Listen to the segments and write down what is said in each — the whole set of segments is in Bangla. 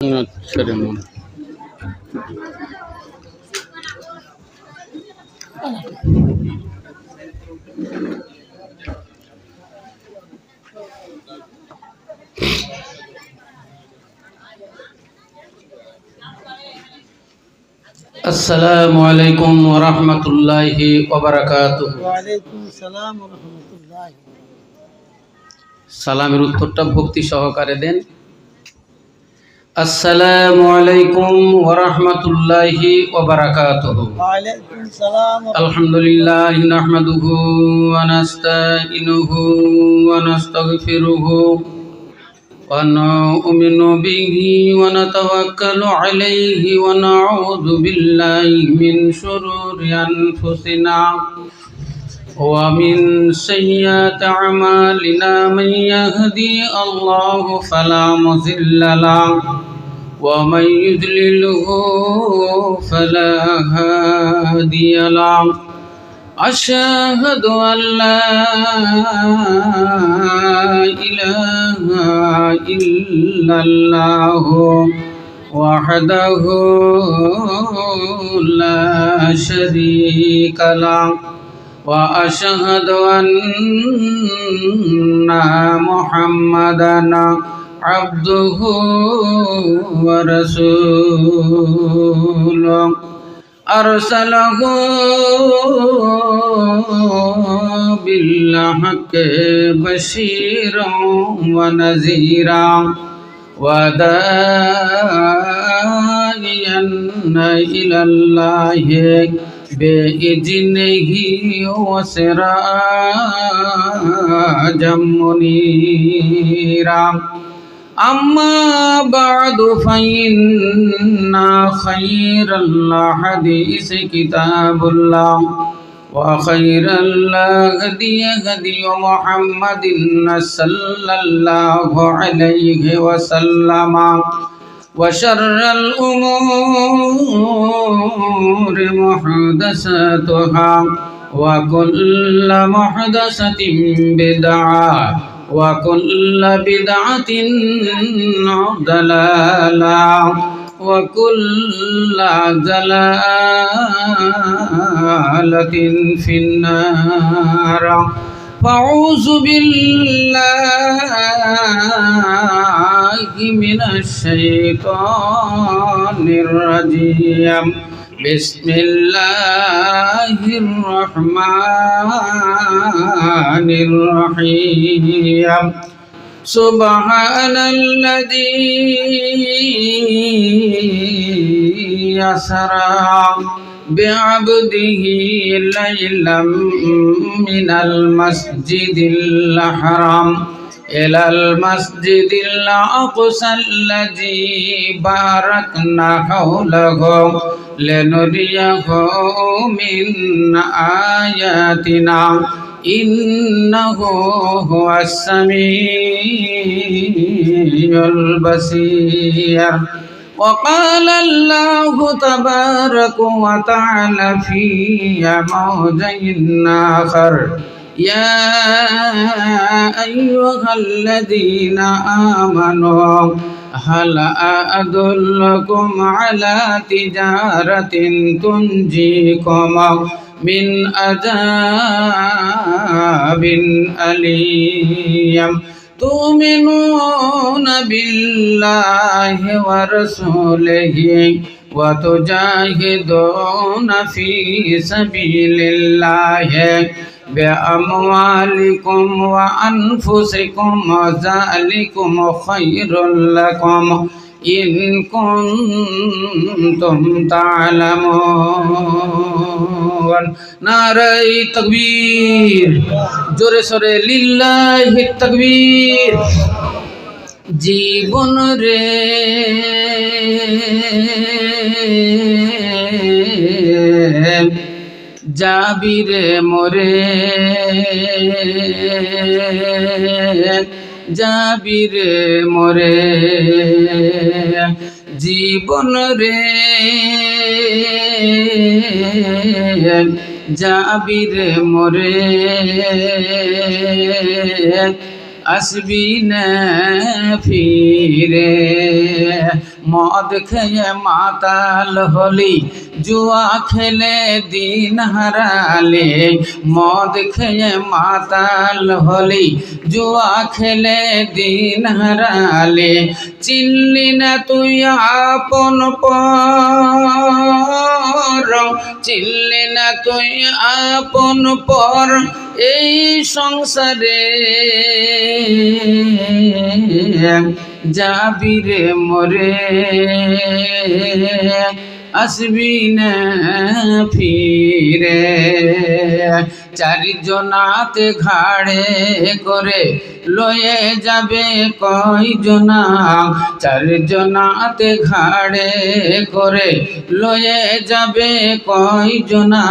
আচ্ছা রে মন। আসসালামু আলাইকুম ওয়া রাহমাতুল্লাহি ওয়া বারাকাতুহু। ওয়া আলাইকুম সালাম ওয়া রাহমাতুল্লাহি। সালামের উত্তরটা ভক্তি সহকারে দেন। আসসালামু আলাইকুম ওয়া রাহমাতুল্লাহি ওয়া বারাকাতুহু। ওয়া আলাইকুম সালাম ওয়া আলহামদুলিল্লাহ নাহমাদুহু ওয়া নাস্তাইনুহু ওয়া নাস্তাগফিরুহু ওয়া নু'মিনু বিহি ওয়া নাতাওয়াক্কালু আলাইহি ওয়া নাউযু বিল্লাহি মিন শুরুরি আনফুসিনা ওয়া মিন সাইয়্যাতি আমালিনা মান ইয়াহদি আল্লাহু ফালা মুযিল্লা লাহু ওয়া মান ইউদ্লিলহু ফালা হাদিয়া লাহু। আশহাদু আল্লা ইলাহা ইল্লাল্লাহু ওয়াহদাহু লা শারীকা লাহু ওয়া আশহাদু আন্না মুহাম্মাদান আবদুহু ওয়া রাসূলুহু আরসালাহু বিল হাক্কি বাশীরান ওয়া নাযীরান ওয়া দাঈয়ান ইলাল্লাহি বিইذنহি ওয়া সিরাজাম মুনীরা। أما بعد فإن خير الحديث كتاب الله وخير الهدي هدي محمد صلى الله عليه وسلم وشر الأمور محدثاتها وكل محدثة بدعة وكل بدعة ضلالة وكل ضلالة في النار. فأعوذ بالله من الشيطان الرجيم. بسم الله الرحمن الرحيم. سبحان الذي يسرى بعبده ليلا من المسجد الحرام إلى المسجد الأقصى الذي باركنا حوله لنريه من آياتنا إنه هو السميع البصير. وقال الله تبارك وتعالى في موضع آخر: يا أيها الذين آمنوا هل أدلكم على تجارة تنجيكم من عذاب أليم تؤمنون بالله ورسوله وتجاهدون في سبيل الله بأموالكم وأنفسكم وذلكم خير لكم إن كنتم تعلمون. نعرہ تکبیر، জোরে সরে লিল্লাহি তাকবীর। জীবন রে যাবি রে মোরে, যাবি রে মোরে, জীবন রে যাবি রে মোরে, আসবি না ফিরে মদ খেয়ে মাতাল হলি, জুয়া খেলে দিন হারালে। মদ খেয়ে মাতাল হলি, জুয়া খেলে দিন হারালে। চিনলি না তুই আপন পর, চিনলি না তুই আপন পর এই সংসারে। যাবি রে মরে, আসবি না ফিরে। চারজনাতে ঘাড়ে করে লয়ে যাবে কয়জনা, চারজনাতে ঘাড়ে করে লয়ে যাবে কয়জনা।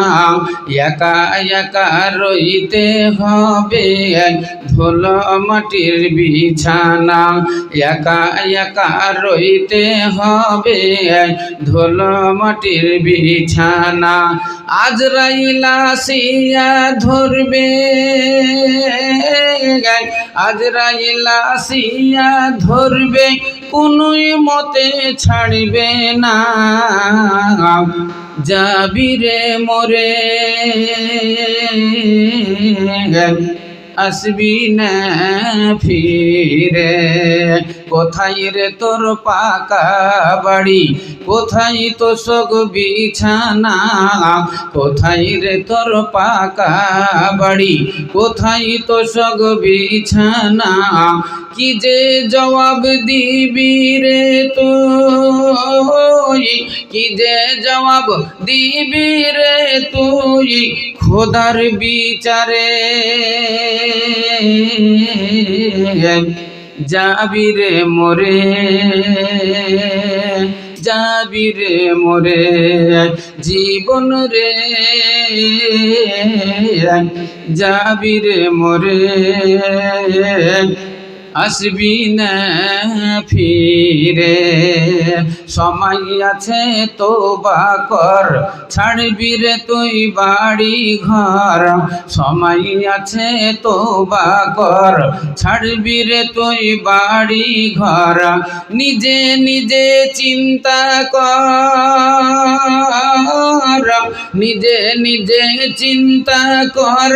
একা একা রইতে হবে ধুল মাটির বিছানা, একা একা রইতে হবে ধুল মাটির বিছানা। আজরাইল আসিয়া ধরবে, আজরাইল আসিয়া ধরবে, কোনোই মতে ছাড়বে না। যাবি রে মরে, আসবি না ফিরে। কোথায় রে তোর পাকা বাড়ি, কোথায় তো শোক বিছানা। কোথায় রে তোর পাকা বাড়ি, কোথায় তো শোক বিছানা। কি যে জবাব দিবি রে তুই, কি যে জবাব দিবি রে তুই খোদার বিচারে। যাবি রে মরে, যাবি রে মরে। জীবন রে যাবি রে মরে, আসবি না ফিরে। সময় আছে তোবা কর, ছাড়বি রে তুই বাড়ি ঘর। সময় আছে তোবা কর, ছাড়বি রে তুই বাড়ি ঘর। নিজে নিজে চিন্তা কর, নিজে নিজে চিন্তা কর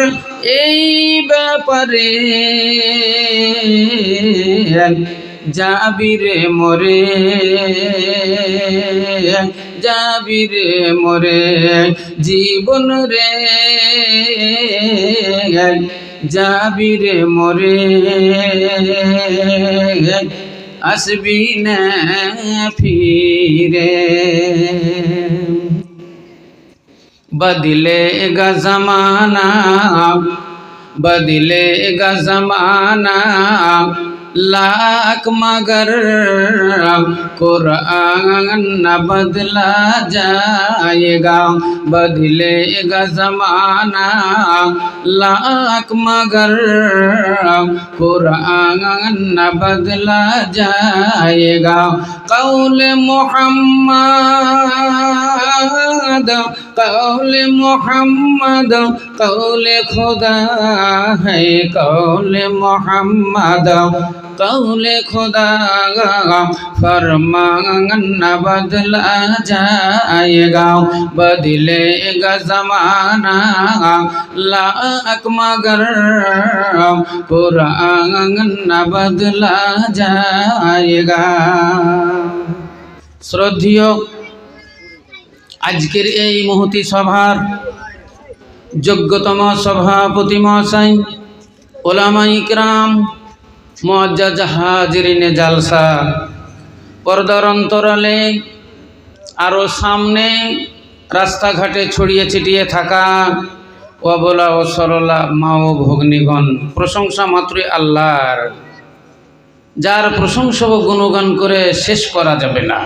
এই ব্যাপারে। যাবি রে মরে, যাবি রে মরে। জীবন রে যাবি রে মরে, আসবি না ফিরে। बदलेगा ज़माना, बदलेगा ज़माना, लाख मगर कुरान न बदला जाएगा। बदलेगा ज़माना लाख मगर कुरान न बदला जाएगा। कौल मोहम्मद, कौल मोहम्मद, कौल खुदा है। कौल मोहम्मद, कौल खुदा, फरमान न बदला जाएगा। बदलेगा ज़माना लाख मगर कुरान न बदला जाएगा। শ্রদ্ধেয় আজকের এই মহতি সভার যোগ্যতম সভাপতি মহাশয়, ওলামা ইকরাম, মুআজ্জাজ হাজিরিনে জালসা, পর্দার অন্তরালে আরও সামনে রাস্তাঘাটে ছড়িয়ে ছিটিয়ে থাকা অবলা ও সরলা মা ও ভগ্নীগণ, প্রশংসা মাত্রই আল্লাহর, যার প্রশংসা ও গুণগান করে শেষ করা যাবে না।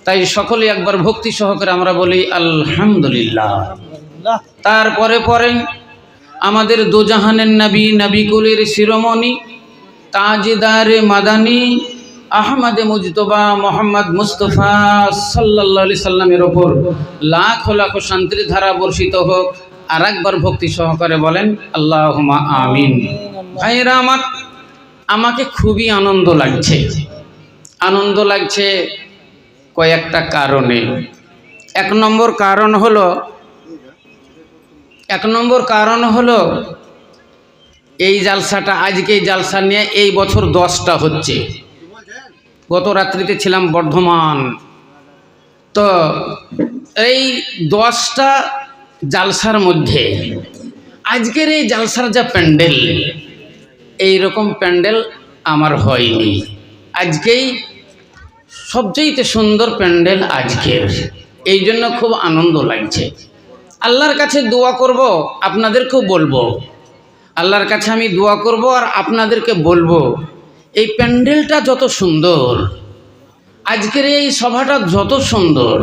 তাই সকলে একবার ভক্তি সহকারে আমরা বলি আলহামদুলিল্লাহ। তারপরে পরে আমাদের দোজাহানের নবী, নবী কুলের শিরোমণি, তাজদারে মাদানী আহমদে মুজতবা মোহাম্মদ মুস্তফা সাল্লাল্লাহু আলাইহি সাল্লামের ওপর লাখ লাখ শান্তির ধারা বর্ষিত হোক। আর একবার ভক্তি সহকারে বলেন আল্লাহুম্মা আমিন। ভাইরা আমার, আমাকে খুবই আনন্দ লাগছে, আনন্দ লাগছে কয়েকটা কারণে। এক নম্বর কারণ হলো এই জালসাটা, আজকে এই জালসা নিয়ে এই বছর 10টা হচ্ছে। গত রাত্রিতে ছিলাম বর্ধমান। তো এই 10টা জালসার মধ্যে আজকের এই জালসার যা প্যান্ডেল, এই রকম প্যান্ডেল আমার হয়নি। আজকেই সবচেয়ে সুন্দর প্যান্ডেল আজকের, এই জন্য খুব আনন্দ লাগছে। আল্লাহর কাছে দোয়া করব, আপনাদেরকেও বলবো, আল্লাহর কাছে আমি দোয়া করব আর আপনাদেরকে বলবো, এই প্যান্ডেলটা যত সুন্দর, আজকের এই সভাটা যত সুন্দর,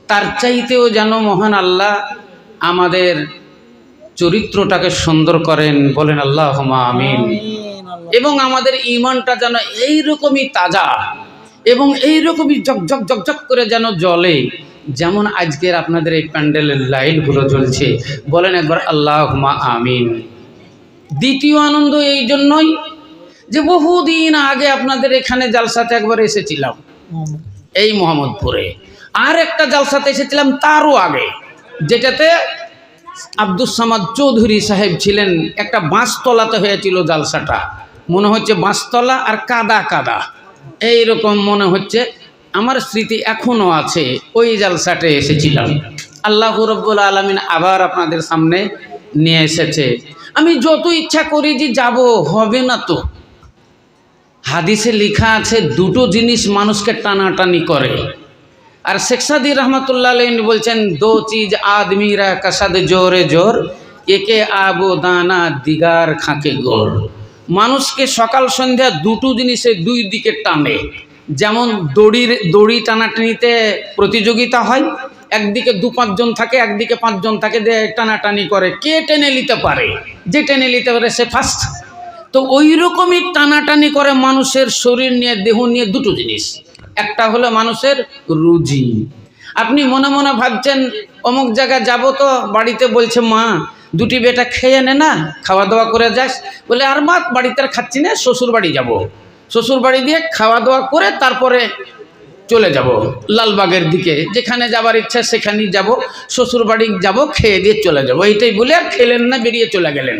তার চাইতেও যেন মহান আল্লাহ আমাদের চরিত্রটাকে সুন্দর করেন, বলেন আল্লাহুম্মা আমিন। এবং আমাদের ঈমানটা যেন এইরকমই তাজা এবং এইরকমই ঝকঝক ঝকঝক করে যেন জ্বলে, যেমন আজকের আপনাদের এই প্যান্ডেলের লাইটগুলো জ্বলছে, বলেন একবার আল্লাহুম্মা আমিন। দ্বিতীয় আনন্দ এই জন্যই যে বহুদিন আগে আপনাদের এখানে জালসাতে একবার এসেছিলাম, এই মোহাম্মদপুরে। আর একটা জালসাতে এসেছিলাম তারও আগে, যেটাতে আব্দুস সামাদ চৌধুরী সাহেব ছিলেন। একটা বাঁশতলাতে হয়েছিল জালসাটা, মনে হচ্ছে বাঁশতলা আর কাদা কাদা এইরকম মনে হচ্ছে, আমার স্মৃতি এখনও আছে। ওই জালসাটে এসেছিলাম। আল্লাহ রাব্বুল আলামিন আবার আপনাদের সামনে নিয়ে এসেছে। আমি যত ইচ্ছা করি যে যাব, হবে না তো। হাদিসে লেখা আছে দুটো জিনিস মানুষকে টানাটানি করে, আর শেখ সাদি রহমতুল্লাহ আলাইহি বলছেন, দো চিজ আদমিরা কাসাদ জোরে জোর, একে আবো দানা দিগার খাকে গোর। মানুষকে সকাল সন্ধ্যা দুটো জিনিসে দুই দিকে টানে। যেমন দড়ি টানাটানিতে প্রতিযোগিতা হয়, একদিকে 2-5 জন থাকে, একদিকে 5 জন থাকে, টানাটানি করে, কে টেনে নিতে পারে, যে টেনে নিতে পারে সে ফার্স্ট। তো ওই রকমই টানাটানি করে মানুষের শরীর নিয়ে, দেহ নিয়ে দুটো জিনিস। একটা হলো মানুষের রুজি। আপনি মনে মনে ভাবছেন অমুক জায়গায় যাব, তো বাড়িতে বলছে মা দুটি বেটা খেয়ে নে না, খাওয়া দাওয়া করে যাস। বলে আর মা বাড়িতে আর খাচ্ছি না, শ্বশুর বাড়ি যাব, শ্বশুর বাড়ি দিয়ে খাওয়া দাওয়া করে তারপরে চলে যাব লালবাগের দিকে, যেখানে যাবার ইচ্ছা সেখানেই যাব, শ্বশুর বাড়ি যাব, খেয়ে দিয়ে চলে যাব। এইটাই বলে আর খেলেন না, বেরিয়ে চলে গেলেন।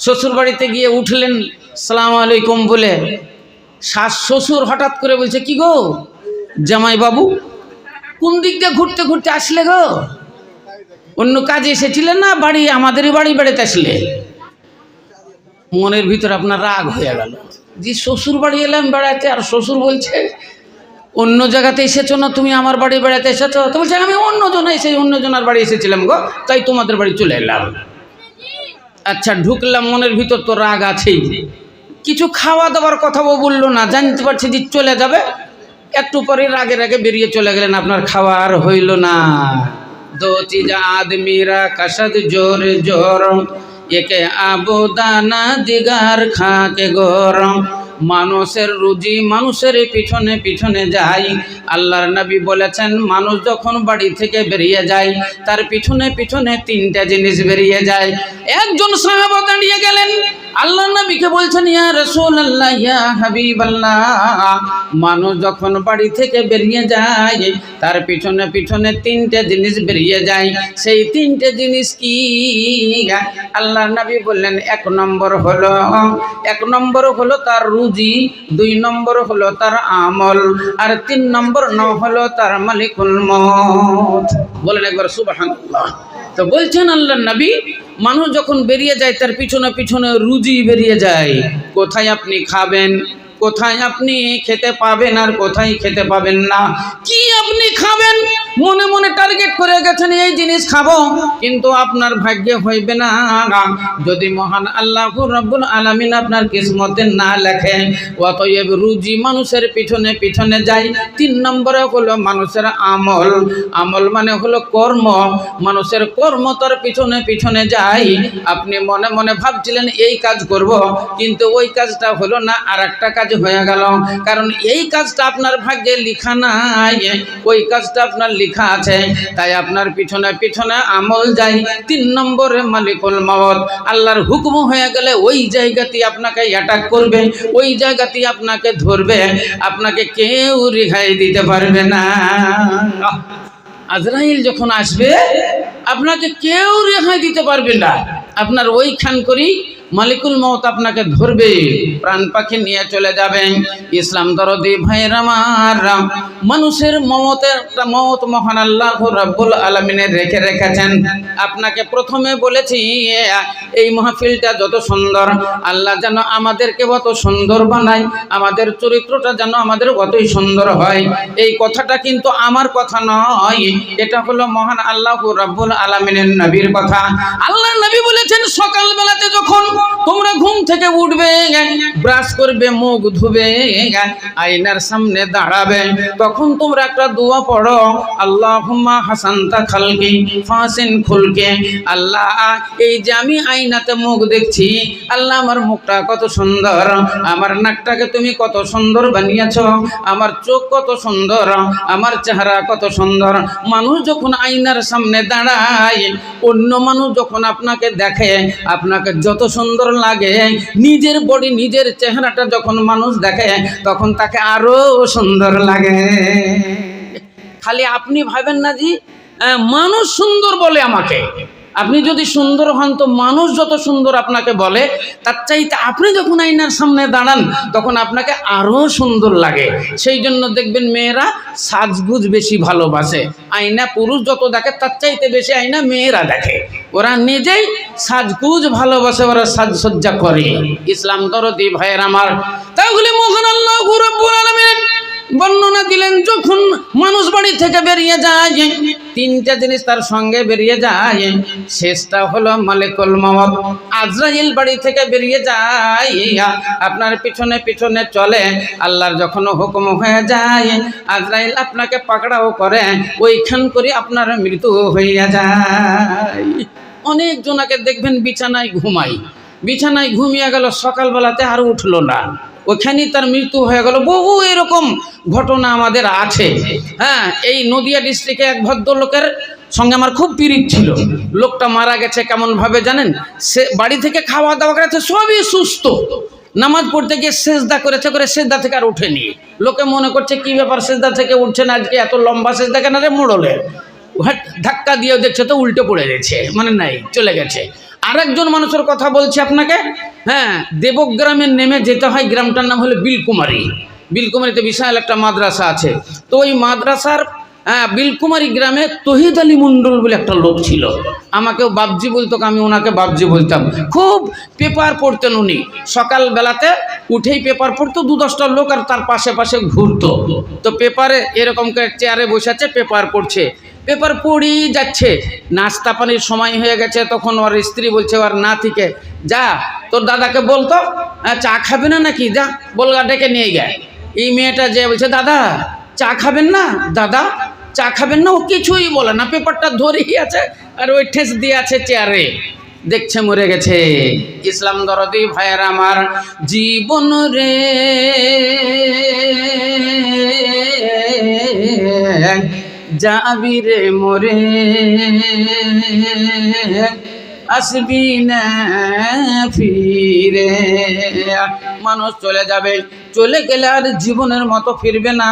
শ্বশুর বাড়িতে গিয়ে উঠলেন সালাম আলাইকুম বলে, শ্বশুর হঠাৎ করে বলছে, কি গো জামাই বাবু, কোন দিক দিয়ে ঘুরতে ঘুরতে আসলে গো? অন্য কাজে এসেছিলেন না বাড়ি, আমাদেরই বেড়াতে আসলে? মনের ভিতর আপনার রাগ হয়ে গেল, যে শ্বশুর বাড়ি এলাম বেড়াতে, আর শ্বশুর বলছে অন্য জায়গাতে এসেছো না তুমি, আমার বাড়ি বেড়াতে এসেছো? তো বলছে আমি অন্যজনের বাড়ি এসেছিলাম গো, তাই তোমাদের বাড়ি চলে এলাম। আচ্ছা ঢুকলাম, মনের ভিতর তো রাগ আছেই, কিছু খাওয়া দাওয়ার কথাও বললো না, জানতে পারছি যে চলে যাবে। একটু পরে রাগে বেরিয়ে চলে গেলেন, আপনার খাওয়া আর হইল না। দো চিজ আদমিরা কাসাদ জোর জোর, একে আবো দানা দিগার খাকে গরম। মানুষের রুজি মানুষের পিছনে পিছনে যায়। আল্লাহর নবী বলেছেন, মানুষ যখন বাড়ি থেকে বেরিয়ে যায়, তার পিছনে পিছনে 3টা জিনিস বেরিয়ে যায়। একজন সাহাবা দাঁড়িয়ে গেলেন, আল্লাহ নবীকে বলছেন, ইয়া রাসূলুল্লাহ, ইয়া হাবিবাল্লাহ, মানুষ যখন বাড়ি থেকে বেরিয়ে যায়, তার পিছনে পিছনে 3টে জিনিস বেরিয়ে যায়। সেই 3টে জিনিস কি? আল্লাহ নবী বললেন, 1 নম্বর হলো তার রুজি, 2 নম্বর হলো তার আমল, আর 3 নম্বর হলো তার মালিকুল মউত। বলেন একবার সুবহানাল্লাহ। তো বলছেন আল্লাহ নবী, মানুষ যখন বেরিয়ে যায় তার পিছনে পিছনে রুজি বেরিয়ে যায়। কোথায় আপনি খাবেন, কোথায় আপনি খেতে পাবেন, আর কোথায় খেতে পাবেন না। কি আপনি খাবেন, মনে মনে টার্গেট করে গেছেন এই জিনিস খাবো, কিন্তু আপনার ভাগ্যে হইবে না যদি মহান আল্লাহ রাব্বুল আলামিন আপনার কিসমতে না লেখেন। অতএব রুজি মানুষের পিছনে পিছনে যায়। 3 নম্বরে হলো মানুষের আমল। আমল মানে হলো কর্ম, মানুষের কর্ম তার পিছনে পিছনে যায়। আপনি মনে মনে ভাবছিলেন এই কাজ করব, কিন্তু ওই কাজটা হলো না, আর একটা কাজ হয়ে গেল। কারণ এই কাজটা আপনার ভাগ্যে লেখা নাই, ওই কাজটা আপনার লিখা আছে, তাই আপনার পিছনে পিছনে আমল যায়। 3 নম্বরে মালিকুল মউত, আল্লাহর হুকুম হয়ে গেলে ওই জায়গাতেই আপনাকে অ্যাটাক করবে, ওই জায়গাতেই আপনাকে ধরবে, আপনাকে কেউ রেহাই দিতে পারবে না। আজরাইল যখন আসবে আপনাকে কেউ রেহাই দিতে পারবে না, আপনার ওইখান করেই মালিকুল মউত আপনাকে ধরবে, প্রাণ পাখি নিয়ে চলে যাবেন। ইসলাম দরদি ভাইরা আমার, মানুষের মওত মহান আল্লাহ রাব্বুল আলামিনের রেখেছেন। আপনাকে প্রথমে বলেছি এই মাহফিলটা যত সুন্দর, আল্লাহ যেন আমাদেরকে অত সুন্দর বানায়, আমাদের চরিত্রটা যেন আমাদের অতই সুন্দর হয়। এই কথাটা কিন্তু আমার কথা নয়, এটা হলো মহান আল্লাহ রাব্বুল আলামিনের নবীর কথা। আল্লাহর নবী বলেছেন, সকালবেলাতে যখন তোমরা ঘুম থেকে উঠবে, ব্রাশ করবে, মুখ ধুবে, আয়নার সামনে দাঁড়াবে, তখন তোমরা একটা দোয়া পড়ো, আল্লাহুম্মা হাসানতা খালকি ফাসিন খুলকে। আল্লাহ, এই যে আমি আয়নাতে মুখ দেখছি, আল্লাহ আমার মুখটা কত সুন্দর, আমার নাকটাকে তুমি কত সুন্দর বানিয়েছো, আমার চোখ কত সুন্দর, আমার চেহারা কত সুন্দর। মানুষ যখন আয়নার সামনে দাঁড়ায়, অন্য মানুষ যখন আপনাকে দেখে, আপনাকে যত সুন্দর লাগে, নিজের বডি নিজের চেহারাটা যখন মানুষ দেখে, তখন তাকে আরো সুন্দর লাগে। খালি আপনি ভাবেন না জি মানুষ সুন্দর বলে আমাকে, আপনি যদি সুন্দর হন তো মানুষ যত সুন্দর আপনাকে বলে, তার চাইতে আপনি যখন আয়নার সামনে দাঁড়ান তখন আপনাকে আরো সুন্দর লাগে। সেই জন্য দেখবেন মেয়েরা সাজগুজ বেশি ভালোবাসে, আয়না পুরুষ যত দেখে তার চাইতে বেশি আয়না মেয়েরা দেখে, ওরা নিজেই সাজগুজ ভালোবাসে, ওরা সাজসজ্জা করে। ইসলাম দরদি ভাইয়ের আমার, তাহলে মহান আল্লাহ রাব্বুল আলামিন বর্ণনা দিলেন, যখন মানুষ বাড়ি থেকে বেরিয়ে যায় 3টা জিনিস তার সঙ্গে বেরিয়ে যায়। শেষটা হলো মালিকুল মউত। আজরাইল বাড়ি থেকে বেরিয়ে যায়, আপনার পিছনে পিছনে চলে, আল্লাহর যখন হুকুম হয়ে যায়, আজরাইল আপনাকে পাকড়াও করে, ওইখান করে আপনার মৃত্যু হইয়া যায়। অনেক জনাকে দেখবেন বিছানায় ঘুমিয়ে গেল, সকালবেলাতে আর উঠলো না, ওখানেই তার মৃত্যু হয়ে গেল। বহু এরকম ঘটনা আমাদের আছে। হ্যাঁ, এই নদিয়া ডিস্ট্রিক্টে এক ভদ্রলোকের সঙ্গে আমার খুব পিরিত ছিল। লোকটা মারা গেছে কেমন ভাবে জানেন? সে বাড়ি থেকে খাওয়া দাওয়া করেছে, সবই সুস্থ, নামাজ পড়তে গিয়ে সেজদা করেছে, করে সেজদা থেকে আর উঠেনি। লোকে মনে করছে কি ব্যাপার, সেজদা থেকে উঠছে না, আজকে এত লম্বা সেজদা কেন রে মোড়লে, ধাক্কা দিয়েও দেখছে তো উল্টে পড়ে গেছে, মানে নাই, চলে গেছে। আরেকজন মানুষের কথা বলছি আপনাকে, হ্যাঁ, দেবগ্রামে নেমে যেতে হয়, গ্রামটার নাম হলো বিলকুমারিতে বিশাল একটা মাদ্রাসা আছে। তো ওই মাদ্রাসার বিলকুমারি গ্রামে তহিদ আলী মণ্ডল বলে একটা লোক ছিল, আমাকেও বাবজি বলতো, আমি ওনাকে বাবজি বলতাম। খুব পেপার পড়তেন উনি, সকালবেলাতে উঠেই পেপার পড়তো, 2-10টা লোক আর তার পাশে পাশে ঘুরতো। তো পেপারে এরকম করে চেয়ারে বসে আছে, পেপার পড়ছে, পেপার পড়েই যাচ্ছে। নাস্তা পানির সময় হয়ে গেছে, তখন ওর স্ত্রী বলছে ওর নাতিকে, যা তোর দাদাকে বলতো চা খাবে না নাকি, যা বলগা ডেকে নিয়ে গে। এই মেয়েটা যে বলছে, দাদা চা খাবেন না, দাদা চা খাবেন না, ও কিছুই বলে না, পেপারটা ধরেই আছে আর ওই ঠেস দিয়ে আছে চেয়ারে, দেখছে মরে গেছে। ইসলাম দরদি ভাইয়ের আমার, জীবন রে যাবি রে মরে, আসবি না ফিরে। মানুষ চলে যাবে, চলে গেলে আর জীবনের মতো ফিরবে না।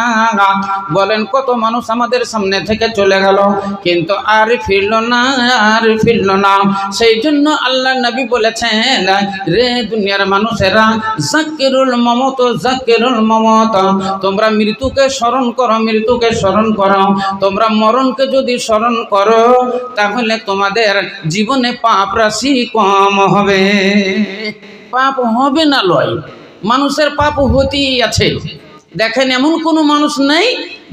বলেন কত মানুষ আমাদের সামনে থেকে চলে গেল, কিন্তু আর ফিরল না। সেই জন্য আল্লাহ নবী বলেছেন, রে দুনিয়ার মানুষেরা, জাকিরুল মমত, তোমরা মৃত্যুকে স্মরণ করো, তোমরা মরণকে যদি স্মরণ করো, তাহলে তোমাদের জীবনে পাপ রাশি কম হবে। পাপ হবে না লয়, মানুষের পাপ হতেই আছে। দেখেন, এমন কোনো মানুষ নেই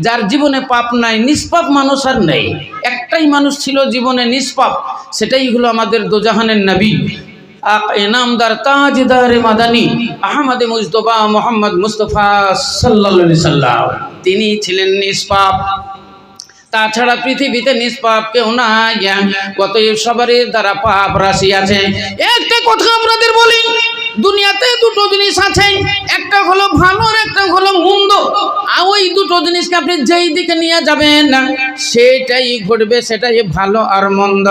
যার জীবনে পাপ নাই, নিষ্পাপ মানুষ আর নেই। একটাই মানুষ ছিল জীবনে নিষ্পাপ, সেটাই হলো আমাদের দোজাহানের নবী, ইনামদার তাজদার মাদানী আহমদ মুজতবা মোহাম্মদ মুস্তফা সাল্লাল্লাহু আলাইহি সাল্লাম। তিনি ছিলেন নিষ্পাপ, তাছাড়া পৃথিবীতে নিষ্পাপ কেউ নাই, অতএব সবারই দ্বারা পাপ রাশি আছে। একটা কথা আপনাদের বলি, দুনিয়াতে দুটো জিনিস আছে, একটা হলো ভালো আর একটা হলো মন্দ। আর ওই দুটো জিনিসকে আপনি যেই দিকে নিয়ে যাবেন না সেটাই ঘটবে, সেটাই ভালো আর মন্দ,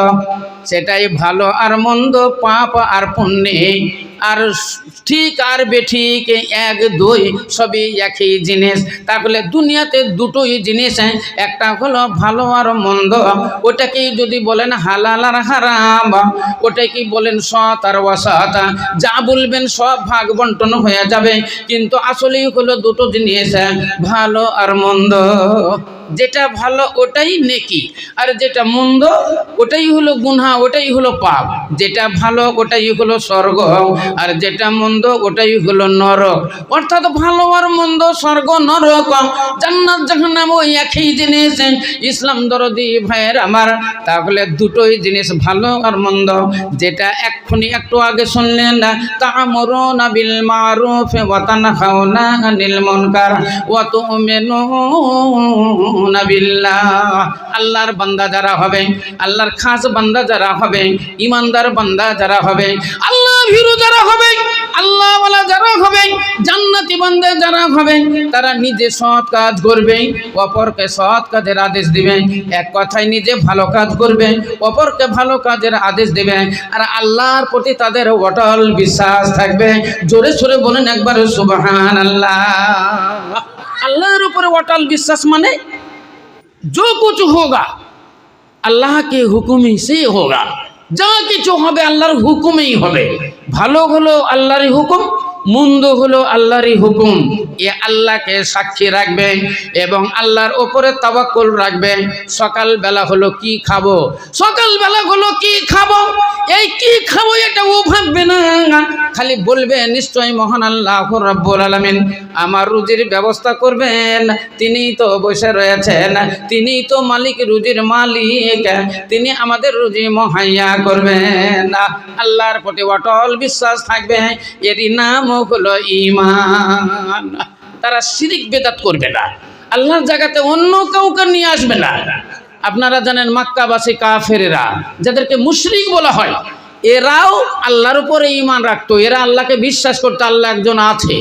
সেটাই ভালো আর মন্দ, পাপ আর পুণ্য, আর ঠিক আর বেঠিক, এক দুই সবই একই জিনিস। তাহলে দুনিয়াতে দুটোই জিনিস, একটা হলো ভালো আর মন্দ। ওটাকেই যদি বলেন হালাল আর হারাম, ওটাকেই বলেন সৎ আর অসৎ, যা বলবেন সব ভাগ বন্টন হয়ে যাবে। কিন্তু আসলেই হলো দুটো জিনিস, ভালো আর মন্দ। যেটা ভালো ওটাই নেকি, আর যেটা মন্দ ওটাই হলো গুনাহ, ওটাই হলো পাপ। যেটা ভালো ওটাই হলো স্বর্গ, আর যেটা মন্দ ওটাই হলো নরক। অর্থাৎ ভালো আর মন্দ, স্বর্গ নরক, জান্নাত জাহান্নাম ওই একই জিনিস। ইসলাম দরদি ভাইয়ের আমার, তাহলে দুটোই জিনিস ভালো আর মন্দ। যেটা এক্ষুনি একটু আগে শুনলেন, তা'মুরুনা বিল মারুফ ওয়া তানহাউনা আনিল মুনকার ওয়া তু'মিনুনা বিল্লাহ। আল্লাহর বান্দা যারা হবে, আল্লাহর খাস বান্দা যারা হবে, ইমানদার বান্দা যারা হবে, আল্লাহ ভীরু যারা হবে, আল্লাহ ওয়ালা যারা হবে, জান্নাতি বান্দা যারা হবে, তারা নিজে সৎ কাজ করবে, অপরকে সৎ কাজের আদেশ দিবে। এক কথায় নিজে ভালো কাজ করবে, অপরকে ভালো কাজের আদেশ দেবে, আর আল্লাহর প্রতি তাদের অটল বিশ্বাস থাকবে। জোরে সোরে বলেন একবার সুবহানাল্লাহ। আল্লাহর উপরে অটল বিশ্বাস মানে जो कुछ होगा अल्लाह के हुक्म ही से होगा। যা কিছু হবে আল্লাহর হুকুমেই হবে। ভালো হলো আল্লাহরই হুকুম, মন্দ হলো আল্লাহরই হুকুম। এ আল্লাহকে সাক্ষী রাখবে এবং আল্লাহর ওপরে তাওয়াক্কুল রাখবে। সকালবেলা হলো কি খাবো, সকালবেলা হলো কি খাবো, এই কি খাবো এটা ও ভাববে না, খালি বলবে নিশ্চয়ই মহান আল্লাহ রাব্বুল আলামিন আমার রুজির ব্যবস্থা করবেন। তিনিই তো বসে রয়েছেন, তিনিই তো মালিক, রুজির মালিক, তিনি আমাদের রুজি মুহাইয়া করবেন। আল্লাহর প্রতি অটল বিশ্বাস থাকবে, এরই নাম হলো ঈমান। তারা শিরিক বেদাত করবে না, আল্লাহর জায়গাতে অন্য কাউকে নিয়ে আসবে না। আপনারা জানেন মক্কাবাসী কাফেরেরা, যাদেরকে মুশরিক বলা হয়, এরাও আল্লাহর উপরে ঈমান রাখতো। এরা আল্লাহকে বিশ্বাস করতো, আল্লাহ একজন আছে।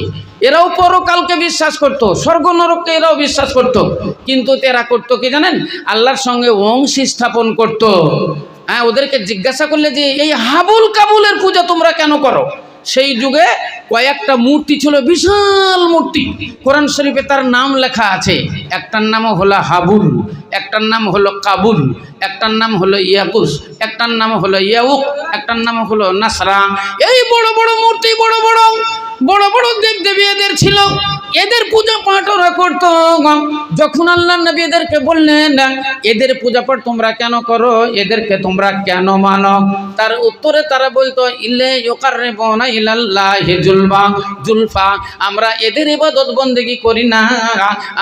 এরাও পরকালকে বিশ্বাস করত, স্বর্গ নরককে এরাও বিশ্বাস করত। কিন্তু এরা করতো কি জানেন, আল্লাহর সঙ্গে অংশ স্থাপন করত। হ্যাঁ, ওদেরকে জিজ্ঞাসা করলে যে এই হাবুল কাবুলের পূজা তোমরা কেন করো, সেই যুগে কয়েকটা মূর্তি ছিল, বিশাল মূর্তি। কোরআন শরীফে তার নাম লেখা আছে। একটার নাম হলো হাবুল, একটার নাম হলো কাবুল, একটার নাম হলো ইয়াকুস, একটার নাম হলো ইয়াউক, একটার নাম হলো নাসরা। এই বড় বড় মূর্তি, বড় বড় বড় বড় দেব দেবী এদের ছিল। এদের পূজা পাঠ ওরা করতো। যখন আল্লাহ নবী এদেরকে বললেন এদের পূজা পাঠ তোমরা কেন করো, এদেরকে তোমরা কেন মানো, তার উত্তরে তারা বলতো ইল্লে ইউকাররিবুনা ইলাল্লাহি জুলফা, আমরা এদের ইবাদত বন্দেগী করি না,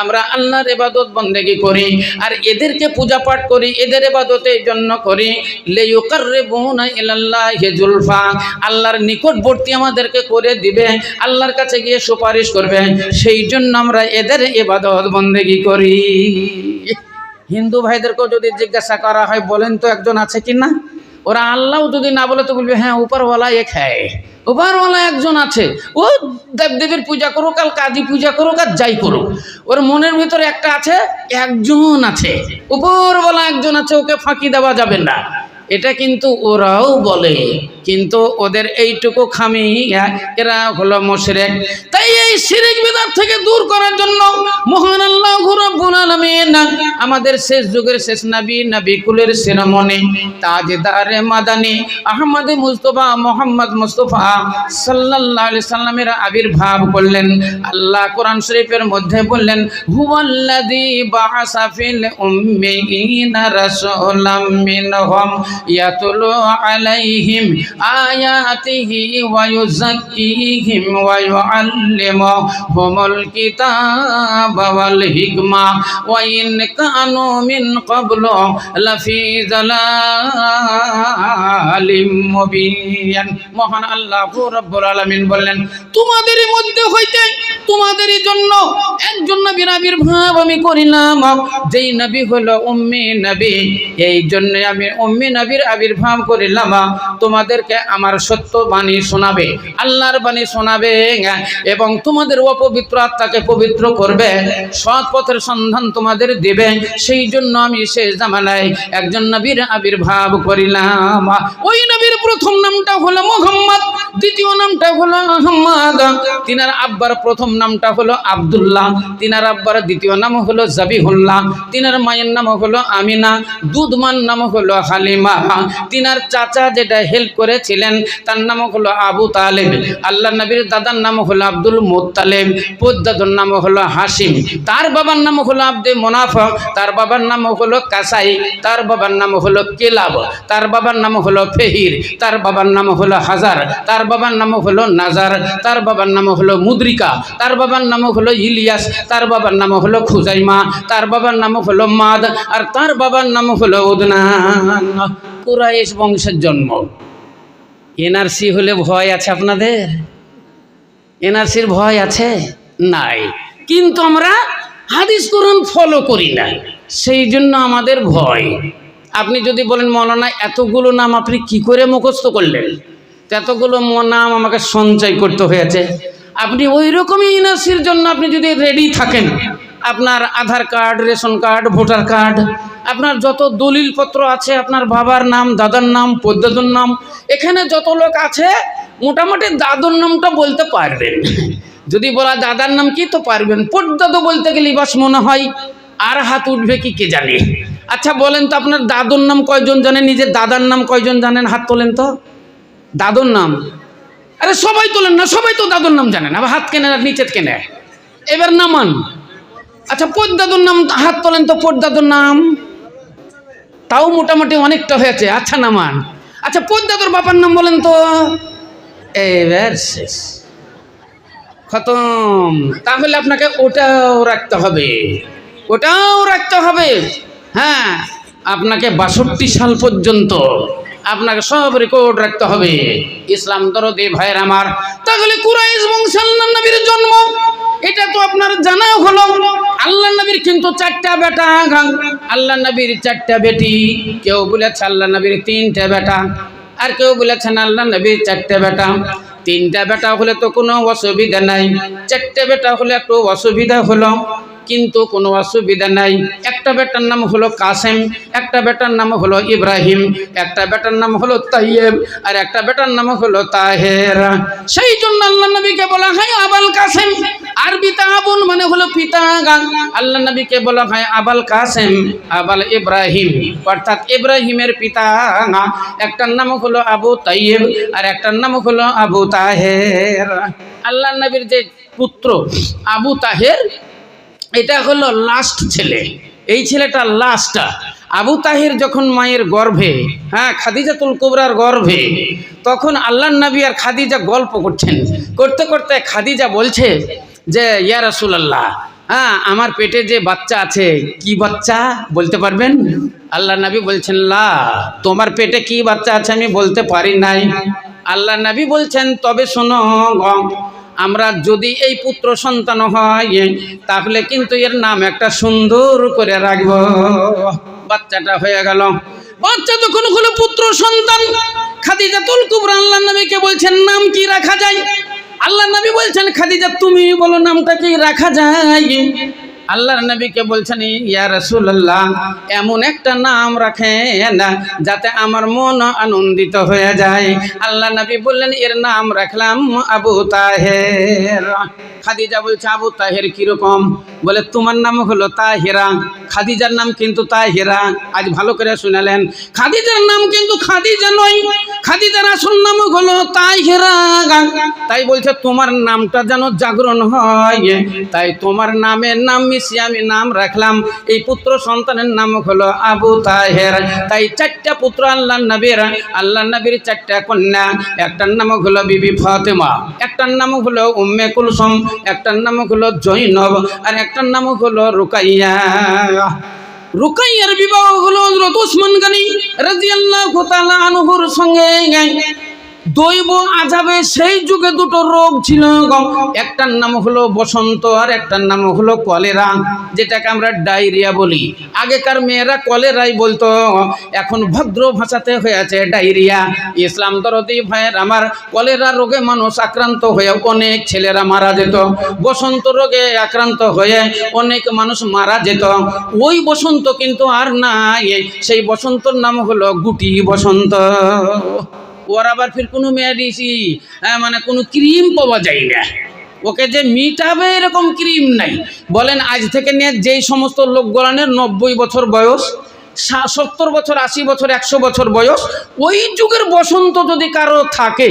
আমরা আল্লাহর ইবাদত বন্দেগী করি, আর এদেরকে পূজা পাঠ করি, এদের ইবাদতের জন্য করি। লে ইউকাররিবুনা ইলাল্লাহি জুলফা, আল্লাহর নিকটবর্তী আমাদেরকে করে দিবে, আল্লাহর কাছে গিয়ে সুপারিশ করবে, সেই জন্য আমরা এদের ইবাদত বন্দেগী করি। হিন্দু ভাইদেরকেও যদি জিজ্ঞাসা করা হয় বলেন তো একজন আছে কি না, ওরা আল্লাহ যদি না বলে তো বলবে হ্যাঁ উপরওয়ালা এক হ্যাঁ, উপরওয়ালা একজন আছে, ও দেবদেবীর পূজা করুক, আর কাজী পূজা করুক, আর যাই করুক, ওর মনের ভিতরে একটা আছে, একজন আছে, উপরওয়ালা একজন আছে, ওকে ফাঁকি দেওয়া যাবে না। এটা কিন্তু ওরাও বলে, কিন্তু ওদের এইটুকু খামি, এরা হলো মুশরিক। তাই এই শিরক বিদআত থেকে দূর করার জন্য মহান আল্লাহ রাব্বুল আলামিন আমাদের শেষ যুগের শেষ নবী, নবী কুলের শিরোমণি তাজদারে মাদানী আহমদ মুস্তাফা মুহাম্মদ মুস্তাফা সাল্লাল্লাহু আলাইহি সাল্লামের আবির্ভাব করলেন। আল্লাহ কোরআন শরীফের মধ্যে বললেন হুয়াল্লাযী বাআসা ফিল উম্মিয়িনা রাসূলাম মিনহুম ইয়াতুলু আলাইহিম আয়াতিহি ওয়া ইউযাক্কিহিম ওয়া ইউআল্লিমুহুমুল কিতাবা ওয়াল হিকমা ওয়া ইন কানু মিন ক্বাবলু লাফি যালালিম মুবিন। মহান আল্লাহ রাব্বুল আলামিন বললেন তোমাদের মধ্যে হইতে তোমাদেরই জন্য একজন নবীর আবির্ভাব আমি করিলাম, যেই নবী হলো উম্মি নবী। এই জন্য আমি উম্মি নবী নবীর আবির্ভাব করিলাম, তোমাদেরকে আমার সত্য বাণী শোনাবে, আল্লাহর বাণী শোনাবে এবং তোমাদের অপবিত্র আত্মাকে পবিত্র করবে, সৎ পথের সন্ধান তোমাদের দেবে। সেই জন্য আমি শেষ জামানায় একজন নবীর আবির্ভাব করিলাম। ওই নবীর প্রথম নামটা হলো মুহাম্মদ, দ্বিতীয় নামটা হলো আহমদ, তিনার আব্বার প্রথম নামটা হলো আব্দুল্লাহ, তিনার আব্বার দ্বিতীয় নাম হলো জাবিহুল্লাহ, তিনার মায়ের নাম হলো আমিনা, দুধমান নাম হলো হালিমা, তিনার চাচা যেটা হেল্প করেছিলেন তার নাম হলো আবু তালেব, আল্লাহ নবীর দাদার নাম হলো আব্দুল মুত্তালিব, পদ্দাদুর নাম হলো হাসিম, তার বাবার নাম হলো আব্দে মুনাফা, তার বাবার নাম হলো কাসাই, তার বাবার নাম হলো কেলাব, তার বাবার নাম হলো ফেহির, তার বাবার নাম হলো হাজার, তার বাবার নাম হলো নাজার, তার বাবার নাম হলো মুদ্রিকা, তার বাবার নাম হলো ইলিয়াস, তার বাবার নাম হলো খুজাইমা, তার বাবার নাম হলো মাদ, আর তার বাবার নাম হলো উদনান। কুরাইশ বংশের জন্ম। এনআরসি হলে ভয় আছে আপনাদের? এনআরসির ভয় আছে? নাই। কিন্তু আমরা হাদিস কোরআন ফলো করি না, সেই জন্য আমাদের ভয়। আপনি যদি বলেন মৌলানা এতগুলো নাম আপনি কি করে মুখস্থ করলেন, এতগুলো নাম আমাকে সঞ্চয় করতে হয়েছে। আপনি ওই রকমই এনআরসির জন্য আপনি যদি রেডি থাকেন, আপনার Aadhaar card, ration card, voter card, আপনার যত দলিলপত্র আছে, আপনার বাবার নাম, দাদার নাম, পদ্দাদুর নাম, এখানে যত লোক আছে মোটামুটি দাদুর নামটা বলতে পারবেন। যদি বলা দাদার নাম কি তো পারবেন, পদ্দাদু বলতে গেলে বাস মনে হয় আর হাত উঠবে কি কে জানে। আচ্ছা বলেন তো আপনার দাদুর নাম কয়জন জানেন, নিজের দাদার নাম কয়জন জানেন, হাত তোলেন তো। দাদুর নাম, আরে সবাই তোলেন না, সবাই তো দাদুর নাম জানেন, আবার হাত কেনে আর নিচে কেনে। এবার নামান। আচ্ছা পদ্দাদুর নাম হাত তোলেন তো, পদ্দাদুর নাম তাও মোটামুটি অনেকটা হয়েছে। আচ্ছা নামান। আচ্ছা পদ্দাদুর বাবার নাম বলেন তো। এবার শেষ, খতম। তাহলে আপনাকে ওটাও রাখতে হবে, ওটাও রাখতে হবে। হ্যাঁ, আপনাকে 62 সাল পর্যন্ত আপনাকে সব রেকর্ড রাখতে হবে। ইসলাম দরদি ভাইয়ের আমার, তাহলে কুরাইশ বংশে আল্লাহ নবীর জন্ম, এটা তো আপনার জানা হলো। আল্লাহ নবীর কিন্তু 4টা বেটা, আল্লাহ নবীর 4টা বেটি। কেউ বলেছে আল্লাহ নবীর 3টে বেটা, আর কেউ বলেছেন আল্লাহ নবীর 4টে বেটা। 3টা বেটা হলে তো কোনো অসুবিধা নাই, 4টে বেটা হলে একটু অসুবিধা হলো, কিন্তু কোনো অসুবিধা নাই। একটা বেটার নাম হলো কাসেম, একটা বেটার নাম হলো ইব্রাহিম, একটা বেটার নাম হলো তাইয়েব, আর একটা বেটার নাম হলো তাহের। সেই জন্য আল্লাহ নবীকে বলা হয় আবাল কাসেম। আরবিতে আবুল মানে হলো পিতা, আল্লাহ নবীকে বলা হয় আবাল কাসেম, আবাল ইব্রাহিম, অর্থাৎ ইব্রাহিমের পিতা। একটার নাম হলো আবু তাইয়েব আর একটার নাম হলো আবু তাহের। আল্লাহ নবীর যে পুত্র আবু তাহের, এটা হলো লাস্ট ছেলে। এই ছেলেটা লাস্টটা। আবু তাহির যখন মায়ের গর্ভে, হ্যাঁ খাদিজাতুল কুবরার গর্ভে, তখন আল্লাহর নবী আর খাদিজা গল্প করছেন। করতে করতে খাদিজা বলছে যে ইয়া রাসূলুল্লাহ, হ্যাঁ আমার পেটে যে বাচ্চা আছে, কি বাচ্চা বলতে পারবেন? আল্লাহ নবী বলছেন লা, তোমার পেটে কি বাচ্চা আছে আমি বলতে পারি নাই। আল্লাহ নবী বলছেন তবে শোনো, আমরা যদি এই পুত্র সন্তান হয় তাহলে কিন্তু এর নাম একটা সুন্দর করে রাখব। বাচ্চাটা হয়ে গেল। বাচ্চা যখন হলো পুত্র সন্তান, খাদিজাতুল কুবরা আল্লাহ নবীকে বলছেন নাম কি রাখা যায়? আল্লাহ নবী বলছেন খাদিজা তুমি বলো নামটা কি রাখা যায়? আল্লাহর নবীকে বলছেন ইয়া রাসূলুল্লাহ, এমন একটা নাম রাখেন যাতে আমার মন আনন্দিত হয়ে যায়। আল্লাহ নবী বললেন এর নাম রাখলাম আবু তাহের। খাদিজা বলছে আবু তাহের কিরকম? বলে তোমার নাম হলো তাহেরা, খাদিজার নাম কিন্তু তাহেরা। আজ ভালো করে শুনালেন, খাদিজার নাম কিন্তু খাদিজা নয়, খাদিজার আসল নাম হলো তাহেরা। তাই বলছে তোমার নামটা যেন জাগরণ হয়, তাই তোমার নামের নাম মিশিয়ে আমি নাম রাখলাম। এই পুত্র সন্তানের নাম হলো আবু তাহের। তাই 4টা পুত্র আল্লাহ নবীর, আল্লাহ নবীর 4টা কন্যা। একটার নাম হলো বিবি ফাতেমা, একটার নাম হলো উম্মে কুলসুম, একটার নাম হলো জৈনব, আর একটার নাম হলো রুকাইয়া। রুকাইয়ার বিবাহ হলো হযরত ওসমান গনি রাদিয়াল্লাহু তাআলা আনহুর সঙ্গে। দৈব আযাবে সেই যুগে দুটো রোগ ছিল, একটার নাম হলো বসন্ত আর একটার নাম হলো কলেরা, যেটাকে আমরা ডায়রিয়া বলি। আগেকার মেয়েরা কলেরাই বলতো, এখন ভদ্র ভাষাতে হয়েছে ডায়রিয়া। ইসলাম দরদি ভাইয়ের আমার, কলেরা রোগে মানুষ আক্রান্ত হয়ে অনেক ছেলেরা মারা যেত, বসন্ত রোগে আক্রান্ত হয়ে অনেক মানুষ মারা যেত। ওই বসন্ত কিন্তু আর নাই, সেই বসন্তর নাম হলো গুটি বসন্ত। ওর আবার ফির কোনো মেডিসি মানে কোনো ক্রিম পাওয়া যায় না, ওকে যে মিটাবে এরকম ক্রিম নাই। বলেন আজ থেকে নিয়ে যেই সমস্ত লোকগুলানের 90 বছর বয়স, 70 বছর, 80 বছর, 100 বছর বয়স, ওই যুগের বসন্ত যদি কারো থাকে,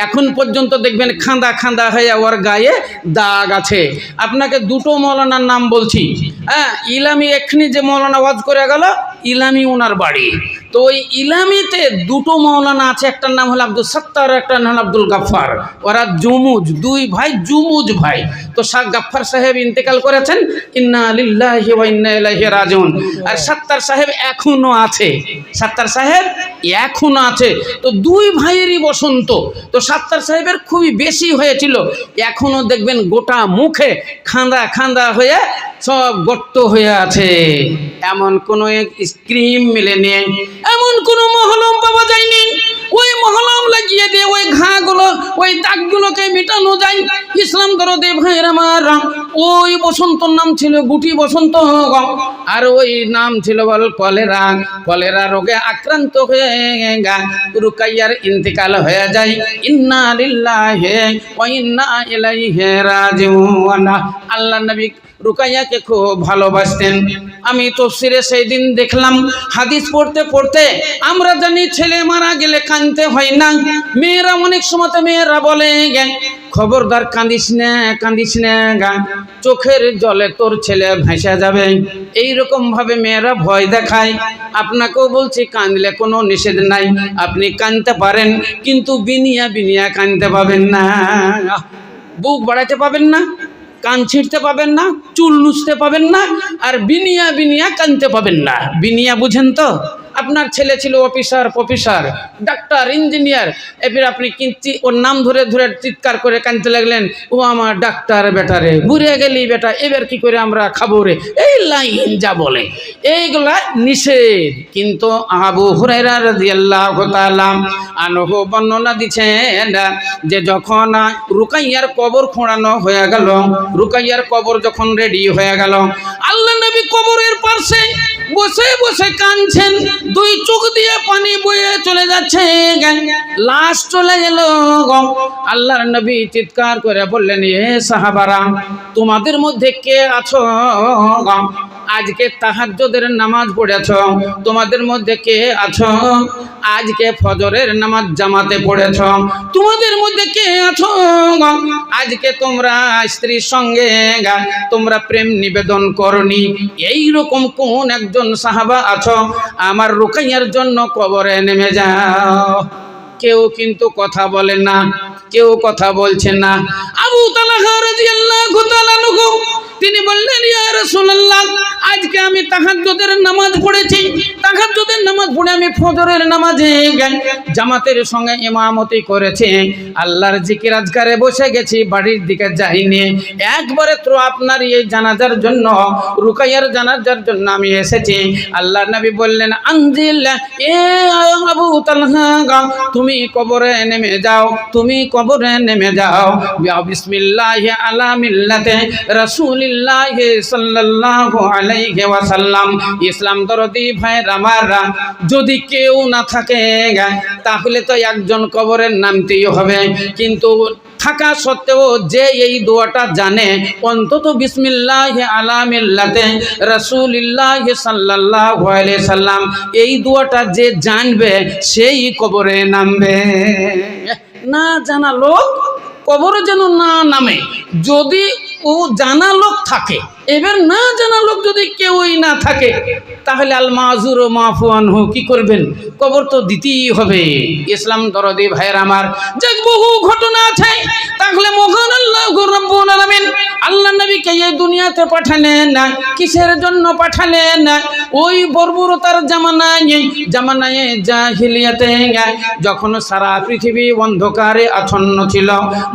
এখন পর্যন্ত দেখবেন খাঁদা খাঁদা হয়ে ওর গায়ে দাগ আছে। আপনাকে দুটো মৌলানার নাম বলছি। হ্যাঁ, ইলামি এক্ষুনি যে মৌলানা ওয়াজ করে গেল, ইলামি ওনার বাড়ি। তো ওই ইলামিতে দুটো মৌলানা আছে, একটার নাম হলো আব্দুল সত্তার, একটার নাম হলো আব্দুল গাফফার। ওরা জুমুজ, দুই ভাই, জুমুজ ভাই। তো শাহ গাফফার সাহেব ইন্তেকাল করেছেন, ইন্না লিল্লাহি ওয়া ইন্না ইলাইহি রাজিউন। আর সত্তার সাহেব এখনো আছে, সত্তার সাহেব এখনো আছে। তো দুই ভাইয়েরই বসন্ত। তো সত্তার সাহেবের খুবই বেশি হয়েছিল, এখনো দেখবেন গোটা মুখে খাঁদা খাঁদা হয়ে সব গর্ত হয়ে আছে। এমন কোনো ক্রিম মিলেনি, এমন কোনো মহলম পাওয়া যায়নি। ওই মহলম লাগিয়ে দিয়ে ওই ঘাগুলো, ওই দাগগুলোকে মেটানো যায়। ইসলাম দরদি ভাইয়ের আমার, ওই বসন্তর নাম ছিল গুটি বসন্ত, আর ওই নাম ছিল বল কলেরা। কলেরা রোগে আক্রান্ত হয়ে রুকাইয়ার ইন্তেকাল হয়ে যায়। ইন্না লিল্লাহি ওয়া ইন্না ইলাইহি রাজিউন। আল্লাহ নবী রুকাইয়াকে খুব ভালোবাসতেন। আমি তাফসীরে সেই দিন দেখলাম, হাদিস পড়তে পড়তে আমরা জানি ছেলে মারা গেলে কাঁদতে হয় না। মেয়েরা অনেক সময় মেয়েরা বলে, খবরদার কাঁদিস না, কাঁদিস না, চোখের জলে তোর ছেলে ভেসে যাবে। এইরকম ভাবে মেয়েরা ভয় দেখায়। আপনাকেও বলছি, কাঁদলে কোনো নিষেধ নাই, আপনি কাঁদতে পারেন, কিন্তু বিনিয়া বিনিয়া কাঁদতে পাবেন না। বুক বাড়াইতে পাবেন না, কান ছিঁড়তে পাবেন না, চুল নুচতে পাবেন না, আর বিনিয়া বিনিয়া কানতে পাবেন না। বিনিয়া বুঝেন তো? আপনার ছেলে ছিল অফিসার, প্রফেসর, ডাক্তার, ইঞ্জিনিয়ার, এবার আপনি কিঞ্চি ওর নাম ধরে ধরে চিৎকার করে কানতে লাগলেন, ও আমার ডাক্তার বেটারে, বুড়ে গেলি বেটা, এবার কি করে আমরা খাবো রে, এই লাইন যা বলে, এইগুলা নিষেধ। কিন্তু আবু হুরায়রা রাদিয়াল্লাহু তাআলা আনহু বর্ণনা দিচ্ছেন যে যখন রুকাইয়ার কবর খোঁড়ানো হয়ে গেল, রুকাইয়ার কবর যখন রেডি হয়ে গেল, আল্লাহ নবী কবরের পাশে বসে বসে কাঁদছেন, দুই চোখ দিয়ে পানি বয়ে চলে যাচ্ছে, লাশ চলে গেল। আল্লাহর নবী চিৎকার করে বললেন, এ সাহাবারা, তোমাদের মধ্যে কে আছো আজকে তাহাজ্জুদের নামাজ পড়েছ? তোমাদের মধ্যে কে আছো আজকে ফজরের নামাজ জামাতে পড়েছ? তোমাদের মধ্যে কে আছো আজকে তোমরা স্ত্রীর সঙ্গে তোমরা প্রেম নিবেদন করনি? এই রকম কোন একজন সাহাবা আছো? আমার রুকাইয়ার জন্য কবরে নেমে যাও। কেউ কিন্তু কথা বলে না, কেউ কথা বলছে না। আবু তালহা রাদিয়াল্লাহু তাআলা আনহু তিনি বললেন, ইয়া রাসূলুল্লাহ, আজকে আমি তাহাজ্জুদের নামাজ পড়েছি, তাহাজ্জুদের নামাজ পড়ে আমি ফজরের নামাজে জামাতের সঙ্গে ইমামতি করেছি, আল্লাহর জিকির আজকারে বসে গেছি, বাড়ির দিকে যাইনি। একবারে তো আপনার এই জানাজার জন্য, রুকাইয়ার জানাজার জন্য আমি এসেছি। আল্লাহর নবী বললেন, আনজিল, এ আবু তালহা, তুমি কবরে নেমে যাও, তুমি কবরে নেমে যাও। বিসমিল্লাহি আলা মিল্লাতে রাসূলিল্লাহি সাল্লাল্লাহু আলাইহি ওয়াসাল্লাম। ইসলাম দরদি ভাইয়ের আমার, যদি কেউ না থাকে তাহলে তো একজন কবরের নামতেই হবে, কিন্তু থাকা সত্ত্বেও যে এই দোয়াটা জানে, অন্তত বিসমিল্লাহি আলা মিল্লাতে রাসূলিল্লাহি সাল্লাল্লাহু আলাইহি সাল্লাম, এই দোয়াটা যে জানবে সেই কবরে নামবে। না জানা লোক কবরে যেন না নামে। যদি ও জানা লোক থাকে এবার না জানা লোক যদি কেউই না থাকে তাহলে আল মাজুর ও মাফু আনহু কি করবেন? কবর তো দিতেই হবে। ইসলাম দরদি ভাইয়ের আমার, যে বহু ঘটনা আছে। তাহলে মহান আল্লাহ রাব্বুল আলামিন আল্লাহ নবীকে এই দুনিয়াতে পাঠালেন না, কিসের জন্য পাঠালেন না? ওই বর্বরতার জামানায় জাহিলিয়াতে, যখন সারা পৃথিবী অন্ধকারে আচ্ছন্ন ছিল,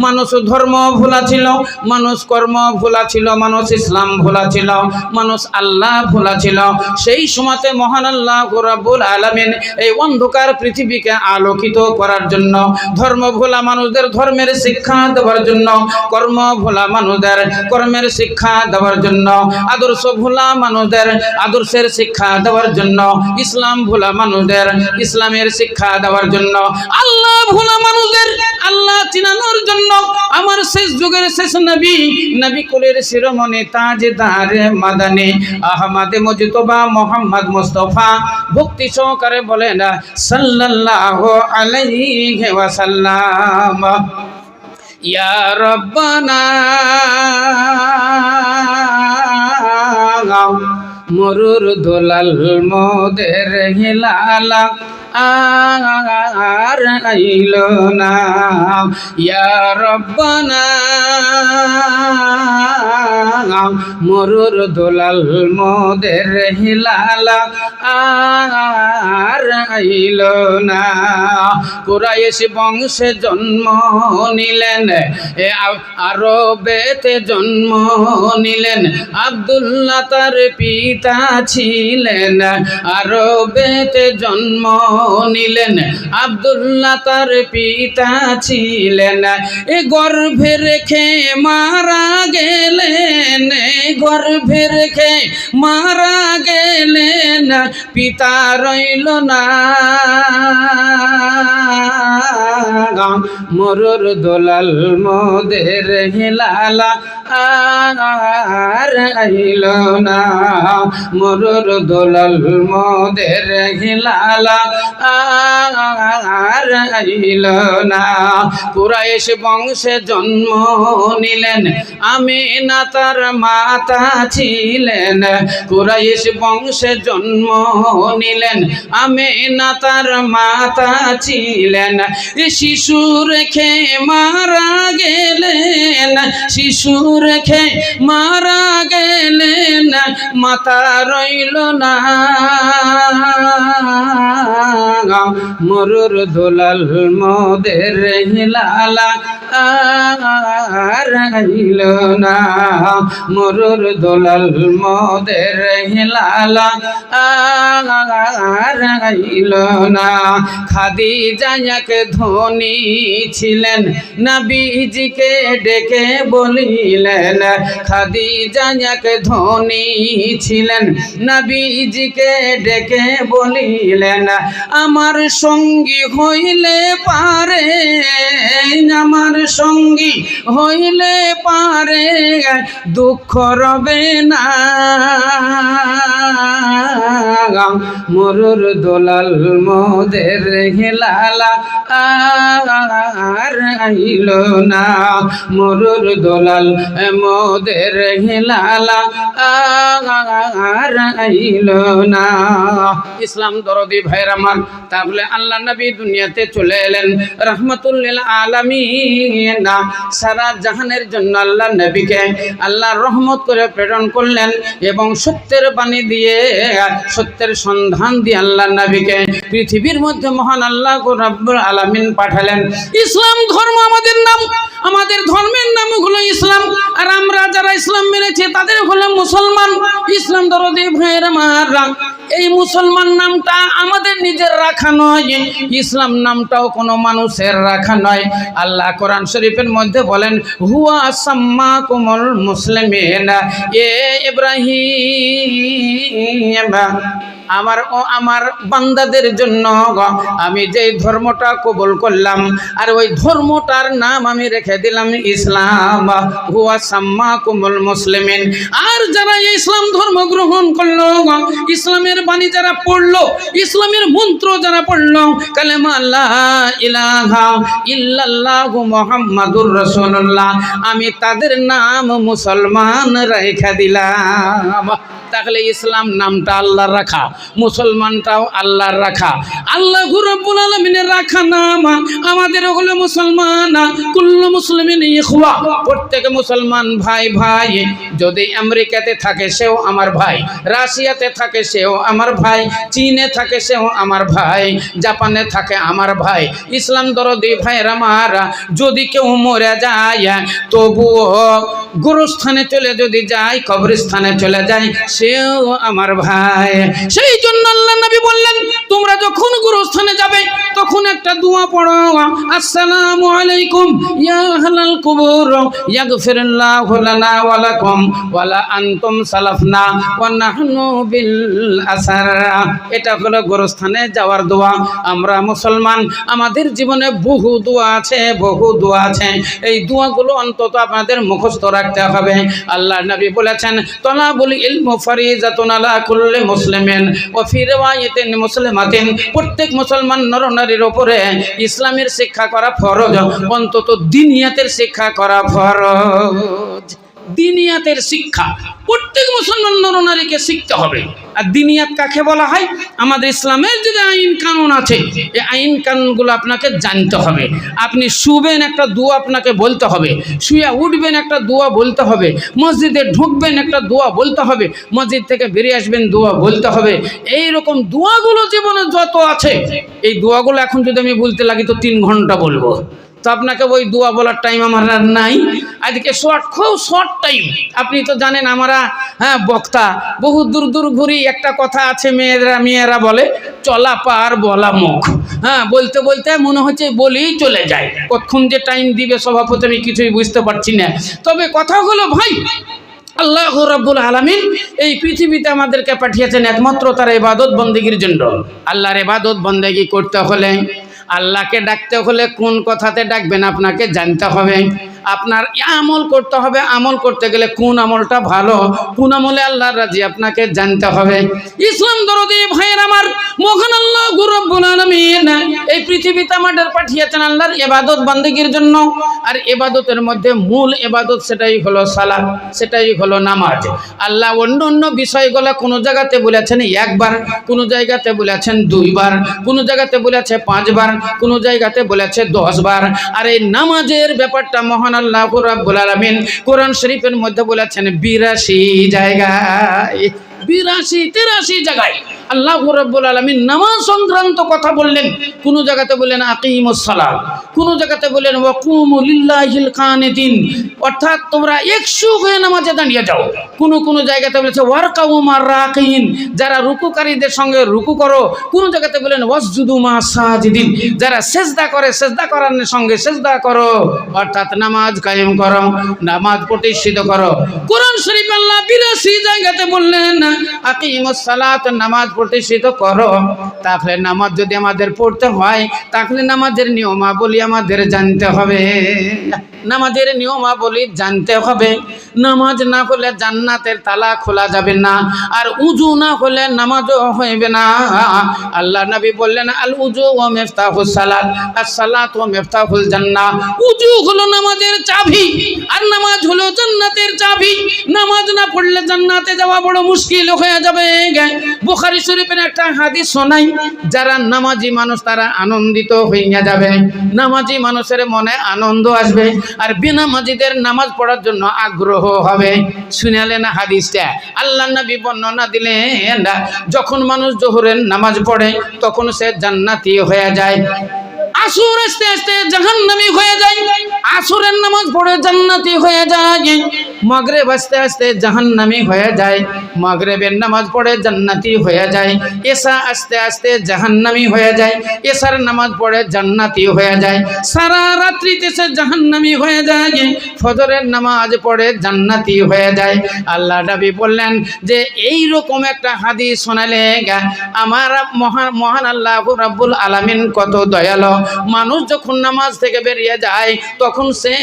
মানুষ ধর্ম ভোলা ছিল, মানুষ কর্ম ভোলা ছিল, মানুষ ইসলাম ভোলা ছিল, মানুষ আল্লাহ ভোলা ছিল। সেই সময়তে মহান আল্লাহ রাব্বুল আলামিন এই অন্ধকার পৃথিবীকে আলোকিত করার জন্য, ধর্ম ভোলা মানুষদের ধর্মের শিক্ষা দেওয়ার জন্য, কর্ম ভোলা মানুষদের কর্মের শিক্ষা দেওয়ার জন্য, আদর্শ ভোলা মানুষদের আদর্শের শিক্ষা দেওয়ার জন্য, ইসলাম ভোলা মানুষদের ইসলামের শিক্ষা দেওয়ার জন্য, আল্লাহ ভোলা মানুষদের আল্লাহ চিনানোর জন্য আমার শেষ যুগের শেষ নবী কুলের শিরোমণি তাজদার মাদানী আহমদে মুজতবা মোহাম্মদ মুস্তাফা ভক্তি সহকারে বলেন সাল্লাল্লাহু আলাইহি ওয়াসাল্লাম। ইয়া রব্বানা মরুর দোলাল মোদের হিলালা আর আইলো না। ইয়া রব্বানা মরুর দোলাল মোদের হিলালা আর আইলো না। কুরাইশ বংশে জন্ম নিলেন, আরবেতে জন্ম নিলেন, আব্দুল্লাহ তার পিতা ছিলেন। আরবেতে জন্ম নিলেন, আব্দুল্লাহ তার পিতা ছিলেন। এ গর্ভে রেখে মারা গেলেন, গর্ভে রেখে মারা গেলেন, পিতা রইল না। মরুর দোলাল মোদের হিলালা আর আইল না। মরুর দোলাল মোদের হিলালা আর আইল না। কুরাইশ বংশে জন্ম নিলেন, আমিনা তার মাতা ছিলেন। কুরাইশ বংশে জন্ম নিলেন, আমিনা তার মাতা ছিলেন। শিশু রেখে মারা গেলেন, শিশু রেখে মারা গেলেন, মাতা রইল না। মরুর দোলাল মোদের হিলালা আর আইল না। মরুর দোলাল মোদের হিলালা আর আইল না। খাদিজা এক ধনী ছিলেন, নবীজিকে ডেকে বলিলেন। খাদিজা এক ধনী ছিলেন, নবীজিকে ডেকে বলিলেন। আমার সঙ্গী হইলে পারে, আমার সঙ্গী হইলে পারে, দুঃখ রবে না। মরুর দোলাল মোদের হিলালা আর আইল না। মরুর দোলাল মোদের হিলালা আর আইল না। ইসলাম দরদি ভাইয়ের আমার, তাহলে আল্লাহ নবী দুনিয়াতে চলে এলেন রাহমাতুল লিল আলামিন। সারা জাহানের জন্য আল্লাহ নবীকে আল্লাহ রহমত করে প্রেরণ করলেন এবং সত্যের বাণী দিয়ে, সত্যের সন্ধান দিয়ে আল্লাহ নবীকে পৃথিবীর মধ্যে মহান আল্লাহ রাব্বুল আলামিন পাঠালেন। ইসলাম ধর্ম আমাদের নাম, আমাদের ধর্মের নাম হলো ইসলাম। আর আমরা যারা ইসলাম মেনেছি তাদের হলো মুসলমান। ইসলাম দরদি ভাইয়ের আমার, এই মুসলমান নামটা আমাদের নিজের রাখা নয়, ইসলাম নামটাও কোনো মানুষের রাখা নয়। আল্লাহ কোরআন শরীফের মধ্যে বলেন, হুয়া সাম্মাকুমুল মুসলিমিন এ ইব্রাহিম আমার বান্দাদের জন্য আমি যে ধর্মটা কবুল করলাম আর ওই ধর্মটার নাম আমি রেখে দিলাম ইসলাম। হুয়া সাম্মাকুমুল মুসলিমিন। আর যারা ইসলাম ধর্ম গ্রহণ করলো, ইসলামের বাণী যারা পড়লো, ইসলামের মন্ত্র যারা পড়লো, কালেমা লা ইলাহা ইল্লাল্লাহু মুহাম্মাদুর রাসূলুল্লাহ, আমি তাদের নাম মুসলমান রেখে দিলাম। তাহলে ইসলাম নামটা আল্লাহর রাখা, মুসলমানটাও আল্লাহর রাখা, আল্লাহ রাব্বুল আলামিনের রাখা নাম। আমাদের হলো মুসলমান, কুল্লু মুসলিমিন ইখওয়া, প্রত্যেক মুসলমান ভাই ভাই। যদি আমেরিকাতে থাকে সেও আমার ভাই, রাশিয়াতে থাকে সেও আমার ভাই, চীনে থাকে সেও আমার ভাই, জাপানে থাকে আমার ভাই। ইসলাম দরদি ভাইয়ের আমার, যদি কেউ মরে যায় তবুও গোরস্থানে চলে যদি যায়, কবরস্থানে চলে যায়, সেও আমার ভাই। সেই জন্য আল্লাহ নবী বললেন, তোমরা যখন গোরস্থানে যাবে তখন একটা দোয়া পড়ো, আসসালামু আলাইকুম ইয়া আহলাল কুবুর ইয়াগফিরুল্লাহু লানা ওয়া লাকুম ওয়া লা আনতুম সালাফনা ওয়া নাহনু বিল আসার। এটা হলো গোরস্থানে যাওয়ার দোয়া। আমরা মুসলমান, আমাদের জীবনে বহু দোয়া আছে, বহু দোয়া আছে। এই দোয়াগুলো অন্তত আপনাদের মুখস্থ রাখতে হবে। আল্লাহ নবী বলেছেন, তলাবুল ইলম ফারিজাতুন আলা কুল্লি মুসলিমিন ওয়া ফি রিওয়ায়াতিন মুসলিমাতিন, প্রত্যেক মুসলমান নরনারীর উপরে ইসলামের শিক্ষা করা ফরজ, অন্তত দিনিয়াতের শিক্ষা করা ফরজ। দিনিয়াতের শিক্ষা প্রত্যেক মুসলমান নরনারীকে শিখতে হবে। আর দিনিয়াত কাকে বলা হয়? আমাদের ইসলামের যে আইন কানুন আছে, এই আইন কানুনগুলো আপনাকে জানতে হবে। আপনি শুবেন, একটা দোয়া আপনাকে বলতে হবে, শুয়ে উঠবেন, একটা দোয়া বলতে হবে, মসজিদে ঢুকবেন, একটা দোয়া বলতে হবে, মসজিদ থেকে বেরিয়ে আসবেন, দোয়া বলতে হবে। এই রকম দোয়াগুলো জীবনে যত আছে, এই দোয়াগুলো এখন যদি আমি বলতে লাগি তো 3 ঘন্টা বলবো। তো আপনাকে ওই দোয়া বলার টাইম আমার আর নাই। আজকে খুব শর্ট টাইম। আপনি তো জানেন আমরা বক্তা, বহু দূর দূর ঘুরি। একটা কথা আছে, মেয়েরা বলে চলা পার বলা মুখ। বলতে বলতে মনে হচ্ছে বলেই চলে যায়। কতক্ষণ যে টাইম দিবে সভাপতি আমি কিছুই বুঝতে পারছি না। তবে কথা হলো ভাই, আল্লাহ রাব্বুল আলামিন এই পৃথিবীতে আমাদেরকে পাঠিয়েছেন একমাত্র তার ইবাদত বন্দেগীর জন্য। আল্লাহর ইবাদত বন্দেগী করতে হলে, আল্লাহকে ডাকতে হলে কোন কথাতে ডাকবেন আপনাকে জানতে হবে। আপনার আমল করতে হবে, আমল করতে গেলে কোন আমলটা ভালো, কোন আমলে আল্লাহ রাজি আপনাকে জানতে হবে। ইসলাম দরদি ভাইয়ের আমার, মহান আল্লাহ রাব্বুল আলামিন এই পৃথিবীতে আমাদের পাঠিয়েছেন আল্লাহর ইবাদত বন্দেগীর জন্য। আর ইবাদতের মধ্যে মূল ইবাদত সেটাই হলো সালাত, সেটাই হলো নামাজ। আল্লাহ অন্য অন্য বিষয়গুলো কোনো জায়গাতে বলেছেন 1 বার, কোনো জায়গাতে বলেছেন 2 বার, কোনো জায়গাতে বলেছে 5 বার, কোনো জায়গাতে বলেছে 10 বার। আর এই নামাজের ব্যাপারটা মহান আল্লাহ রাব্বুল আলামিন কোরআন শরীফের মধ্যে বলেছেন 82 জায়গায়, 82-83 জায়গায় আল্লাহ রাব্বুল আলামিন নামাজ সংক্রান্ত কথা বললেন। কোন জায়গাতে বললেন আকিমুস সালাত, কোন জায়গাতে বললেন ওয়াকুমু লিল্লাহিল কানিতিন, অর্থাৎ তোমরা 100 হয়ে নামাজে দাঁড়িয়ে যাও। কোন জায়গাতে বলেছে ওয়ারকাউ মার রাকিন, যারা রুকুকারীদের সঙ্গে রুকু করো। কোন জায়গাতে বললেন ওয়াসজুদু মা সাজিদিন, যারা সেজদা করে সেজদা করার সঙ্গে সেজদা করো, অর্থাৎ নামাজ কায়েম করো, নামাজ প্রতিষ্ঠিত করো। কোরআন শরীফ আল্লাহ 82 জায়গাতে বললেন আকিমুস সালাত, নামাজ প্রতিষ্ঠিত করো। তাহলে নামাজ যদি আমাদের পড়তে হয়, তাহলে নামাজের নিয়মাবলী আমাদের জানতে হবে। নামাজের নিয়মাবলী জানতে হবে। নামাজ না হলে জান্নাতের তালা খোলা যাবে না, আর উজু না হলে নামাজও হইবে না। আল্লাহ নবী বললেন আল উজু ওয়া মিফতাহুস সালাত, আস-সালাত ওয়া মিফতাহুল জান্নাহ। উজু হলো নামাজের চাবি, আর নামাজ হলো জান্নাতের চাবি। নামাজ না পড়লে জান্নাতে যাওয়া বড় মুশকিল হয়ে যাবে। বুখারী শরীফের একটা হাদিস শোনাই, যারা নামাজি মানুষ তারা আনন্দিত হইয়া যাবে, নামাজি মানুষের মনে আনন্দ আসবে, আর বেনামাজিদের নামাজ পড়ার জন্য আগ্রহ হবে। শুনালেন হাদিসটা, আল্লাহ নবী বর্ণনা দিলেন, যখন মানুষ জোহরের নামাজ পড়ে তখন সে জান্নাতি হয়ে যায়। আসর আস্তে আস্তে জাহান্নামী হয়ে যায়। আসরের নামাজ পড়ে জান্নাতি হয়ে যায়। মাগরিব আস্তে আস্তে জাহান্নামী হয়ে যায়, মাগরিবের নামাজ পড়ে জান্নাতি হয়ে যায়, এশা আস্তে আস্তে জাহান্নামী হয়ে যায়, এশার নামাজ পড়ে জান্নাতি হয়ে যায়, সারা রাত্রিতে সে জাহান্নামী হয়ে যায়, ফজরের নামাজ পড়ে জান্নাতি হয়ে যায়। আল্লাহ নবী বললেন যে এই রকম একটা হাদিস শোনালে আমার মহান আল্লাহ রাব্বুল আলামিন কত দয়ালু। মানুষ যখন নামাজ থেকে বেরিয়ে যায় তখন সে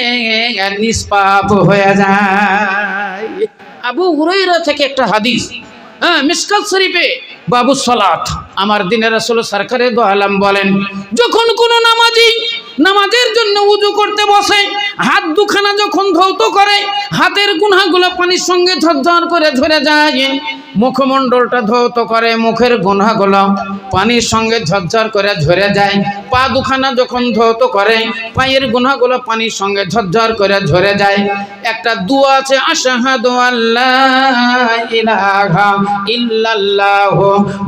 নিষ্পাপ হয়ে যায়। আবু হুরায়রা থেকে একটা হাদিস, মিশকাত শরীফে বাবু সালাত, আমার দিনের রাসূল সরকারে দো আলম বলেন, যখন কোনো নামাজি নামাজের জন্য উযু করতে বসে, হাত দুখানা যখন ধৌত করে, হাতের গুনাহগুলো পানির সঙ্গে ঝরঝর করে ঝরে যায়, মুখমণ্ডলটা ধৌত করে, মুখের গুনাহগুলো পানির সঙ্গে ঝরঝর করে ঝরে যায়, পা দুখানা যখন ধৌত করে, পায়ের গুনাহগুলো পানির সঙ্গে ঝরঝর করে ঝরে যায়। একটা দোয়া আছে, আশহাদু আল্লাহ ইলাহা ইল্লাল্লাহ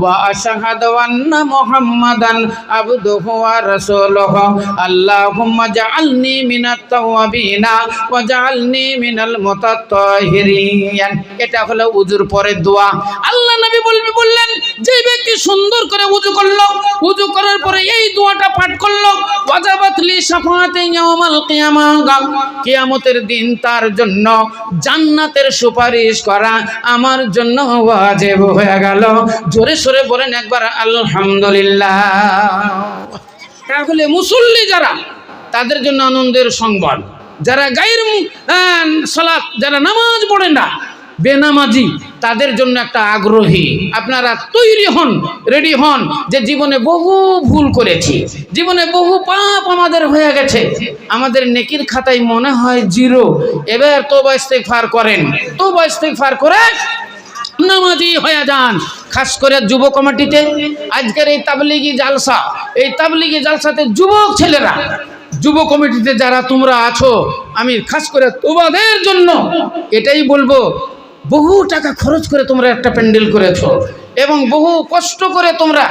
ওয়া আশহাদু আন্না মুহাম্মাদান আবদুহু ওয়া রাসূলুহু আল্লাহুম্মা জাআলনি মিনাত তাওয়াবিনা ওয়া জাআলনি মিনাল মুতাত্তাহিরিন। এটা হলো উযুর পরের দোয়া। আল্লাহ নবী বললেন, যে ব্যক্তি সুন্দর করে উযু করলো, উযু করার পরে এই দোয়াটা পাঠ করলো, ওয়াজাবাত লি শাফাআতি ইয়াউমাল কিয়ামাহ, কিয়ামতের দিন তার জন্য জান্নাতের সুপারিশ করা আমার জন্য ওয়াজিব হয়ে গেল। জোরে সোরে বলেন একবার আলহামদুলিল্লাহ। তাহলে মুসল্লি যারা, তাদের জন্য আনন্দের সংবাদ। যারা গায়ের সালাত, যারা নামাজ পড়ে না, বেনামাজি, তাদের জন্য একটা আগ্রহী। আপনারা তৈরি হন, রেডি হন, যে জীবনে বহু ভুল করেছি, জীবনে বহু পাপ আমাদের হয়ে গেছে, আমাদের নেকির খাতায় মনে হয় জিরো। এবার তওবা ইস্তেগফার করেন, তওবা ইস্তেগফার করে নামাজি হয়ে যান। খাস করে যুব কমিটিতে আজকের এই তাবলিগি জালসা, এই তাবলিগি জালসাতে যুবক ছেলেরা, যুব কমিটিতে যারা তোমরা আছো, আমি খাস করে তোমাদের জন্য এটাই বলবো, বহু টাকা খরচ করে তোমরা একটা প্যান্ডেল করেছো এবং বহু কষ্ট করে তোমরা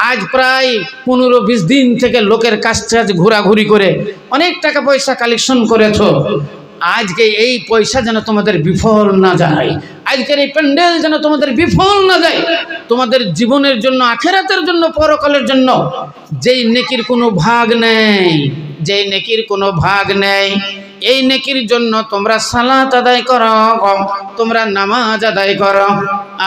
আজ প্রায় 15-20 দিন থেকে লোকের কাছে ঘোরাঘুরি করে অনেক টাকা পয়সা কালেকশন করেছো। আজকে এই পয়সা যেন তোমাদের বিফল না যায়, আজকের এই প্যান্ডেল যেন তোমাদের বিফল না যায়। তোমাদের জীবনের জন্য, আখিরাতের জন্য, পরকালের জন্য যেই নেকির কোনো ভাগ নেই, যেই নেকির কোনো ভাগ নেই, এই নেকির জন্য তোমরা সালাত আদায় করো, তোমরা নামাজ আদায় করো।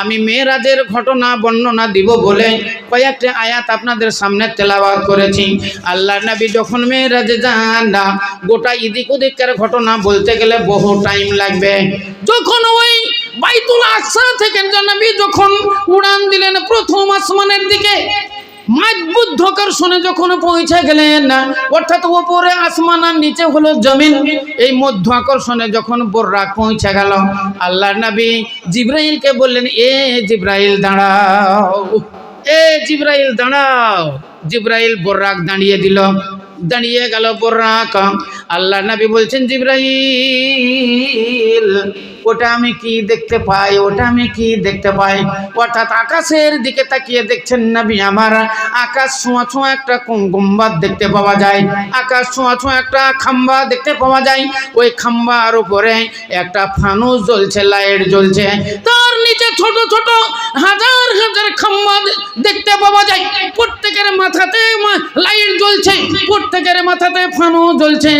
আমি মেরাজের ঘটনা বর্ণনা দিব বলে কয়েকটি আয়াত আপনাদের সামনে তেলাওয়াত করেছি। আল্লাহ নবী যখন মেরাজে যান না, গোটা ইদিক ওদিকের ঘটনা বলতে গেলে বহু টাইম লাগবে। যখন ওই বাইতুল আকসা থেকে নবী যখন উড়ান দিলেন প্রথম আসমানের দিকে, মাধ্যাকর্ষণে যখন পৌঁছে গেলেন, অর্থাৎ উপরে আসমান আর নিচে হলো জমিন, এই মধ্যাকর্ষণে যখন বোরাক পৌঁছে গেল, আল্লাহর নবী জিবরাইলকে বললেন, এ জিবরাইল দাঁড়াও, এ জিবরাইল দাঁড়াও। জিবরাইল বোরাক দাঁড়িয়ে দিল, দাঁড়িয়ে গেল বোরাক। আল্লাহর নবী বলছেন, জিবরাইল ওটা আমি কি দেখতে পাই, ওটা আমি কি দেখতে পাই? অর্থাৎ আকাশের দিকে তাকিয়ে দেখছেন নবী আমার, আকাশ ছোঁয়া ছোঁয়া একটা গুম্বাদ দেখতে পাওয়া যায়, আকাশ ছোঁয়া ছোঁয়া একটা খাম্বা দেখতে পাওয়া যায়। ওই খাম্বার উপরে একটা ফানুস জ্বলছে, লাইট জ্বলছে, তার নিচে ছোট ছোট হাজার হাজার খাম্বা দেখতে পাওয়া যায়। প্রত্যেকের মাথাতে লাইট জ্বলছে, প্রত্যেকের মাথাতে ফানুস জ্বলছে,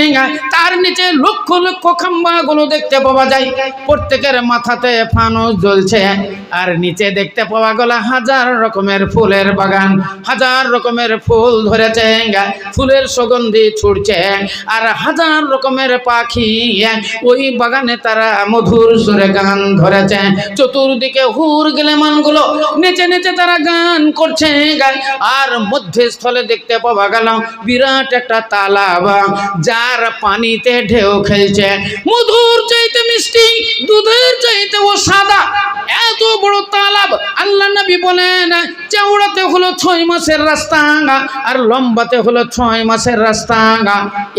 তার নিচে লক্ষ লক্ষ খাম্বাগুলো দেখতে পাওয়া যায়। প্রত্যেকের মাথাতে ফানুস জ্বলছে, আর নিচে দেখতে পাওয়া গেল হাজার রকমের ফুলের বাগান, হাজার রকমের ফুল ধরেছে, ফুলের সুগন্ধি ছুটছে, আর হাজার রকমের পাখি ওই বাগানে তারা মধুর সুরে গান ধরেছে। চতুর্দিকে হুর গেলেমানগুলো নেচে নেচে তারা গান করছে, আর মধ্যস্থলে দেখতে পাওয়া গেল বিরাট একটা তালাব, যার পানিতে ঢেউ খেলছে, মধুর চাইতে মিষ্টি, দুধের চাইতে ও সাদা, এত বড় তালাব। আল্লাহ নবী বলেন, চওড়াতে হলো 6 মাসের রাস্তা আর লম্বাতে হলো 6 মাসের রাস্তা।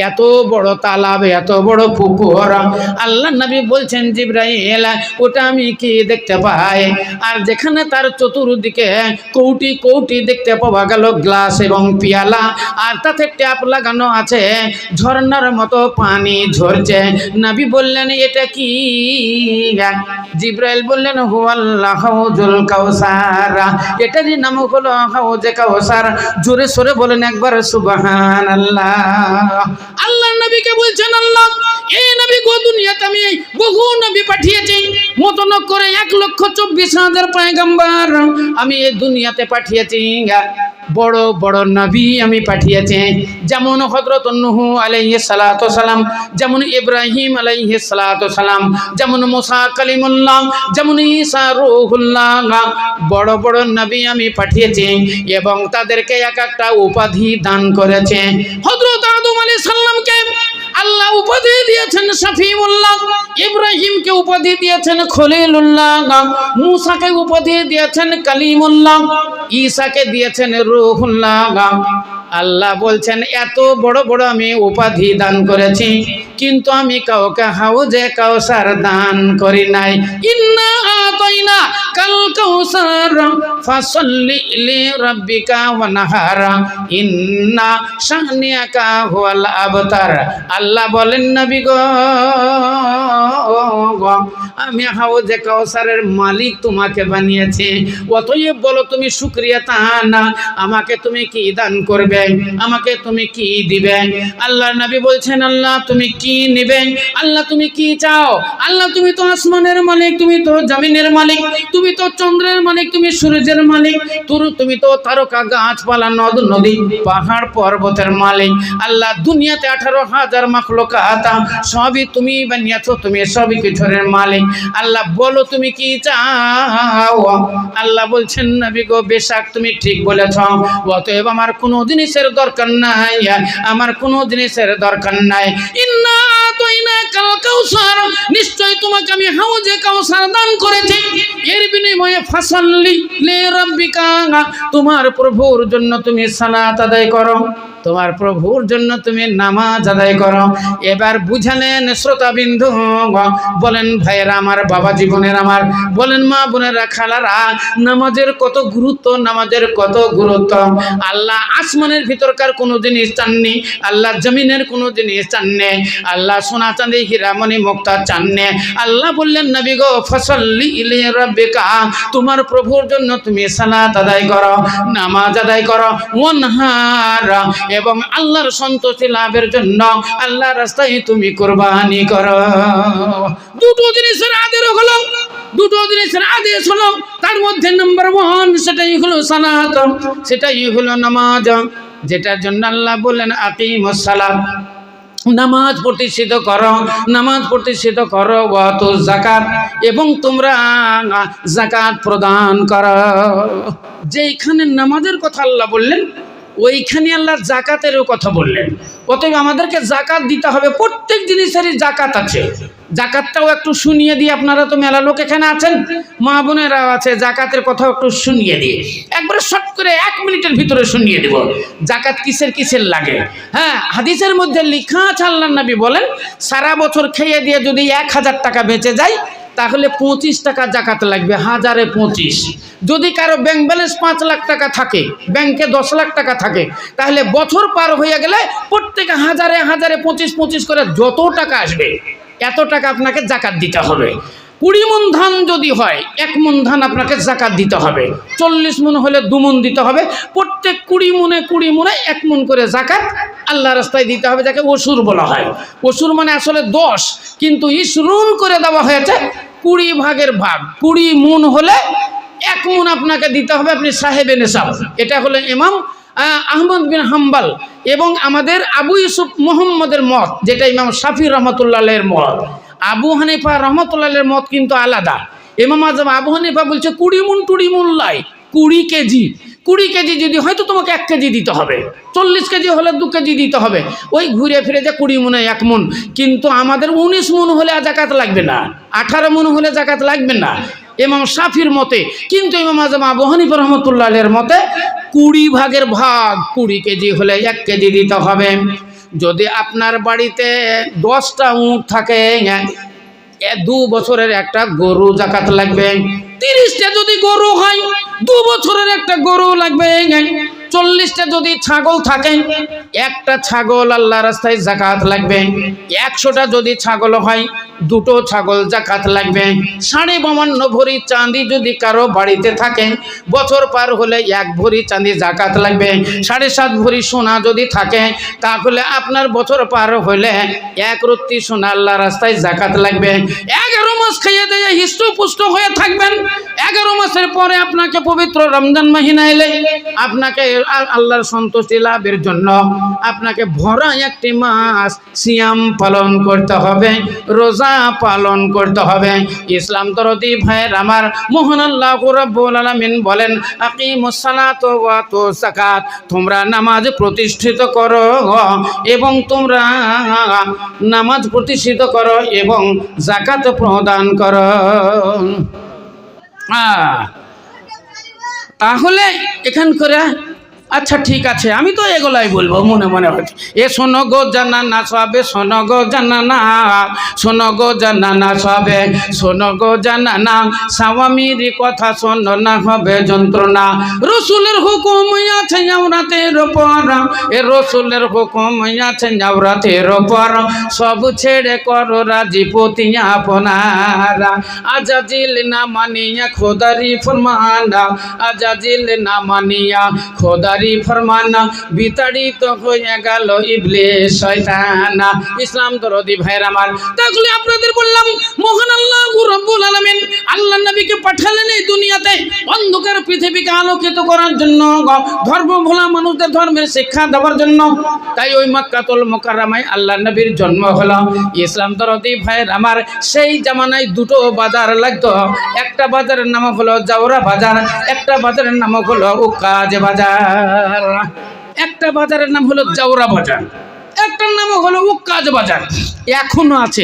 এত বড় তালাব, এত বড় পুকুর। আল্লাহ নবী বলছেন জিবরাইল ওটা আমি কি দেখতে পাই? আর যেখানে তার চতুর্দিকে কৌটি কৌটি দেখতে পাওয়া গেল গ্লাস এবং পিয়ালা, আর তাতে ট্যাপ লাগানো আছে, ঝর্ণার মতো পানি ঝরছে। নবী বললেন এটা কি? জিবরাইল বললেন হুয়াল্লাহ হাউজুল কাউসার, এটারই নাম হলো হাউজে কাউসার। জোরে সোরে বলেন একবার সুবহানাল্লাহ। আল্লাহ নবীকে বলছেন আল্লাহ এই নবী গো দুনিয়াতে আমি বহু নবী পাঠিয়েছি, মতন করে 1,24,000 পয়গম্বর আমি এই দুনিয়াতে পাঠিয়েছি। বড় বড় নবী আমি পাঠিয়েছি, যেমন হযরত নূহ আলাইহিস সালাতু সালাম, যেমন ইব্রাহিম আলাইহিস সালাতু সালাম, যেমন মুসা কালিমুল্লাহ, যেমন ঈসা রূহুল্লাহ। বড় বড় নবী আমি পাঠিয়েছি এবং তাদেরকে এক একটা উপাধি দান করেছে। হযরত আদম আলাইহিস সালামকে আল্লাহ উপাধি দিয়েছেন শফিউল্লাহ, ইব্রাহিমকে উপাধি দিয়েছেন খলিলুল্লাহ, মুসাকে উপাধি দিয়েছেন কালিমুল্লাহ, ঈসাকে দিয়েছেন রূহুল্লাহ। আল্লাহ বলছেন এত বড় বড় আমি উপাধি দান করেছি, কিন্তু আমি কাউকে হাউজে কাউসার দান করি নাই। ইন্না আতাইনা কাল কাউসার ফাসাল্লি লিরাব্বিকা ওয়ানহার ইন্না শানিয়াকা হুয়াল আবতার। আল্লাহ বলেন নবী গো আমি হাউজে কাউসারের মালিক তোমাকে বানিয়েছি, অতএব বলো তুমি শুকরিয়া তা না, আমাকে তুমি কি দান করবে, আমাকে তুমি কি দিবে? আল্লাহ নবী বলছেন আল্লাহ তুমি কি নেবে? আল্লাহ তুমি কি চাও? আল্লাহ তুমি তো আসমানের মালিক, তুমি তো জমিনের মালিক, তুমি তো চন্দ্রের মালিক, তুমি সূর্যের মালিক, তুমি তো তারকা গাছপালা নদ নদী পাহাড় পর্বতের মালিক। আল্লাহ দুনিয়াতে 18,000 মাখলুকাত সবই তুমি বানিয়েছো, তুমি সবই কিছুর মালিক। আল্লাহ বলো তুমি কি চাও? আল্লাহ বলছেন নবী গো বেশক তুমি ঠিক বলেছ, অতএব আমার কোনো জিনিসের দরকার নাই, আমার কোনো জিনিসের দরকার নাই। ইন্না আতাইনা কাল কাউসার, নিশ্চয় তোমাকে আমি হাউজে কাউসার দান করেছি, এর বিনিময়ে ফাসাল্লি লিরাব্বিকা, তোমার প্রভুর জন্য তুমি সালাত আদায় করো, তোমার প্রভুর জন্য তুমি নামাজ আদায় করো। এবার বুঝালেন শ্রোতাবিন্দু, বলেন ভাইয়েরা আমার, বাবা জীবনের আমার, বলেন মা বোনেরা খালারা, নামাজের কত গুরুত্ব, নামাজের কত গুরুত্ব। আল্লাহ আসমানের ভিতরকার কোনো জিনিস চাননি, আল্লাহ জমিনের কোনো জিনিস চাননি, আল্লাহ সোনা চাঁদি হীরা মণি মুক্তা চাননি। আল্লাহ বললেন নবী গো ফাসাল্লি লিরাব্বিকা, তোমার প্রভুর জন্য তুমি সালাত আদায় করো, নামাজ আদায় করো, ওয়ানহার, এবং আল্লাহর সন্তুষ্টি লাভের জন্য আল্লাহর রাস্তায় তুমি কুরবানি করো। দুটো জিনিসের আদেশ হলো, দুটো জিনিসের আদেশ হলো, তার মধ্যে নাম্বার 1 সেটাই হলো সালাত, সেটাই হলো নামাজ, যেটার জন্য আল্লাহ বললেন আকিমুস সালাত, নামাজ প্রতিষ্ঠিত করো, নামাজ প্রতিষ্ঠিত করো, ওয়াতু যাকাত, এবং তোমরা যাকাত প্রদান করো। যেইখানে নামাজের কথা আল্লাহ বললেন ওইখানে আল্লাহ যাকাতেরও কথা বললেন। অতএব আমাদেরকে যাকাত দিতে হবে, প্রত্যেক জিনিসেরই যাকাত আছে। যাকাতটাও একটু শুনিয়ে দিই, আপনারা তো মেলা লোক এখানে আছেন, মা বোনেরা আছে, যাকাতের কথা একটু শুনিয়ে দিই, একবারে শর্ট করে 1 মিনিটের ভিতরে শুনিয়ে দেব যাকাত কিসের কিসের লাগে। হ্যাঁ, হাদিসের মধ্যে লেখা আছে, আল্লাহ নবী বলেন সারা বছর খেয়ে দিয়ে যদি 1000 টাকা বেঁচে যায় তাহলে 25 টাকা যাকাত লাগবে, 1025। যদি কারো ব্যাংক ব্যালেন্স 5 লাখ টাকা থাকে, ব্যাংকে 10 লাখ টাকা থাকে, তাহলে বছর পার হয়ে গেলে প্রত্যেকে 1000 25 করে যত টাকা আসবে এত টাকা আপনাকে যাকাত দিতে হবে। 20 মণ ধান যদি হয় 1 মণ ধান আপনাকে যাকাত দিতে হবে, 40 মণ হলে 2 মণ দিতে হবে, প্রত্যেক 20 মণে 1 মণ করে যাকাত আল্লাহ রাস্তায় দিতে হবে, যাকে ওসুর বলা হয়। ওসুর মানে আসলে 10, কিন্তু ইসরুন করে দেওয়া হয়েছে 20 ভাগের ভাগ, 20 মণ হলে 1 মণ আপনাকে দিতে হবে, আপনি সাহেবে নেশাব। এটা হলো ইমাম আহমদ বিন হাম্বল এবং আমাদের আবু ইউসুফ মুহাম্মদের মত, যেটা ইমাম শাফি রহমতুল্লাহের মত। আবু হানিফা রহমতুল্লাহের মত কিন্তু আলাদা। ইমাম আজম আবু হানিফা বলছে 20 মণ 20 মণ লাই, 20 কেজি, 20 কেজি যদি হয়তো তোমাকে 1 কেজি দিতে হবে, 40 কেজি হলে 2 কেজি দিতে হবে, ওই ঘুরে ফিরে যে 20 মণে 1 মণ। কিন্তু আমাদের 19 মণ হলে যাকাত লাগবে না, 18 মণ হলে যাকাত লাগবে না ইমাম শাফির মতে। কিন্তু ইমাম আজম আবু হানিফা রহমতুল্লাহের মতে 20 ভাগের ভাগ 20 কেজি হলে 1 কেজি দিতে হবে। যদি আপনার বাড়িতে 10টা উট থাকে, 2 বছরের একটা গরু জাকাত লাগবে। 30টা যদি গরু হয় 2 বছরের একটা গরু লাগবে। 40টা যদি ছাগল থাকে একটা ছাগল আল্লাহ রাস্তায় জাকাত লাগবে। 100টা যদি ছাগল হয় 2টো ছাগল জাকাত লাগবে। 52 ভরি চাঁদি যদি কারো বাড়িতে থাকে বছর পার হলে 1 ভরি চাঁদি জাকাত লাগবে। 7.5 ভরি সোনা যদি থাকে তাহলে আপনার বছর পার হলে 1 রত্তি সোনা আল্লাহ রাস্তায় জাকাত লাগবে। 11 মাস খাইয়ে দিয়ে হৃষ্টপুষ্ট হয়ে থাকবেন। 11 মাসের পরে আপনাকে পবিত্র রমজান মাহিনা এলে আপনাকে আল্লাহর সন্তুষ্টি লাভের জন্য আপনাকে ভরা একটি মাস সিয়াম পালন করতে হবে, রোজা পালন করতে হবে। ইসলাম দরদি ভাইয়ের আমার, মহান আল্লাহ রাব্বুল আলামিন বলেন আকিমুস সালাত ওয়া আতুজ যাকাত, তোমরা নামাজ প্রতিষ্ঠিত করো এবং তোমরা নামাজ প্রতিষ্ঠিত করো এবং যাকাত প্রদান করো। তাহলে এখান করে আচ্ছা ঠিক আছে, আমি তো এগুলাই বলবো মনে মনে হচ্ছে। এ শোনো গো জানানা সবে, শোনো গো জানানা, শোনো গো জানানা সবে, শোনো গো জানানা, স্বামীর কথা শোনো না হবে যন্ত্রণা। রসুলের হুকুম আছে আওরাতের ওপর, এ রসুলের হুকুম আছে আওরাতের ওপর, সব ছেড়ে করো রাজিপতি আপনারা। আজাজিল না মানিয়া খোদারি ফরমানা, আজাজিল না মানিয়া খোদারি ফরমানা, বিতাড়িত হয়ে গেল ইবলিস শয়তান। ইসলাম দরদি ভাইয়ের আমার, তাহলে আপনাদের বললাম মহান আল্লাহ রাব্বুল আলামিন আল্লাহ নবীকে পাঠালেন এই দুনিয়াতে অন্ধকার পৃথিবীকে আলোকিত করার জন্য, ধর্ম ভোলা মানুষদের ধর্মের শিক্ষা দেওয়ার জন্য। তাই ওই মক্কাতুল মুকাররমায় আল্লাহ নবীর জন্ম হলো। ইসলাম দরদি ভাইয়ের আমার, সেই জামানায় 2টো বাজার লাগতো। একটা বাজারের নাম হলো জাওরা বাজার, একটা বাজারের নাম হলো উকাজ বাজার। একটা বাজারের নাম হলো জাওরা বাজার, একটার নাম হলো উকাজ বাজার। এখনো আছে।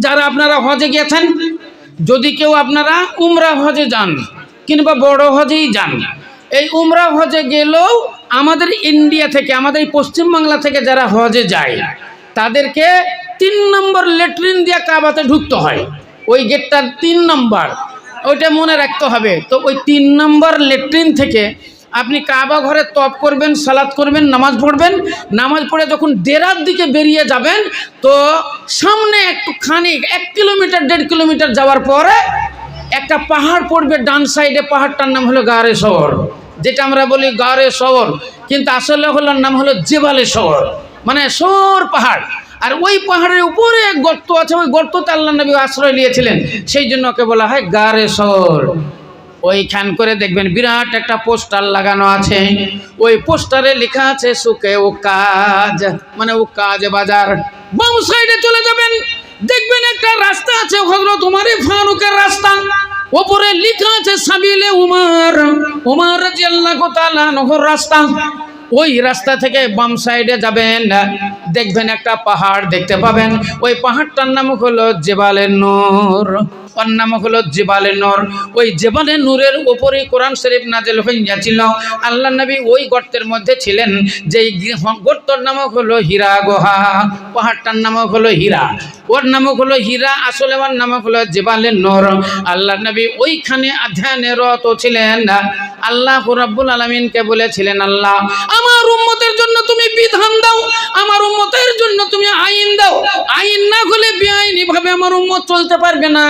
যারা আপনারা হজে গিয়েছেন, যদি কেউ আপনারা উমরা হজে যান কিংবা বড় হজেই যান, এই উমরা হজে গেলেও আমাদের ইন্ডিয়া থেকে, আমাদের এই পশ্চিমবাংলা থেকে যারা হজে যায় তাদেরকে 3 নম্বর ল্যাট্রিন দিয়ে কাবাতে ঢুকতে হয়। ওই গেটটা 3 নম্বর, ওইটা মনে রাখতে হবে। তো ওই 3 নম্বর ল্যাট্রিন থেকে আপনি কাবা ঘরে তপ করবেন, সালাত করবেন, নামাজ পড়বেন। নামাজ পড়ে যখন ডেরার দিকে বেরিয়ে যাবেন তো সামনে একটু খানিক 1 কিলোমিটার 1.5 কিলোমিটার যাওয়ার পরে একটা পাহাড় পড়বে ডান সাইডে। পাহাড়টার নাম হলো গারে সওর, যেটা আমরা বলি গারে সওর, কিন্তু আসলে হলো নাম হলো জেবালে সওর, মানে সওর পাহাড়। আর ওই পাহাড়ের উপরে এক গর্ত আছে, ওই গর্ততে আল্লাহ নবী আশ্রয় নিয়েছিলেন, সেই জন্য ওকে বলা হয় গারে সওর। ওইখান করে দেখবেন বিরাট একটা পোস্টার লাগানো আছে। ওই পোস্টারে লেখা আছে সুকে উকাজ, মানে উকাজ বাজার। বাম সাইডে চলে যাবেন, দেখবেন একটা রাস্তা আছে হযরত ওমর ফারুকের রাস্তা। ওপরে লেখা আছে সাবিলে উমর, ওমর রাদিয়াল্লাহু তাআলা আনহুর রাস্তা। ওই রাস্তা থেকে বাম সাইডে যাবেন, দেখবেন একটা পাহাড় দেখতে পাবেন। ওই পাহাড়টার নাম হলো জেবালে নূর, ওর নাম হলো জেবালে নূর। ওই জেবালে নূরের উপরে কোরআন শরীফ নাজিল হয়েছিল। আল্লাহ নবী ওই গর্তের মধ্যে ছিলেন, যেই গর্তর নাম হলো হীরা গুহা। পাহাড়টার নাম হলো হীরা, ওর নাম হলো হীরা, আসলে ওর নাম হলো জেবালে নূর। আল্লাহ নবী ওইখানে ধ্যানে রত ছিলেন। আল্লাহ রাব্বুল আলামিনকে বলেছিলেন, আল্লাহ আমার উম্মতের জন্য তুমি বিধান দাও, আমার উম্মতের জন্য তুমি আইন দাও। আইন না হলে বেআইনি ভাবে আমার উম্মত চলতে পারবে না।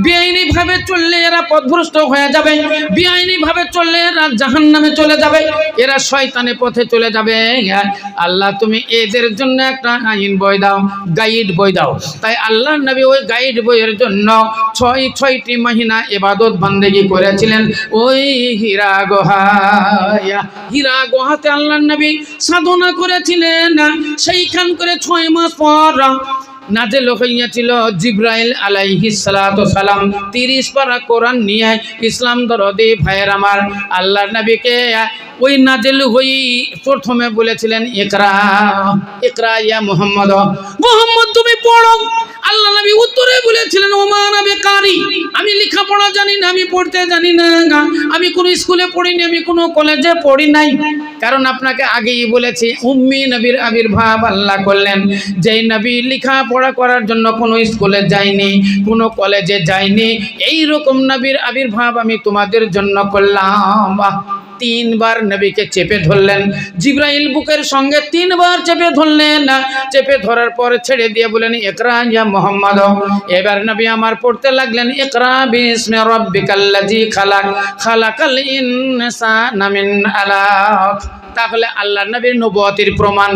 বেআইনি ভাবে চললে এরা পথভ্রষ্ট হয়ে যাবে, বেআইনি ভাবে চললে এরা জাহান্নামে চলে যাবে, এরা শয়তানের পথে চলে যাবে। আল্লাহ তুমি এদের জন্য একটা আইন বই দাও, গাইড বই দাও। তাই আল্লাহ নবী ওই গাইড বইয়ের জন্য 6টি মহিনা ইবাদত বান্দেগি করেছিলেন ওই হীরা গুহায়। হীরা গুহাতে আল্লাহ নবী সাধনা করেছিলেন। সেইখান করে 6 মাস পর নাজিল হইয়াছিল জিবরাইল আলাইহিস সালাতু সালাম 30 পারা কোরআন নিয়ে। ইসলাম দরদি ভাইয়ের আমার, আল্লাহর নবীকে ওই নাজেল হই প্রথমে বলেছিলেন ইকরা ইকরা ইয়া মুহাম্মদ, মুহাম্মদ তুমি পড়ো। আল্লাহ নবী উত্তরে বলেছিলেন ওমা নবী কারি, আমি লেখাপড়া জানি না, আমি পড়তে জানি না, আমি কোনো স্কুলে পড়িনি, আমি কোনো কলেজে পড়ি নাই। কারণ আপনাকে আগেই বলেছি উম্মি নবীর আবির্ভাব আল্লাহ করলেন, যেই নবী লেখাপড়া করার জন্য কোনো স্কুলে যায়নি, কোনো কলেজে যায়নি, এই রকম নবীর আবির্ভাব আমি তোমাদের জন্য করলাম। তিনবার নবীকে চেপে ধরলেন, জিবরাইল বুকের সঙ্গে তিনবার চেপে ধরলেন, চেপে ধরার পর ছেড়ে দিয়ে বলেন ইকরা ইয়া মুহাম্মদ। এবার নবী আমার পড়তে লাগলেন ইকরা বিসমি রাব্বিকাল্লাযী খালাক, খালাকাল ইনসানা মিন আলাক। তাহলে আল্লাহ নবীর নবুয়তির প্রমাণ,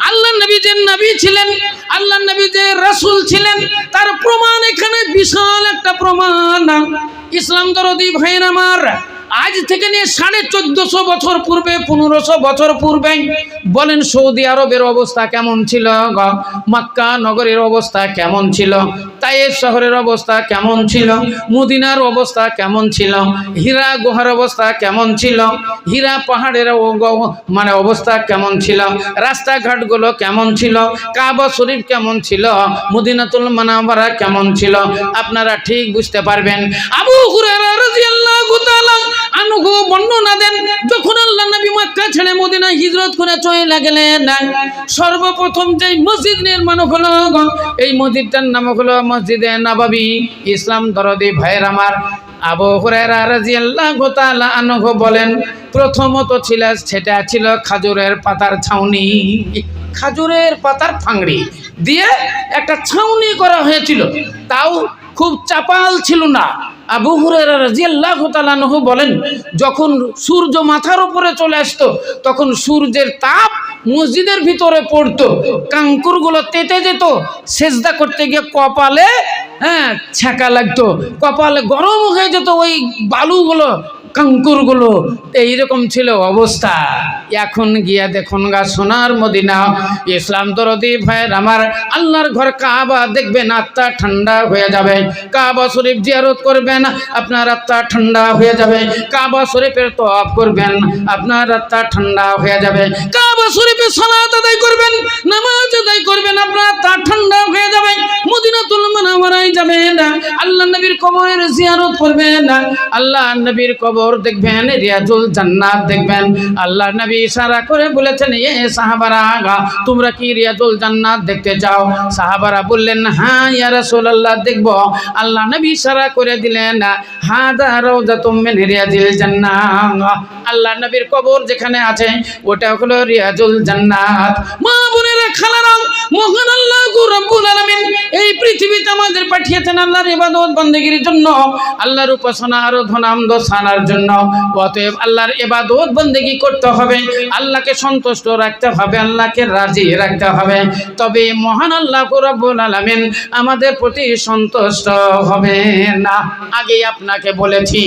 আল্লাহ নবী যে নবী ছিলেন, আল্লাহ নবী যে রাসূল ছিলেন, তার প্রমাণ এখানে বিশাল একটা প্রমাণ। ইসলাম দরদি ভাইয়ের আমার, আজ থেকে নিয়ে 1450 বছর পূর্বে, 1500 বছর পূর্বে বলেন সৌদি আরবের অবস্থা কেমন ছিল, মক্কা নগরের অবস্থা কেমন ছিল, তায়েফ শহরের অবস্থা কেমন ছিল, মদিনার অবস্থা কেমন ছিল, হীরা গুহার অবস্থা কেমন ছিল, হীরা পাহাড়ের মানে অবস্থা কেমন ছিল, রাস্তাঘাটগুলো কেমন ছিল, কাবা শরীফ কেমন ছিল, মদিনাতুল মুনাওয়ারা কেমন ছিল, আপনারা ঠিক বুঝতে পারবেন। আবু হুরায়রা রাদিয়াল্লাহু তাআলা আনহু বর্ণনা দেন, যখন আল্লাহ নবী মক্কা ছেড়ে মদিনা হিজরত করে চলে গেলেন, সর্বপ্রথম যে মসজিদ নির্মাণ হলো, এই মসজিদটার নাম হলো মসজিদে নববী। ইসলাম দরদি ভাইয়ের আমার, আবু হুরায়রা রাদিয়াল্লাহু তাআলা আনহু বলেন প্রথমত ছিল সেটা ছিল খাজুরের পাতার ছাউনি, খাজুরের পাতার ফাংড়ি দিয়ে একটা ছাউনি করা হয়েছিল, তাও খুব চাপাল ছিল না। আবু হুরায়রা রাদিয়াল্লাহু তাআলা আনহু বলেন যখন সূর্য মাথার উপরে চলে আসতো, তখন সূর্যের তাপ মসজিদের ভিতরে পড়তো, কাঙ্কুরগুলো তেতে যেত, সেজদা করতে গিয়ে কপালে ছ্যাঁকা লাগতো, কপালে গরম হয়ে যেত ওই বালুগুলো, কাঙ্কুরগুলো। এইরকম ছিল অবস্থা। এখন গিয়া দেখুন গা সোনার মদিনা, ইসলাম দরদি ভাইয়ের আমার, আল্লাহর ঘর কাবা দেখবেন আত্মা ঠান্ডা হয়ে যাবে, কাবা শরীফ জিয়ারত করবেন আপনার আত্মা ঠান্ডা হয়ে যাবে, কাবা শরীফের তওয়াফ করবেন আপনার আত্মা ঠান্ডা হয়ে যাবে, কাবা শরীফে সালাত আদায় করবেন, নামাজ আদায় করবেন, আপনার আত্মা ঠান্ডা হয়ে যাবে, মদিনাতুল মুনাওয়ারায় যাবেন, আল্লাহ নবীর কবরের জিয়ারত করবেন, আল্লাহ নবীর কবর দেখবেন, রিয়াজুল জান্নাত দেখবেন। আল্লাহ নবী ইশারা করে বলেছেন এ সাহাবারা তোমরা কি রিয়াজুল জান্নাত দেখতে চাও? সাহাবারা বললেন হ্যাঁ ইয়া রাসূলুল্লাহ দেখব। আল্লাহ নবী ইশারা করে দিলেন হাদা রাউযাতুম মিন রিয়াজিল জান্নাত, আল্লাহ নবীর কবর যেখানে আছে ওটা হলো রিয়াজুল জান্নাত। মা বোনেরা খালারা, মহান আল্লাহ রাব্বুল আলামিন এই পৃথিবীতে আমাদের পাঠিয়েছেন আল্লাহর ইবাদত বندگির জন্য, আল্লাহর উপাসনা আরাধনা আমদসানার জন্য। অতএব আল্লাহর ইবাদত বندگি করতে হবে, আল্লাহকে সন্তুষ্ট রাখতে হবে, আল্লাহকে রাজি রাখতে হবে, তবে মহান আল্লাহ রাব্বুল আলামিন আমাদের প্রতি সন্তুষ্ট হবে না। আগে আপনাকে বলেছি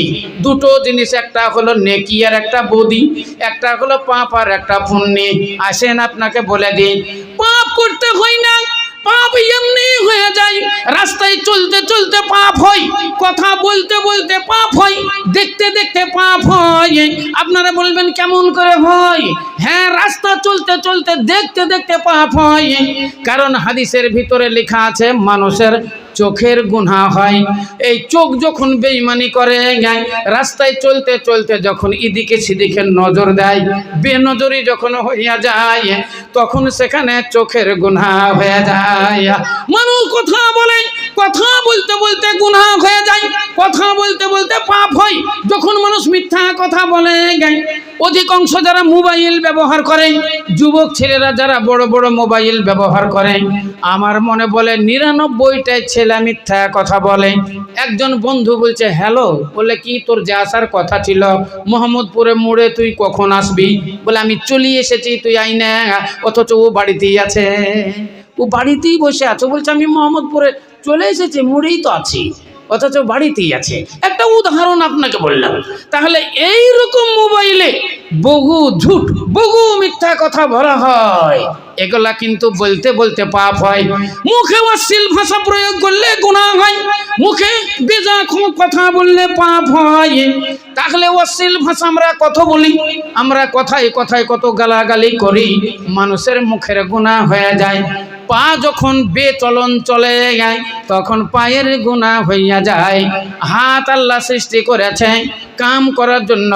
দুটো জিনিস, একটা হলো নেকি আর একটা বদি, একটা হলো পাপ আর একটা পুণ্য। আসেন আপনাকে বলে দিই, পাপ করতে হয় না, পাপ এমনি হয়ে যায়, রাস্তায় চলতে চলতে পাপ হয়, কথা বলতে বলতে পাপ হয়, দেখতে দেখতে পাপ হয়। আপনারা বলবেন কেমন করে হয়? হ্যাঁ, রাস্তা চলতে চলতে দেখতে দেখতে পাপ হয়, কারণ হাদিসের ভিতরে লেখা আছে মানুষের চোখের গুনাহ হয়। এই চোখ যখন বেঈমানি করে, রাস্তায় চলতে চলতে যখন এদিকে সেদিকে নজর দেয়, বেনজরি যখন হইয়া যায়, তখন সেখানে চোখের গুনাহ হয়ে যায়। মানুষ কথা বলে, কথা বলতে বলতে গুনাহ হয়ে যায়, কথা বলতে বলতে পাপ হয়। যখন মানুষ মিথ্যা কথা বলে, অধিকাংশ যারা মোবাইল ব্যবহার করে, যুবক ছেলেরা যারা বড় বড় মোবাইল ব্যবহার করে, আমার মনে বলে 99টাই ছেলে মিথ্যা কথা বলে। একজন বন্ধু বলছে হ্যালো, বলে কি তোর যে আসার কথা ছিল মোহাম্মদপুরে মোড়ে, তুই কখন আসবি? বলে আমি চলে এসেছি, তুই আই না। অথচ ও বাড়িতেই আছে, ও বাড়িতেই বসে আছে, বলছে আমি মোহাম্মদপুরে চলে এসেছি, মোড়েই তো আছি, অথচ বাড়িতেই আছে। একটা উদাহরণ আপনাকে বললাম। তাহলে এই রকম মোবাইলে বহু ঝুট, বহু মিথ্যা কথা বলা হয়। এগুলা কিন্তু বলতে বলতে পাপ হয়। মুখে অশ্লীল ভাষা প্রয়োগ করলে গুনাহ হয়, মুখে বেজায় কথা বললে পাপ হয়। তাহলে অশ্লীল ভাষা আমরা কত বলি, আমরা কথায় কথায় কত গালাগালি করি, মানুষের মুখের গুনাহ হয়ে যায়। পা যখন বেচলন চলে যায় তখন পায়ের গুনাহ হইয়া যায়। হাত আল্লাহ সৃষ্টি করেছে কাম করার জন্য,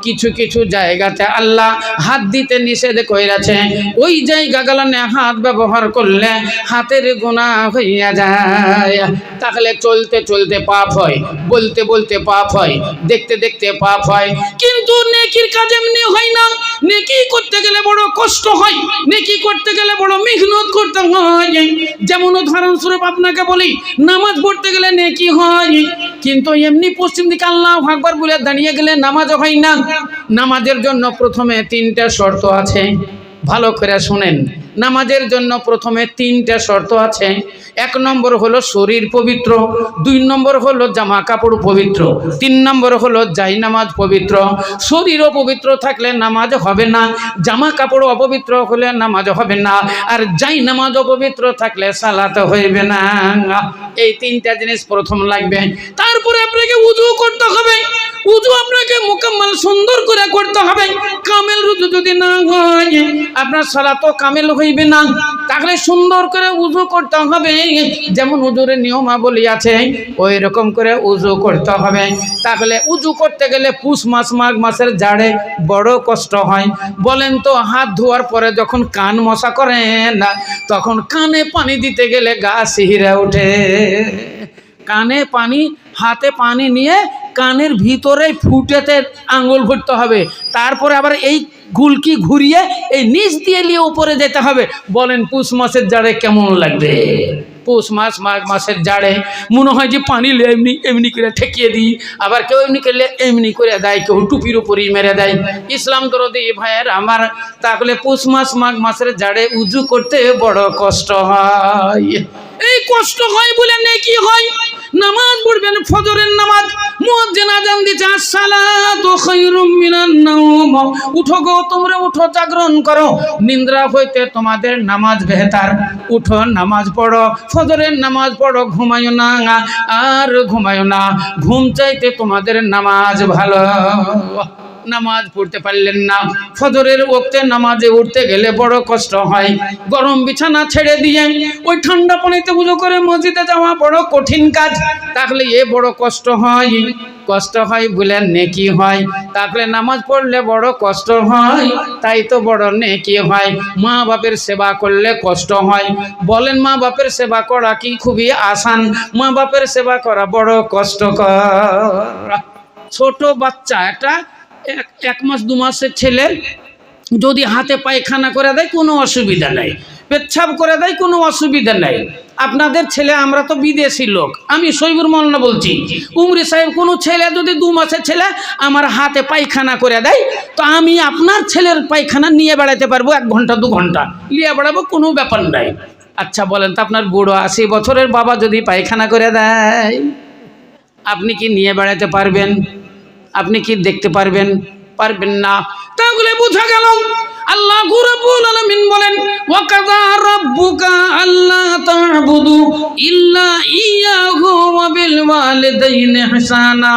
কিছু কিছু জায়গাতে আল্লাহ হাত দিতে নিষেধ করেছে, ওই জায়গাগুলোতে হাত ব্যবহার করলে হাতের গুনাহ হইয়া যায়। তাহলে চলতে চলতে পাপ হয়, বলতে বলতে পাপ হয়, দেখতে দেখতে পাপ হয়। কিন্তু নেকির কাজ এমনি হয় না, নেকি করতে গেলে বড় কষ্ট হয়, নেকি করতে গেলে বড় মেহনত করতে হয়। যেমন উদাহরণস্বরূপ আপনাকে বলি, নামাজ পড়তে গেলে নেকি হয়, কিন্তু এমনি পশ্চিম দিকে আল্লাহু আকবার বলে দাঁড়িয়ে গেলে নামাজ হয় না। নামাজের জন্য প্রথমে 3টা শর্ত আছে, ভালো করে শুনেন। নামাজের জন্য প্রথমে 3টা শর্ত আছে। 1 নম্বর হলো শরীর পবিত্র, 2 নম্বর হলো জামা কাপড় পবিত্র, 3 নম্বর হলো জায়নামাজ পবিত্র। শরীরও পবিত্র থাকলে নামাজ হবে না, জামা কাপড় অপবিত্র হলে নামাজ হবে না, আর জায়নামাজ অপবিত্র থাকলে সালাত হইবে না। এই 3টা জিনিস প্রথম লাগবে। তারপরে আপনাকে ওযু করতে হবে, ওযু আপনাকে মুকাম্মাল সুন্দর করে করতে হবে। কামেল ওযু যদি না হয় আপনার সালাতও কামেল হইবে না। তাহলে সুন্দর করে ওযু করতে হবে, যেমন ওযুর নিয়মাবলী আছে ওই রকম করে ওযু করতে হবে। তাহলে ওযু করতে গেলে পুষ মাস মাঘ মাসের জাড়ে বড় কষ্ট হয়। বলেন তো, হাত ধোয়ার পরে যখন কান মশা করেন না, তখন কানে পানি দিতে গেলে গা শিহরে ওঠে। কানে পানি, হাতে পানি নিয়ে কানের ভিতরে ফুটেতে আঙ্গুল ভরতে হবে, তারপরে আবার এই গুলকি ঘুরিয়ে এই নিচ দিয়ে নিয়ে উপরে যেতে হবে। বলেন পুষ মাসের জাড়ে কেমন লাগবে? পৌষ মাস মাঘ মাসের জাড়ে মনে হয় যে পানি এমনি এমনি করে ঠেকিয়ে দিই, আবার কেউ এমনি করলে এমনি করে দেয়, কেউ টুপির উপরেই মেরে দেয়। ইসলাম দরদি ভাইয়ের আমার, তাহলে পৌষ মাস মাঘ মাসের জাড়ে উজু করতে বড় কষ্ট হয়। এই কষ্ট হয় বলে নেকি হয়। নামাজ পড়বেন, ফজরের নামাজ, মুয়াজ্জিন আযান দিচ্ছে আসসালাতু খায়রুম মিনান নাওম, উঠো গো তোমরা, উঠো জাগরণ করো, নিদ্রা হইতে তোমাদের নামাজ বেহতার, উঠো নামাজ পড়ো, ফজরের নামাজ পড়ো, ঘুমায়ো না আর ঘুমায়ো না, ঘুম চাইতে তোমাদের নামাজ ভালো। নামাজ পড়তে পারলেন না, ফজরের ওয়াক্তে নামাজে উঠতে গেলে বড় কষ্ট হয়। গরম বিছানা ছেড়ে দিয়ে ওই ঠান্ডা পানিতে উযু করে মসজিদে যাওয়া বড় কঠিন কাজ। তাহলে এ বড় কষ্ট হয়, কষ্ট হয় বলে নেকি হয়। তাহলে নামাজ পড়লে বড় কষ্ট হয়, তাই তো বড় নেকি হয়। মা বাপের সেবা করলে কষ্ট হয়। বলেন মা বাপের সেবা করা কি খুবই আসান? মা বাপের সেবা করা বড় কষ্টকর। ছোট বাচ্চা, একটা 1 মাস 2 মাসের ছেলে যদি হাতে পায়খানা করে দেয় কোনো অসুবিধা নেই, পেচ্ছাপ করে দেয় কোনো অসুবিধা নেই। আপনাদের ছেলে, আমরা তো বিদেশি লোক, আমি শহীদুর মোল্লা বলছি, উমরি সাহেব, কোনো ছেলে যদি 2 মাসের ছেলে আমার হাতে পায়খানা করে দেয়, তো আমি আপনার ছেলের পায়খানা নিয়ে বেড়াতে পারবো 1 ঘন্টা 2 ঘন্টা নিয়ে বেড়াবো, কোনো ব্যাপার নাই। আচ্ছা বলেন তো, আপনার বুড়ো 80 বছরের বাবা যদি পায়খানা করে দেয়, আপনি কি নিয়ে বেড়াতে পারবেন? আপনি কি দেখতে পারবেন? পারবেন না। তাহলে বোঝা গেল আল্লাহ রাব্বুল আলামিন বলেন, ওয়া কাযা রাব্বুকা আল্লা তা'বুদু ইল্লা ইয়্যাহু ওয়া বিল ওয়ালিদাইনি ইহসানা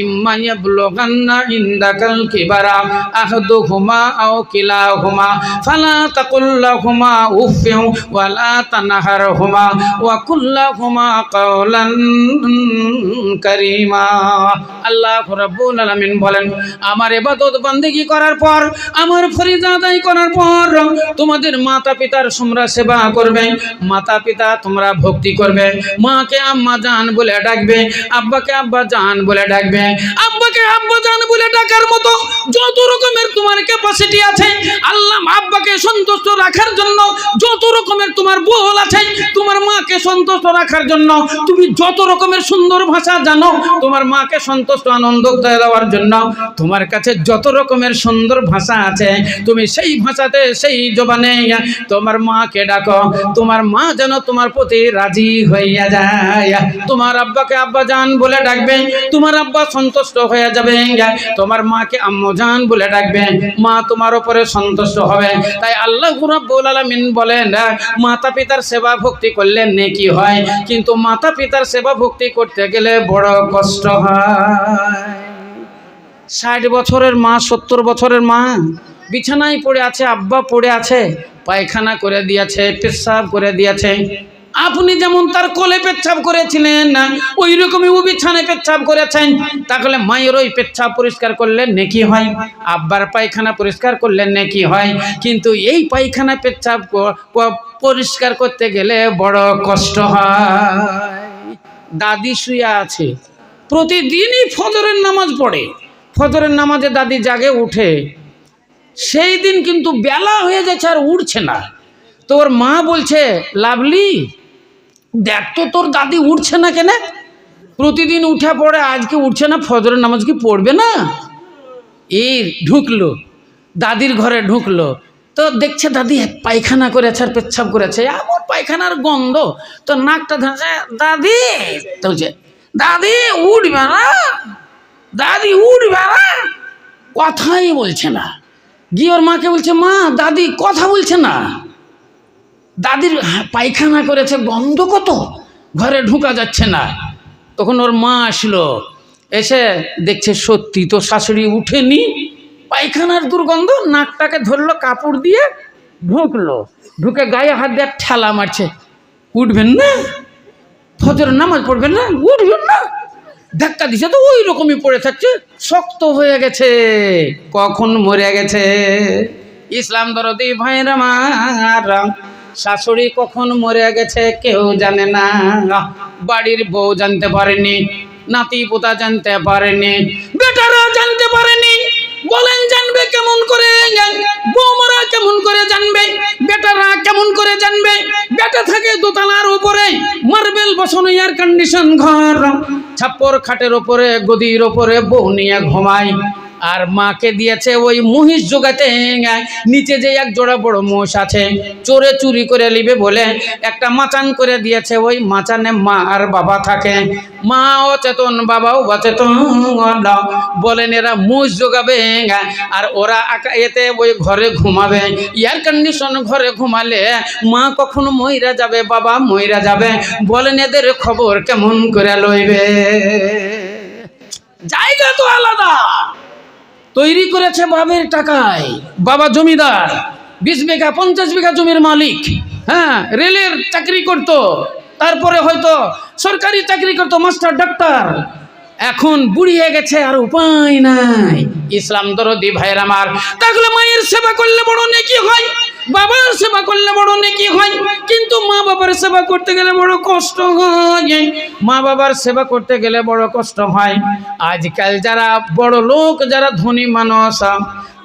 ইম্মা ইয়াবলুগান্না ইনদাকাল কিবারা আহাদুহুমা আও কিলাহুমা ফালা তাকুল লাহুমা উফফিন ওয়া লা তানহারহুমা ওয়া কুল লাহুমা কাওলান কারীমা। আল্লাহ রাব্বুল আলামিন বলেন, আমার ইবাদত বান্দেগি করার পর, আমার ফরিজ আদায় করার পর তোমাদের মাতা পিতার তোমরা সেবা করবে, মাতা পিতা তোমরা ভক্তি করবে, মাকে আম্মা জান বলে ডাকবে, আব্বাকে আব্বা জান বলে ডাকবে। আব্বাকে আব্বা জান বলে ডাকার মতো যত রকমের তোমার ক্যাপাসিটি আছে, আল্লাহ আব্বাকে সন্তুষ্ট রাখার জন্য যত রকমের তোমার বল আছে, তোমার মাকে সন্তুষ্ট রাখার জন্য তুমি যত রকমের সুন্দর ভাষা জানো, তোমার মাকে সন্তুষ্ট আনন্দ দেওয়ার জন্য তোমার কাছে যত রকমের সুন্দর ভাষা আছে, তুমি সেই ভাষাতে সেই জবানে তোমার মাকে ডাকো। তোমার মা যেন তোমার প্রতি রাজি হইয়া যায়। তোমার আব্বাকে আব্বা জান বলে ডাকবে, তোমার আব্বা সন্তুষ্ট হয়ে যাবে, তোমার মাকে আম্মজান বলে ডাকবে, মা তোমার উপরে সন্তুষ্ট হবে। তাই আল্লাহ রাব্বুল আলামিন বলেন, মাতা পিতার সেবা ভক্তি করলে নেকি হয়, কিন্তু মাতা পিতার সেবা ভক্তি করতে গেলে বড় কষ্ট হয়। 60 বছরের মা, 70 বছরের মা বিছানায় পড়ে আছে, আব্বা পড়ে আছে, পায়খানা করে দিয়েছে, পেচ্ছাব করে দিয়েছে। আপনি যেমন তার কোলে পেচ্ছাব করেছিলেন না, ওই রকমই ও বিছানায় পেচ্ছাব করেছেন। তাহলে মায়ের ওই পেচ্ছাব পরিষ্কার করলে নেকি হয়, আব্বার পায়খানা পরিষ্কার করলে নেকি হয়। কিন্তু এই পায়খানা পেচ্ছাব পরিষ্কার করতে গেলে বড় কষ্ট হয়। দাদি শুয়ে আছে, প্রতিদিনই ফজরের নামাজ পড়ে, ফজরের নামাজে দাদি জাগে উঠে, সেই দিন কিন্তু বেলা হয়ে যাচ্ছে আর উঠছে না। তো ওর মা বলছে, লাভলি দেখ তো তোর দাদি উঠছে না কেন, প্রতিদিন উঠে পড়ে, আজকে উঠছে না, ফজরের নামাজ কি পড়বে না? এই ঢুকলো, দাদির ঘরে ঢুকলো, তো দেখছে দাদি পায়খানা করেছে আর পেচ্ছাব করেছে, এমন পায়খানার গন্ধ, তো নাকটা ধরেছে, দাদি তো বলছে, দাদি উঠবে না, দাদি উঠবে না, কথাই বলছে না। গিয়ে ওর মাকে বলছে, মা দাদি কথা বলছে না, দাদির পায়খানা করেছে, গন্ধ কত, ঘরে ঢুকা যাচ্ছে না। তখন ওর মা আসলো, এসে দেখছে সত্যি তো শাশুড়ি উঠেনি, পায়খানার দুর্গন্ধ, নাকটাকে ধরলো কাপড় দিয়ে, ঢুকলো, ঢুকে গায়ে হাত দিয়ে ঠেলা মারছে, উঠবেন না, ফজরের নামাজ পড়বেন না, উঠবেন না, ধাক্কা দিছে, তো ওই রকমই পড়ে থাকছে, শক্ত হয়ে গেছে, কখন মরে গেছে। ইসলাম দরদি ভাইরা আমার, শাশুড়ি কখন মরে গেছে কেউ জানে না, বাড়ির বউ জানতে পারেনি, নাতি পোতা জানতে পারেনি, বেটারা জানতে পারেনি। বলেন জানবে কেমন করে? বৌমারা কেমন করে জানবে? বেটারা কেমন করে জানবে? বেটা থাকে দোতলার উপরে, মার্বেল বসানো এয়ার কন্ডিশন ঘর, ছাপ্পর খাটের ওপরে, গদির ওপরে বউ নিয়ে ঘুমায়, আর মাকে দিয়েছে ওই মহিষ জোগাতে। নিচে যে এক জোড়া বড় মোষ আছে, চোরে চুরি করে নিবে বলে একটা মাচান করে দিয়েছে, ওই মাচানে মা আর বাবা থাকে, মা অচেতন, বাবাও অচেতন। বলেন এরা মোষ জোগাবে আর ওরা এতে ওই ঘরে ঘুমাবে, এয়ার কন্ডিশন ঘরে ঘুমালে মা কখনো মইরা যাবে, বাবা মইরা যাবে, বলেন এদের খবর কেমন করে লইবে? জায়গা তো আলাদা, তৈরি করেছে বাবার টাকায়, বাবা জমিদার, 20 বিঘা 50 বিঘা জমির মালিক, হ্যাঁ, রেলের চাকরি করত, তারপরে হয়তো সরকারি চাকরি করতো, মাস্টার ডাক্তার, এখন বুড়ি হয়ে গেছে আর উপায় নাই। ইসলাম দরদি ভাইয়ের আমার, তাহলে মায়ের সেবা করলে বড় নেকি হয়, বাবার সেবা করলে বড় নেকি হয়, কিন্তু মা বাবার সেবা করতে গেলে বড় কষ্ট হয়, মা বাবার সেবা করতে গেলে বড় কষ্ট হয়। আজকাল যারা বড় লোক, যারা ধনী মানুষ,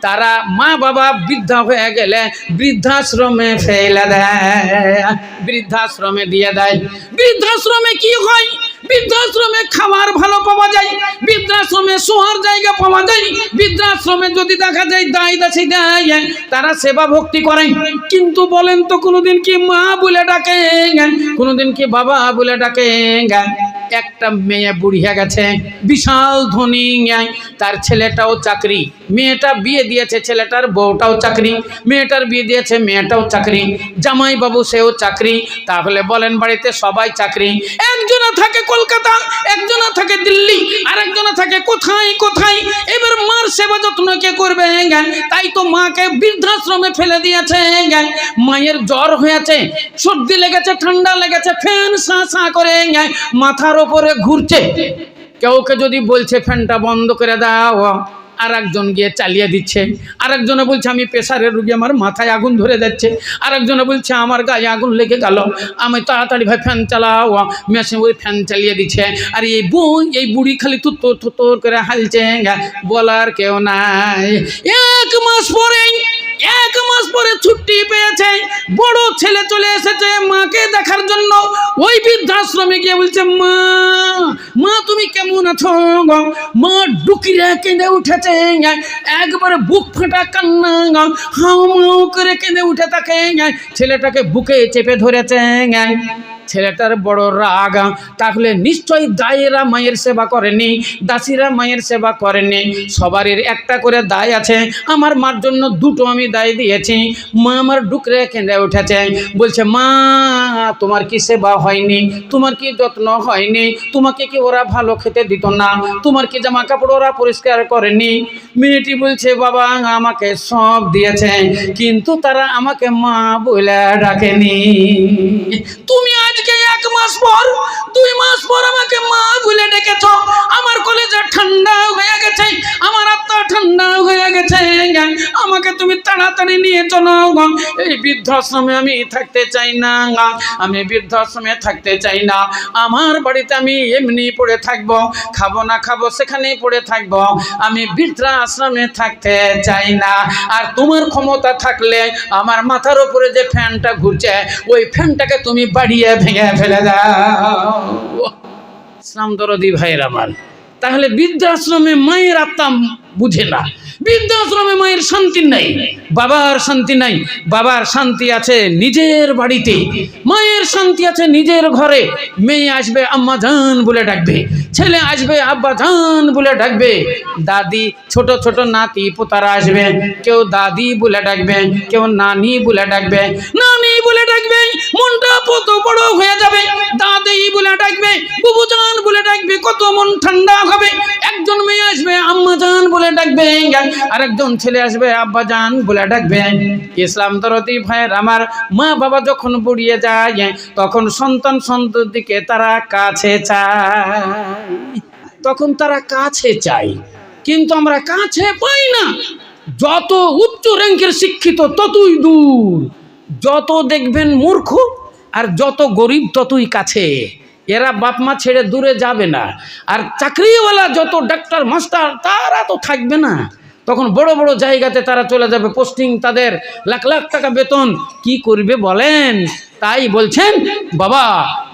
তারা মা বাবা বৃদ্ধা হয়ে গেলে বৃদ্ধাশ্রমে ফেলে দেয়, বৃদ্ধাশ্রমে দিয়ে দেয়। বৃদ্ধাশ্রমে কি হয়? বৃদ্ধাশ্রমে খাবার ভালো পাওয়া যায়, বৃদ্ধাশ্রমে শোয়ার জায়গা পাওয়া যায়, বৃদ্ধাশ্রমে যদি দেখা যায় দায় দাসী দেয়, তারা সেবা ভক্তি করে। কিন্তু বলেন তো কোনোদিন কি মা বলে ডাকে, কোনোদিন কি বাবা বলে ডাকে? একটা মেয়ে বুড়িয়া গেছে, বিশাল ধনী, তার ছেলেটাও চাকরি, মেয়েটা বিয়ে দিয়েছে, ছেলেটার বউটাও চাকরি, মেয়েটার বিয়ে দিয়েছে, মেয়েটাও চাকরি, জামাই বাবু সেও চাকরি। তাহলে বলেন বাড়িতে সবাই চাকরি, একজনা থাকে কলকাতা, একজনা থাকে দিল্লি, আর একজনা থাকে কোথায় কোথায়। এবার মার সেবা যত্ন কে করবে? তাই তো মাকে বৃদ্ধাশ্রমে ফেলে দিয়েছে। মায়ের জ্বর হয়েছে, সর্দি লেগেছে, ঠান্ডা লেগেছে, ফ্যান সা সা করে মাথার ওপরে ঘুরছে, কেউকে যদি বলছে ফ্যানটা বন্ধ করে দাও, আর একজন গিয়ে চালিয়ে দিচ্ছে, আর একজনে বলছে আমি প্রেসারের রুগী, আমার মাথায় আগুন ধরে যাচ্ছে, আর একজনে বলছে আমার গায়ে আগুন লেগে গেল, আমি তাড়াতাড়ি ভাই ফ্যান চালাও, মেশিন ওই ফ্যান চালিয়ে দিচ্ছে। আর এই বুড়ি খালি তুত্তর তুত্তর করে হালছে, বলার কেউ নাই। 1 মাস পরে ছুটি পেয়েছে, বড় ছেলে চলে এসেছে মাকে দেখার জন্য। ওই বৃদ্ধাশ্রমে গিয়ে বলছে, মা মা তুমি কেমন আছো? মা ডুকিরে কেঁদে উঠেছে, একবারে বুক ফাটা কান্না, হাউ মাউ করে কেঁদে উঠে থাকে, ছেলেটাকে বুকে চেপে ধরেছে। ছেলেটার বড় রাগ। তাহলে নিশ্চয়ই দায়েরা মায়ের সেবা করেনি, দাসীরা মায়ের সেবা করেনি। সবারই একটা করে দায় আছে। আমার মার জন্য দুটো আমি দায় দিয়েছি। মা আমার ডুকরে কেঁদে উঠেছে, বলছে মা তোমার কি সেবা হয়নি, তোমার কি যত্ন হয়নি, তোমাকে কি ওরা ভালো খেতে দিত না, তোমার কি জামা কাপড় ওরা পরিষ্কার করেনি? মেয়েটি বলছে বাবা আমাকে সব দিয়েছে, কিন্তু তারা আমাকে মা বলে ডাকেনি। তুমি আজকে 1 মাস পর 2 মাস পর আমাকে মা বলে ডেকেছ। আমার কলেজা ঠান্ডা হয়ে গেছে, আমার আত্মা ঠান্ডা হয়ে গেছে। আমাকে তুমি তাড়াতাড়ি নিয়ে চলো। এই বৃদ্ধাশ্রমে আমি থাকতে চাই না, আমি বৃদ্ধাশ্রমে থাকতে চাই না। আমার বাড়িতে আমি এমনি পড়ে থাকবো, খাবো না খাবো সেখানেই পড়ে থাকবো। আমি বৃদ্ধাশ্রমে থাকতে চাই না। আর তোমার ক্ষমতা থাকলে আমার মাথার উপরে যে ফ্যানটা ঘুরছে ওই ফ্যানটাকে তুমি বাড়িয়ে ভেঙে ফেলে দাও। ইসলাম দরদি ভাইয়ের আমার, তাহলে বৃদ্ধাশ্রমে মায়ের আত্মা বুঝে না, বৃদ্ধাশ্রমে মায়ের শান্তি নাই, বাবার শান্তি নাই। বাবার শান্তি আছে নিজের বাড়িতে, মায়ের শান্তি আছে নিজের ঘরে। মেয়ে আসবে আম্মা জান বলে ডাকবে, ছেলে আসবে আব্বা জান বলে ডাকবে। দাদি ছোট ছোট নাতি পোতারা আসবে, কেউ দাদি বলে ডাকবে, কেউ নানি বলে ডাকবে। নানি বলে ডাকবে, মনটা কত বড় হয়ে যাবে। দাদি বলে ডাকবে, বুবু জান বলে ডাকবে, কত মন ঠান্ডা হবে। একজন মেয়ে আসবে আম্মা জান বলে ডাকবে, আর একজন ছেলে আসবে আব্বা জান বলে ডাকবে। ইসলাম দরদি ভাইয়ের আমার, মা বাবা যখন বুড়িয়ে যায় তখন সন্তান সন্ততিকে তারা কাছে চায়, তখন তারা কাছে চায়, কিন্তু আমরা কাছে পাই না। যত উচ্চ র্যাঙ্কের শিক্ষিত ততই দূর, যত দেখবেন মূর্খ আর যত গরিব ততই কাছে। এরা বাপ মা ছেড়ে দূরে যাবে না। আর চাকরিওয়ালা যত ডাক্তার মাস্টার তারা তো থাকবে না, তখন বড় বড় জায়গাতে তারা চলে যাবে, পোস্টিং তাদের লাখ লাখ টাকা বেতন। কি করবে বলেন? তাই বলছেন বাবা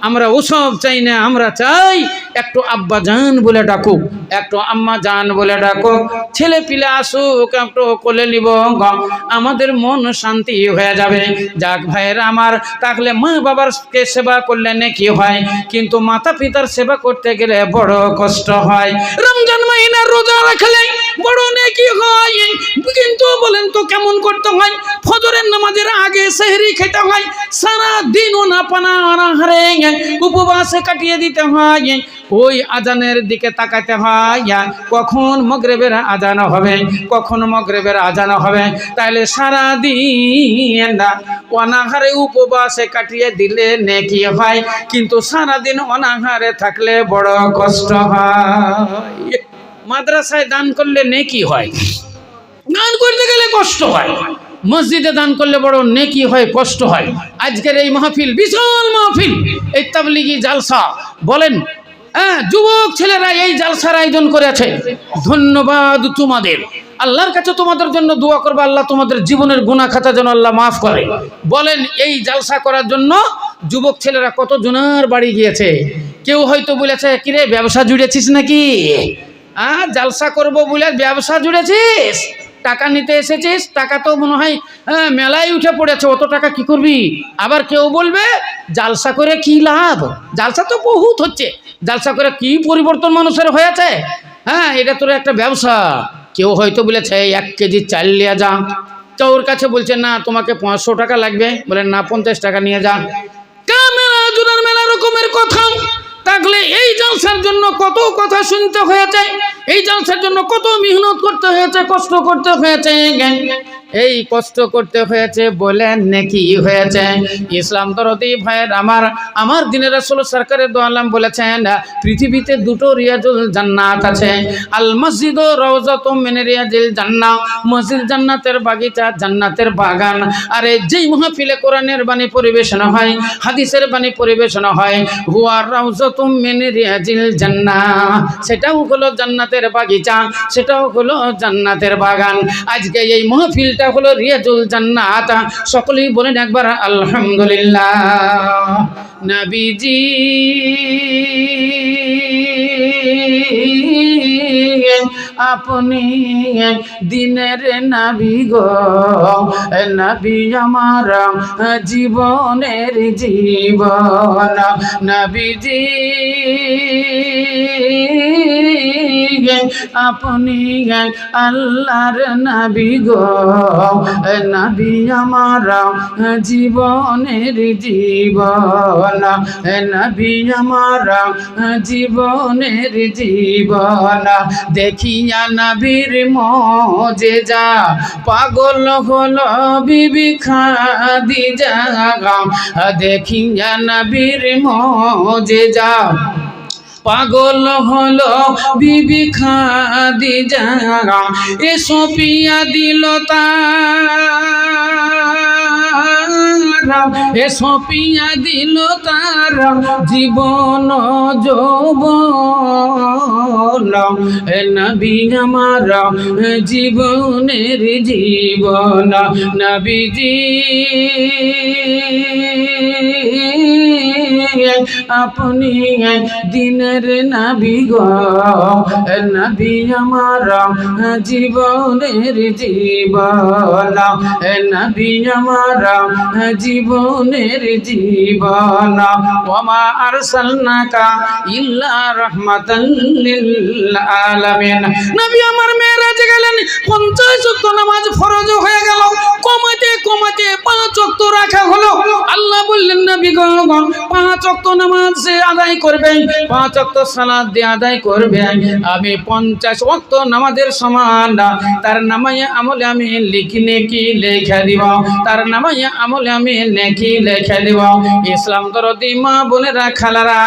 আমরা ওসব চাই না, আমরা চাই একটু আব্বা জান বলে ডাকুক, একটু আম্মা জান বলে ডাকুক, ছেলে পিলে আসুক, একটু কোলে নিব, আমাদের মন শান্তি হয়ে যাবে। যাক ভাইয়ের আমার, তাহলে মা বাবার সেবা করলে নেকি হয়, কিন্তু মাতা পিতার সেবা করতে গেলে বড় কষ্ট হয়। রমজান মাহিনার রোজা রাখলে বড় নেকি হয়, কিন্তু বলেন তো কেমন করতে হয়? ফজরের নামাজের আগে সেহরি খেতে হয়, সারা দিন না পানা আহারে উপবাসে কাটিয়ে দিতে হয়। ওই আজানের দিকে তাকাতে হয়, কখন মাগরিবের আজান হবে, কখন মাগরিবের আজান হবে। তাহলে সারা দিন অনাহারে উপবাসে কাটিয়ে দিলে নেকি হয়, কিন্তু সারা দিন অনাহারে থাকলে বড় কষ্ট হয়। মাদ্রাসায় দান করলে নেকি হয়, দান করতে গেলে কষ্ট হয়। মসজিদে দান করলে বড় নেকি হয়, কষ্ট হয়। আজকের এই মাহফিল বিশাল মাহফিল, এই তাবলিগি জালসা বলেন, যুবক ছেলেরা এই জালসার আয়োজন করেছে। ধন্যবাদ তোমাদের, আল্লাহর কাছে তোমাদের জন্য দোয়া করবে, আল্লাহ তোমাদের জীবনের গুনাহ খাতা যেন আল্লাহ মাফ করে। বলেন এই জালসা করার জন্য যুবক ছেলেরা কত জনের বাড়ি গিয়েছে। কেউ হয়তো বলেছে কিরে ব্যবসা জুড়েছিস নাকি, জালসা করব বলে ব্যবসা জুড়েছিস, টাকা নিতে এসেছিস, টাকা তো মনে হয় মেলায় উঠে পড়েছে, অত টাকা কি করবি? আবার কেউ বলবে জালসা করে কি লাভ, জালসা তো বহুত হচ্ছে, জালসা করে কি পরিবর্তন মানুষের হয়েছে, এটা তোর একটা ব্যবসা। কেউ হয়তো বলেছে 1 কেজি চাল নিয়ে যা, তো ওর কাছে বলছে না তোমাকে 500 টাকা লাগবে, বলে না 50 টাকা নিয়ে যা। মেলা রকমের কথা। তাহলে এই জালসার জন্য কত কথা শুনতে হয়েছে, এই জালসার জন্য কত মেহনত করতে হয়েছে, কষ্ট করতে হয়েছে। এই কষ্ট করতে হয়েছে বলে নেকি হয়েছে। ইসলাম দরদি ভাইয়ের আমার দিনের রাসূল সরকারে দো আলম বলেছেন পৃথিবীতে 2টো রিয়াজুল জান্নাত আছে, আল মসজিদ ও রওজাতুম মিন রিয়াজিল জান্নাহ, মসজিদ জান্নাতের বাগিচা, জান্নাতের বাগান। আর যেই মাহফিলে কোরআনের বাণী পরিবেশনা হয়, হাদিসের বাণী পরিবেশনা হয়, হুয়া রওজাতুম মিন রিয়াজিল জান্নাহ, সেটাও হলো জান্নাতের বাগিচা, সেটাও হলো জান্নাতের বাগান। আজকে এই মাহফিলটা হলো রিয়াজুল জান্নাত। সকলেই বলেন একবার আলহামদুলিল্লাহ। নবীজি আপনি দিনের নবী গো, নবী আমার জীবনের জীবন, নবীজি আপনি আল্লাহর নবী গো, নবী আমার জীবনের জীবন, নবী আমার জীবনের জীবন। দেখিয়া নবীর মজেজা পাগল হলো বিবি খাদিজা, দেখিয়া নবীর মজেজা পাগল হলো বিবি খাদিজা। এসো পিয়া দিল তার, এসো পিয়া দিল তার জীবন যৌবন, নবী আমার জীবনের জীবন, নবীজি আপনি দিনের নবী গো, নবী আমার জীবনের জীবন, নবী আমার জীবনের জীবন। ওমা আরসালনাকা ইল্লা রাহমাতাল লিল আলামিন। নবী আমার মেরাজে গেলেন, 50 ওয়াক্ত নামাজ ফরজ হয়ে গেল, কমাতে কমাতে 5 ওয়াক্ত রাখা হলো। আল্লাহ বললেন নবী গো 5 ওয়াক্ত নামাজ আদায় করবেন, 5 ওয়াক্ত সালাত দিয়ে আদায় করবেন, আমি 50 ওয়াক্ত নামাজের সমান তার নামায়ে আমলে আমি নেকি লেখা দিব, তার নামায়ে আমলে আমি নেকি লেখা দিব। ইসলাম দরদি মা বোনেরা খালারা,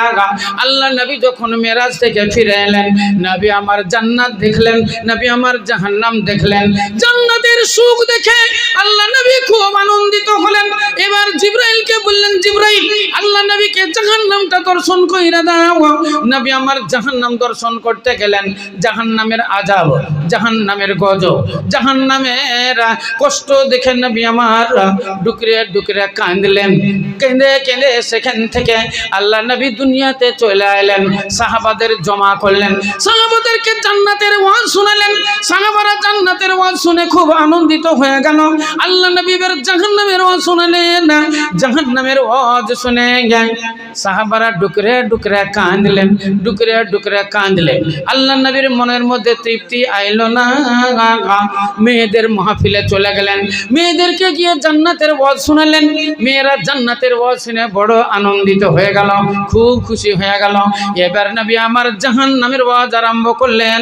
আল্লাহ নবী যখন মেরাজ থেকে ফিরে এলেন, নবী আমার জান্নাত দেখলেন, নবী আমার জাহান্নাম দেখলেন। জান্নাতের সুখ দেখে আল্লাহ নবী খুব আনন্দিত হলেন। এবার জিবরাইলকে বললেন, জিবরাইল আল্লাহ নবীকে জাহান্নামটা দর্শন কইরা দাও। নবী আমার জাহান্নাম দর্শন করতে গেলেন। জাহান্নামের আযাব, জাহান্নামের গজব, জাহান্নামের কষ্ট দেখে নবী আমার ডুকরে ডুকরে কাঁদলেন। কেঁদে কেঁদে সেখান থেকে আল্লাহ নবী দুনিয়াতে চলে এলেন। সাহাবাদের জমা করলেন, সাহাবাদেরকে জান্নাতের ওয়াজ শোনালেন। সাহাবারা জান্নাতের ওয়াজ শুনে খুব আনন্দিত হয়ে গেল। আল্লাহ নবী এবার জাহান্নামের ওয়াজ শোনালেন। জাহান্নামের ওয়াজ শুনে সাহাবারা ডুকরে ডুকরে কাঁদলেন, ডুকরে ডুকরে কাঁদলেন। আল্লাহ নবীর মনের মধ্যে তৃপ্তি আইল না। মেয়েদের মাহফিলে চলে গেলেন, মেয়েদেরকে গিয়ে জান্নাতের ওয়াজ শোনালেন। মেয়েরা জান্নাতের ওয়াজ শুনে বড় আনন্দিত হয়ে গেল, খুব খুশি হয়ে গেল। এবার নবী আমার জাহান্নামের ওয়াজ আরম্ভ করলেন।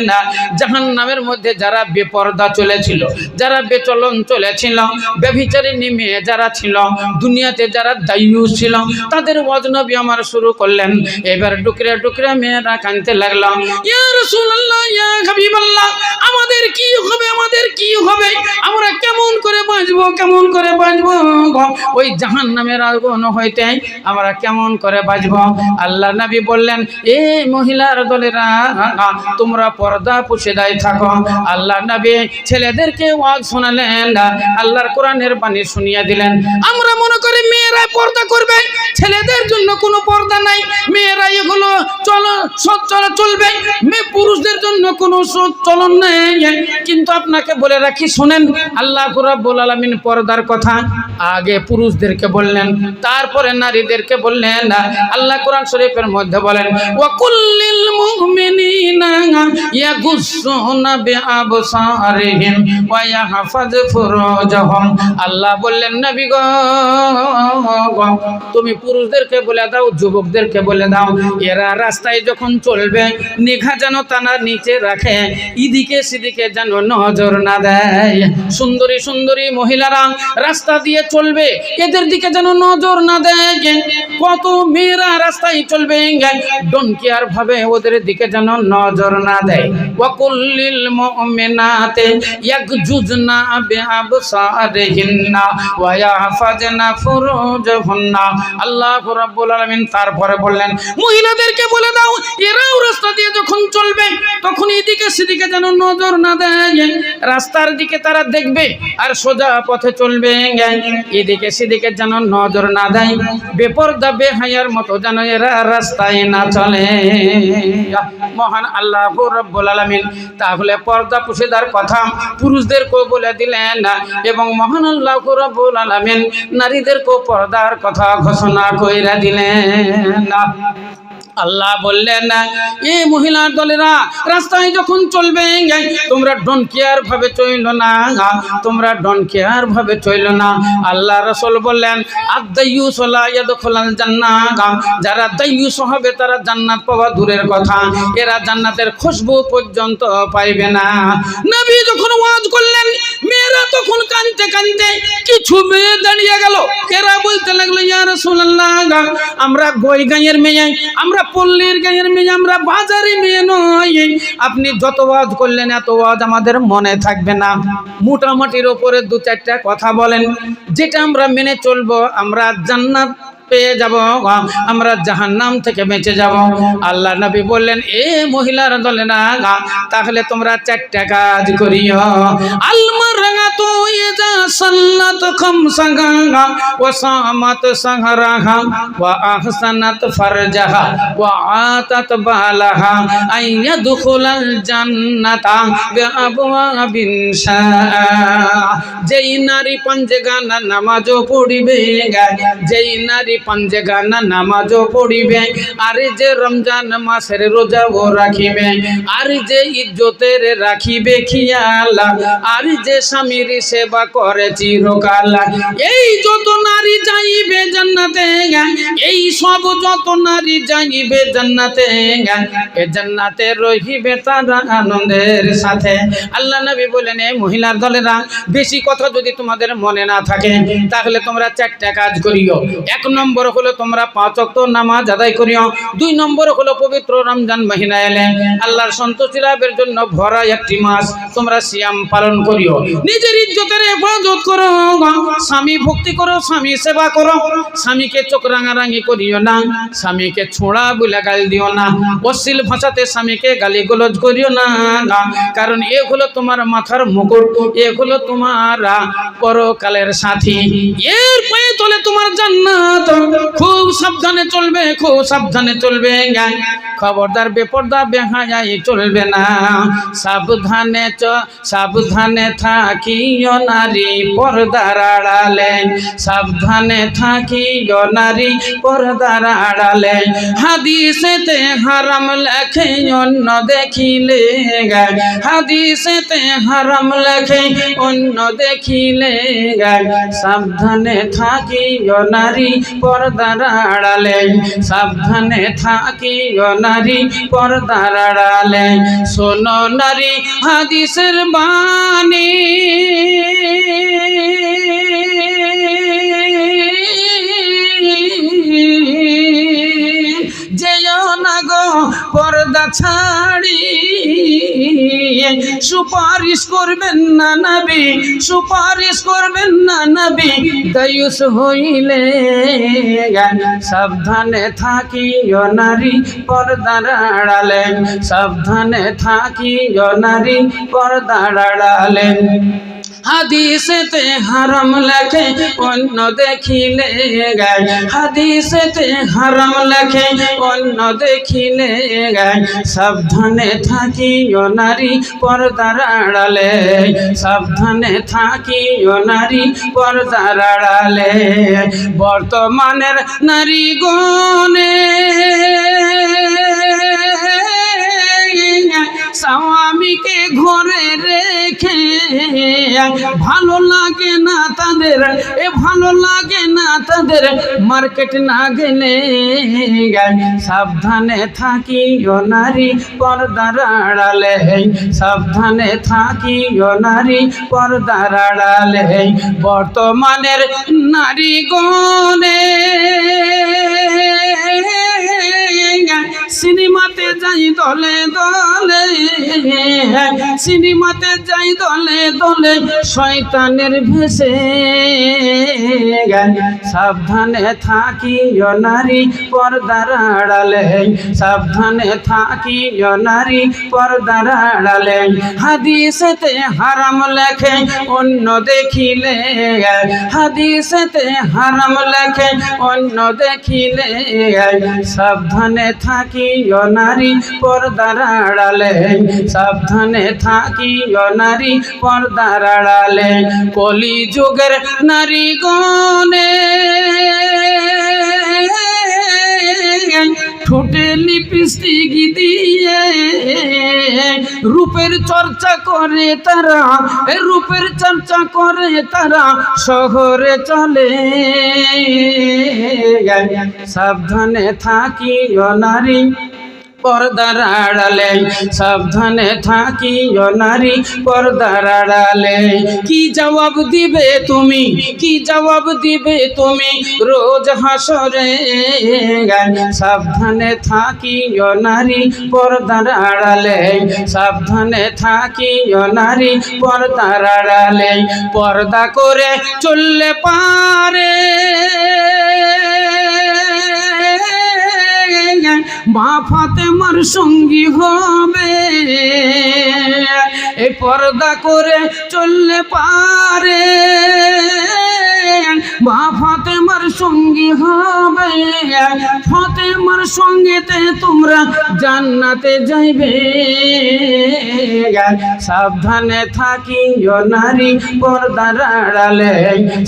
জাহান্নামের মধ্যে যারা বেপরদা চলেছিল, যারা বেচলন চলেছিল, ব্যভিচারিণী মেয়ে যারা ছিল, দুনিয়াতে যারা দায়ুস ছিল, তাদের ওয়াজ নবী আমার শুরু করলেন। এবার ডুকরে ডুকরে মেয়েরা কাঁদতে লাগলো, ইয়া রাসূলুল্লাহ, ইয়া হাবিবাল্লাহ, আমাদের কি হবে, আমাদের কি হবে, আমরা কেমন করে বাঁচবো, কেমন করে বাঁচবো, ওই জাহান্নামের আগুন হইতে আমরা কেমন করে বাঁচবো। আল্লাহ নবী বললেন, এ মহিলার দলেরা, তোমরা পর্দা পুশিদায় থাকো। আল্লাহ নবী ছেলেদেরকে ওয়াজ শোনালেন, আল্লাহর কোরআনের বাণী শুনিয়ে দিলেন। আমরা মনে করি মেয়েরা পর্দা করবে, ছেলেদের জন্য কোনো পর্দা নাই, মেয়েরা এগুলো চলবে, মেয়ে পুরুষদের জন্য কোনো চলন নেই। কিন্তু আপনাকে বলে রাখি, শোনেন, আল্লাহ রাব্বুল আলামিন পর্দার কথা আগে পুরুষদেরকে বললেন, তারপরে নারীদেরকে বললেন। আল্লাহ কোরআন শরীফের মধ্যে বলেন, ওয়া কুল্লিল মুমিনিনা ইয়াগুসসুনা বিআবসারিহিম ওয়া ইয়াহফাযু ফুরুজাহুম। আল্লাহ বললেন, নবী গো তুমি পুরুষদেরকে বলে দাও, যুবকদেরকে বলে দাও, এরা রাস্তায় যখন চলবে নিঘা যেন টানা নিচে রাখে, এদিকে সেদিকে যেন নজর না দেয়। সুন্দরী সুন্দরী মহিলারা রাস্তা দিয়ে চলবে, এদের দিকে যেন নজর না দেয়। কত মেয়েরা রাস্তায় চলবে, ডোন্ট কেয়ার ভাবে ওদের দিকে যেন নজর না দেয়। ওয়া কুল্লিল মুমিনাতি ইয়াগজুজনা বিআবসারিহিন্না ওয়া ইয়াহফাজনা ফুরুজাহুন্না। আল্লাহ রাব্বুল আলামিন তারপরে বললেন, মহিলাদেরকে বলে দাও, এরাও রাস্তা দিয়ে যখন চলবে তখন এদিকে সেদিকে যেন নজর না দেয়, রাস্তার দিকে তারা দেখবে আর সোজা পথে চলবে। এদিকে সেদিকে যেন নজর না দেয়, বেপরদা বেহায়ার মতো যেন এরা রাস্তায় না চলে। মহান আল্লাহ রাব্বুল আলামিন তাহলে পর্দা পুশিদার কথা পুরুষদেরকেও বলে দিলেন এবং মহান আল্লাহ রাব্বুল আলামিন নারীদেরকেও পর্দার কথা ঘোষণা কইরা দিলেন। আল্লাহ বললেন, এই মহিলার দলেরা রাস্তায় যখন চলবে তোমরা ডন কেয়ার ভাবে চইল না, তোমরা ডন কেয়ার ভাবে চইল না। আল্লাহ রাসূল বললেন, আদ-দাইয়ুস লা ইয়াদখুলুল জান্নাহ, যারা দাইয়ুস হবে তারা জান্নাত পাওয়া দূরের কথা, এরা জান্নাতের খুশবু পর্যন্ত পাইবে না। নবী যখন ওয়াজ করলেন মেয়েরা তখন কাঁদতে কাঁদতে কিছু মেয়ে দাঁড়িয়ে গেল। এরা বলতে লাগলো, ইয়া রাসূলুল্লাহ, আমরা গই গাঁয়ের মেয়ে, আমরা পল্লীর গাঁয়ের মেয়ে, আমরা বাজারে মেয়ে নই। আপনি যত ওয়াজ করলেন এত ওয়াজ আমাদের মনে থাকবে না। মোটামুটির ওপরে দু চারটা কথা বলেন যেটা আমরা মেনে চলবো, আমরা জান্নাত পেয়ে যাব, আমরা জাহান্নাম থেকে বেঁচে যাব। আল্লাহ নবী বললেন, এ মহিলার দলেরা তাহলে তোমরা চারটা কাজ করিও। আল-মারআতু ইযা সাল্লাত খামসাহা ওয়া সামাত সাহরাহা ওয়া আহসানাত ফারজাহা ওয়া আতাত বালাহা আইয়াদখুলাল জান্নাতা বিআবওয়াবিন শাআ। যেই নারী পাঞ্জেগানা নামাজও পড়িবে, যেই নারী পাঞ্জেগানা নামাজও পড়িবে, আর যে রমজান মাসের রোজাও রাখিবে, আর যে ইজ্জতের রাখিবে খেয়াল, আর যে স্বামীর সেবা করে চিরকাল, এই যত নারী যাইবে জান্নাতে, এই সব যত নারী যাইবে জান্নাতে, এ জান্নাতে রহিবে তারা আনন্দের সাথে। আল্লাহ নবী বলেন, এই মহিলার দলেরা বেশি কথা যদি তোমাদের মনে না থাকে তাহলে তোমরা চারটা কাজ করিও। এক নম্বর হলো তোমরা 5 ওয়াক্ত নামাজ আদায় করিও। 2 নম্বর হলো পবিত্র রমজান মহিনা এলে আল্লাহর সন্তুষ্টি লাভের জন্য ভরা একটি মাস তোমরা সিয়াম পালন করিও। নিজের ইজ্জতের হেফাজত করো, স্বামী ভক্তি করো, স্বামী সেবা করো, স্বামীকে চোখ রাঙারাঙি করিও না, স্বামীকে ছোঁড়া বলে গাল দিও না, অশ্লীল ভাষাতে স্বামীকে গালিগালাজ করিও না, কারণ এগুলো তোমার মাথার মুকুট, এগুলো তোমার পরকালের সাথী, এর পায়ে তলে তোমার জান্নাত। খুব সাবধানে চলবে, খুব সাবধানে চলবে, খবরদার বেপরদা বেহায়াই চলবে না। সাবধানে সাবধানে থাকিও নারী পর্দার আড়ালে, সাবধানে থাকিও নারী পর্দার আড়ালে, হাদিসেতে হারাম লেখে অন্য দেখিলে, হাদিসেতে হারাম লেখে অন্য দেখিলে, সাবধানে থাকিও নারী পর্দার আড়ালে, সাবধানে থাকিও নারী পর্দার আড়ালে। শোনো নারী হাদিসের বাণী, যেও না গো পর্দা ছাড়ি, সুপারিশ করবেন না নবী, সুপারিশ করবেন না নবী দায়ুস হইলে, সাবধানে থাকিও নারী পর্দার আড়ালে, সাবধানে থাকিও নারী পর্দার আড়ালে, হাদিসেতে হারাম লেখে অন্য দেখিলে, হাদিসেতে হারাম লেখে অন্য দেখিলে, সাবধানে থাকিও নারী পর্দার আড়ালে, সাবধানে থাকিও নারী পর্দার আড়ালে। বর্তমানের নারী গণে স্বামীকে ঘরে রেখে ভালো লাগে না তাদের, ভালো লাগে না তাদের মার্কেট না গেলে, সাবধানে থাকিও নারী পর্দার আড়ালে, সাবধানে থাকিও নারী পর্দার আড়ালে। বর্তমানের নারী গণে সিনেমাতে যাই দলে দলে, সিনেমাতে যাই দলে দলে শয়তানের ভেসে। সাবধানে থাকিও নারী পর্দার আড়ালে, সাবধানে থাকিও নারী পর্দার আড়ালে। হাদিসেতে হারাম লেখে অন্য দেখিলে, হাদিসেতে হারাম লেখে অন্য দেখিলে। সাবধানে থাকিও নারী পর্দার আড়ালে, সাবধানে থাকিও নারী পর্দার আড়ালে। কলিযুগের নারীগণে ঠোঁটে লিপস্টিক দিয়ে রূপের চর্চা করে তারা, রূপের চর্চা করে তারা শহরে চলে। সাবধানে থাকিও নারী পর্দার আড়ালে, সাবধানে থাকিও নারী পর্দার আড়ালে। কি জবাব দিবে তুমি, কি জবাব দিবে তুমি রোজ হাসরে। সাবধানে থাকিও নারী পর্দার আড়ালে, সাবধানে থাকিও নারী পর্দার আড়ালে। পর্দা করে চললে পারে মা ফাতেমার সঙ্গী হবে। এই পর্দা করে চললে পারে মা ফাতেমার সঙ্গী হবে। ফাতেমার সঙ্গেতে তোমরা জান্নাতে যাইবে। সাবধানে থাকিও নারী পর্দার আড়ালে,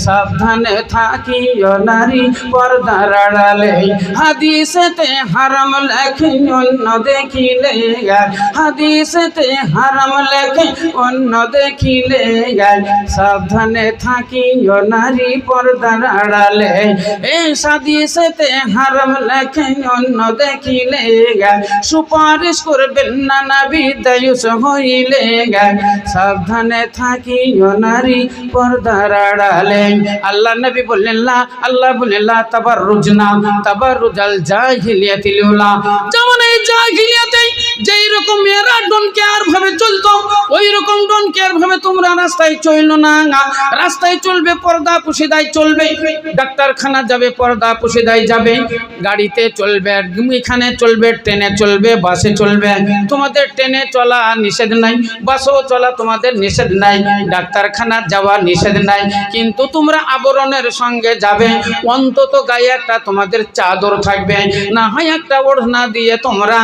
সাবধানে থাকিও নারী পর্দার আড়ালে। হাদিসেতে হারাম লেখে অন্য দেখিলে, হাদিসেতে হারাম লেখে অন্য দেখিলে। সাবধানে থাকিও নারী পর্দার আড়ালে। এই হাদিসেতে হারাম লেখে অন্য দেখিলে। সুপারিশ করবেন না নবী দায়ুস হইলে। সাবধানে থাকিও নারী পর্দার আড়ালে। আল্লাহ নবী বললেন লা, আল্লাহ বললেন লা তাবাররুজনা তাবাররুজাল জাহিলিয়াতিল উলা। যেমন এই জাহিলিয়াতে যেই রকম মেয়েরা ডন কেয়ার ভাবে চলতো, ওই রকম ডন কেয়ার ভাবে তোমরা রাস্তায় চললো না। রাস্তায় চলবে পর্দা পুশিদায় চলবে, ডাক্তারখানা যাবে পর্দা পুশিদায় যাবে, গাড়িতে চলবে, এখানে চলবে, ট্রেনে চলবে, বাসে চলবে। তোমাদের ট্রেনে চলা নিষেধ নাই, বাসেও চলা তোমাদের নিষেধ নাই, ডাক্তারখানা যাওয়া নিষেধ নাই। কিন্তু তোমরা আবরণের সঙ্গে যাবে, অন্তত গায়ে একটা তোমাদের চাদর থাকবে, না হয় একটা ওড়না দিয়ে তোমরা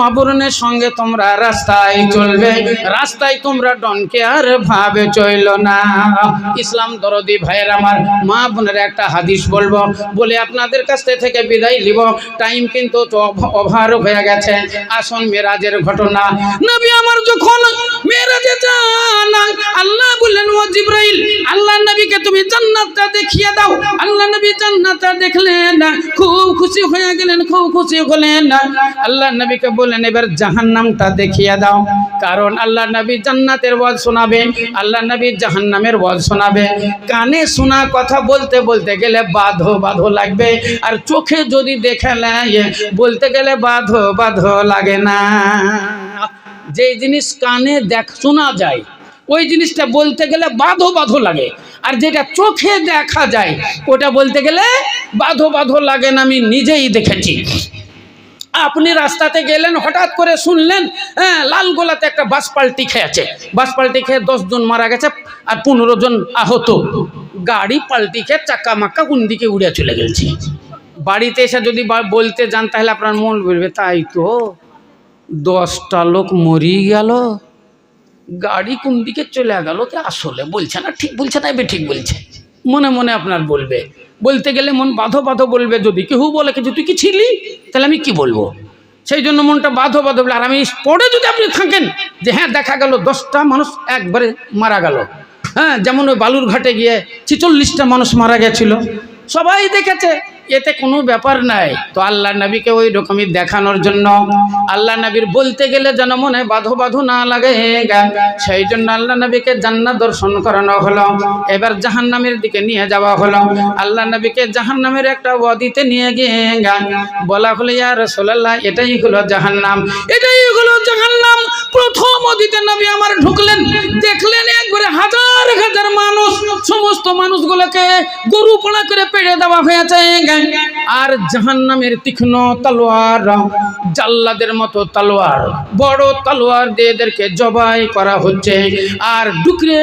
আবরণের সঙ্গে তোমরা রাস্তায় চলবে। রাস্তায় তোমরা ডনকে আর ভাবে চইল না। ইসলাম দরদি ভাইয়ের আমার মা বোনের একটা হাদিস বলবো, বলে আপনাদের কাছ থেকে বিদায় নিব। টাইম কিন্তু ওভার হয়ে গেছে। আসুন মেরাজের ঘটনা। নবী আমার যখন মেরাজে যান, আল্লাহ বললেন ও জিবরাইল, আল্লাহ নবীকে তুমি জান্নাতটা দেখিয়ে দাও। আল্লাহ নবী জান্নাতটা দেখলেন, খুব খুশি হয়ে গেলেন, খুব খুশি হলেন। আল্লাহ নবীকে বললেন এবার জাহান্নামটা দেখিয়ে দাও। কারণ আল্লাহ নবী জান্নাতের ওয়াজ শোনাবে, আল্লাহ নবী জাহান্নামের ওয়াজ শোনাবে। কানে শোনা কথা বলতে বলতে গেলে বাধো বাধো লাগবে, আর চোখে যদি দেখে বলতে গেলে বাধো বাধো লাগে না। যে জিনিস কানে শোনা যায় ওই জিনিসটা বলতে গেলে বাধো বাধো লাগে, আর যেটা চোখে দেখা যায় ওটা বলতে গেলে বাধো বাধো লাগে না। আমি নিজেই দেখেছি। আপনি রাস্তাতে গেলেন, হঠাৎ করে শুনলেন লালগোলাতে একটা বাস পাল্টি খেয়েছে, বাস পাল্টি খেয়ে 10 জন মারা গেছে আর 15 জন আহত। গাড়ি পাল্টি খেয়ে চাক্কা মাক্কা কোন দিকে উড়ে চলে গেছে। বাড়িতে এসে যদি বলতে যান তাহলে আপনার মন বলবে তাই তো 10টা লোক মরি গেল, গাড়ি কোন দিকে চলে গেল। তো আসলে বলছে না, ঠিক বলছে না, ঠিক বলছে। মনে মনে আপনার বলবে, বলতে গেলে মন বাধো বাধো বলবে। যদি কেউ বলে যে তুই কি ছিলি, তাহলে আমি কি বলবো? সেই জন্য মনটা বাধো বাধো বলে। আর আমি পরে যদি আপনি থাকেন যে হ্যাঁ দেখা গেল 10টা মানুষ একবারে মারা গেল, হ্যাঁ যেমন ওই বালুর ঘাটে গিয়ে 46টা মানুষ মারা গেছিল, সবাই দেখেছে। এতে কোনো ব্যাপার নাই। তো আল্লাহ নবীকে ওই রকমই দেখানোর জন্য আল্লাহ নবীর বলতে গেলে যেন মনে বাধো বাধো না লাগে, সেই জন্য আল্লাহ নবীকে জান্নাত দর্শন করানো হলো। এবার জাহান্নামের দিকে নিয়ে যাওয়া হলো। আল্লাহ নবীকে জাহান্নামের একটা ওয়াদিতে নিয়ে গিয়ে বলা হলো, ইয়া রাসূলুল্লাহ, এটাই হলো জাহান্নাম, এটাই হলো জাহান্নাম। প্রথম ওয়াদিতে নবী আমার ঢুকলেন, দেখলেন একবারে হাজার হাজার মানুষ, সমস্ত মানুষগুলোকে গরু পোড়া করে পেড়ে দেওয়া হয়েছে। আর জাহান্নামের তীক্ষ্ণ তলোয়ার, জাল্লাদের মতো তলোয়ার, বড় তলোয়ার দিয়ে এদেরকে জবাই করা হচ্ছে। আর ডুকরে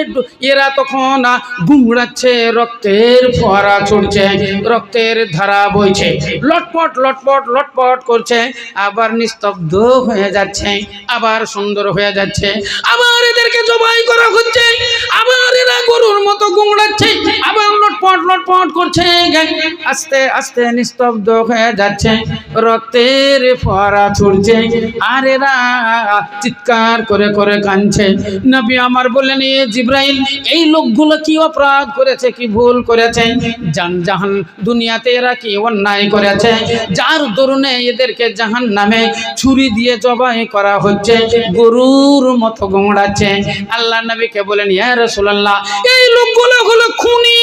এরা তখন গুমড়াচ্ছে, রক্তের ফোয়ারা ছুটছে, রক্তের ধারা বইছে, লটপট লটপট লটপট করছে, আবার নিস্তব্ধ হয়ে যাচ্ছে, আবার সুন্দর হয়ে যাচ্ছে, আবার এদেরকে জবাই করা হচ্ছে, আবার এরা গরুর মতো গুমড়াচ্ছে, আবার লটপট লটপট করছে, আস্তে আস্তে নিস্তব্ধ হয়ে যাচ্ছে, রক্তের ফোয়ারা ছুটছে, আর এরা চিৎকার করে করে কাঁদছে। নবী আমার বললেন, এ জিবরাইল, এই লোকগুলো কি অপরাধ করেছে, কি ভুল করেছে? জাহান দুনিয়াতে এরা কি অন্যায় করেছে, যার দরুনে এদেরকে জাহান্নামে ছুরি দিয়ে জবাই করা হচ্ছে, গরুর মতো গোমড়াচ্ছে? আল্লাহ নবীকে বলেন, ইয়া রাসূলুল্লাহ, এই লোকগুলো হলো খুনি,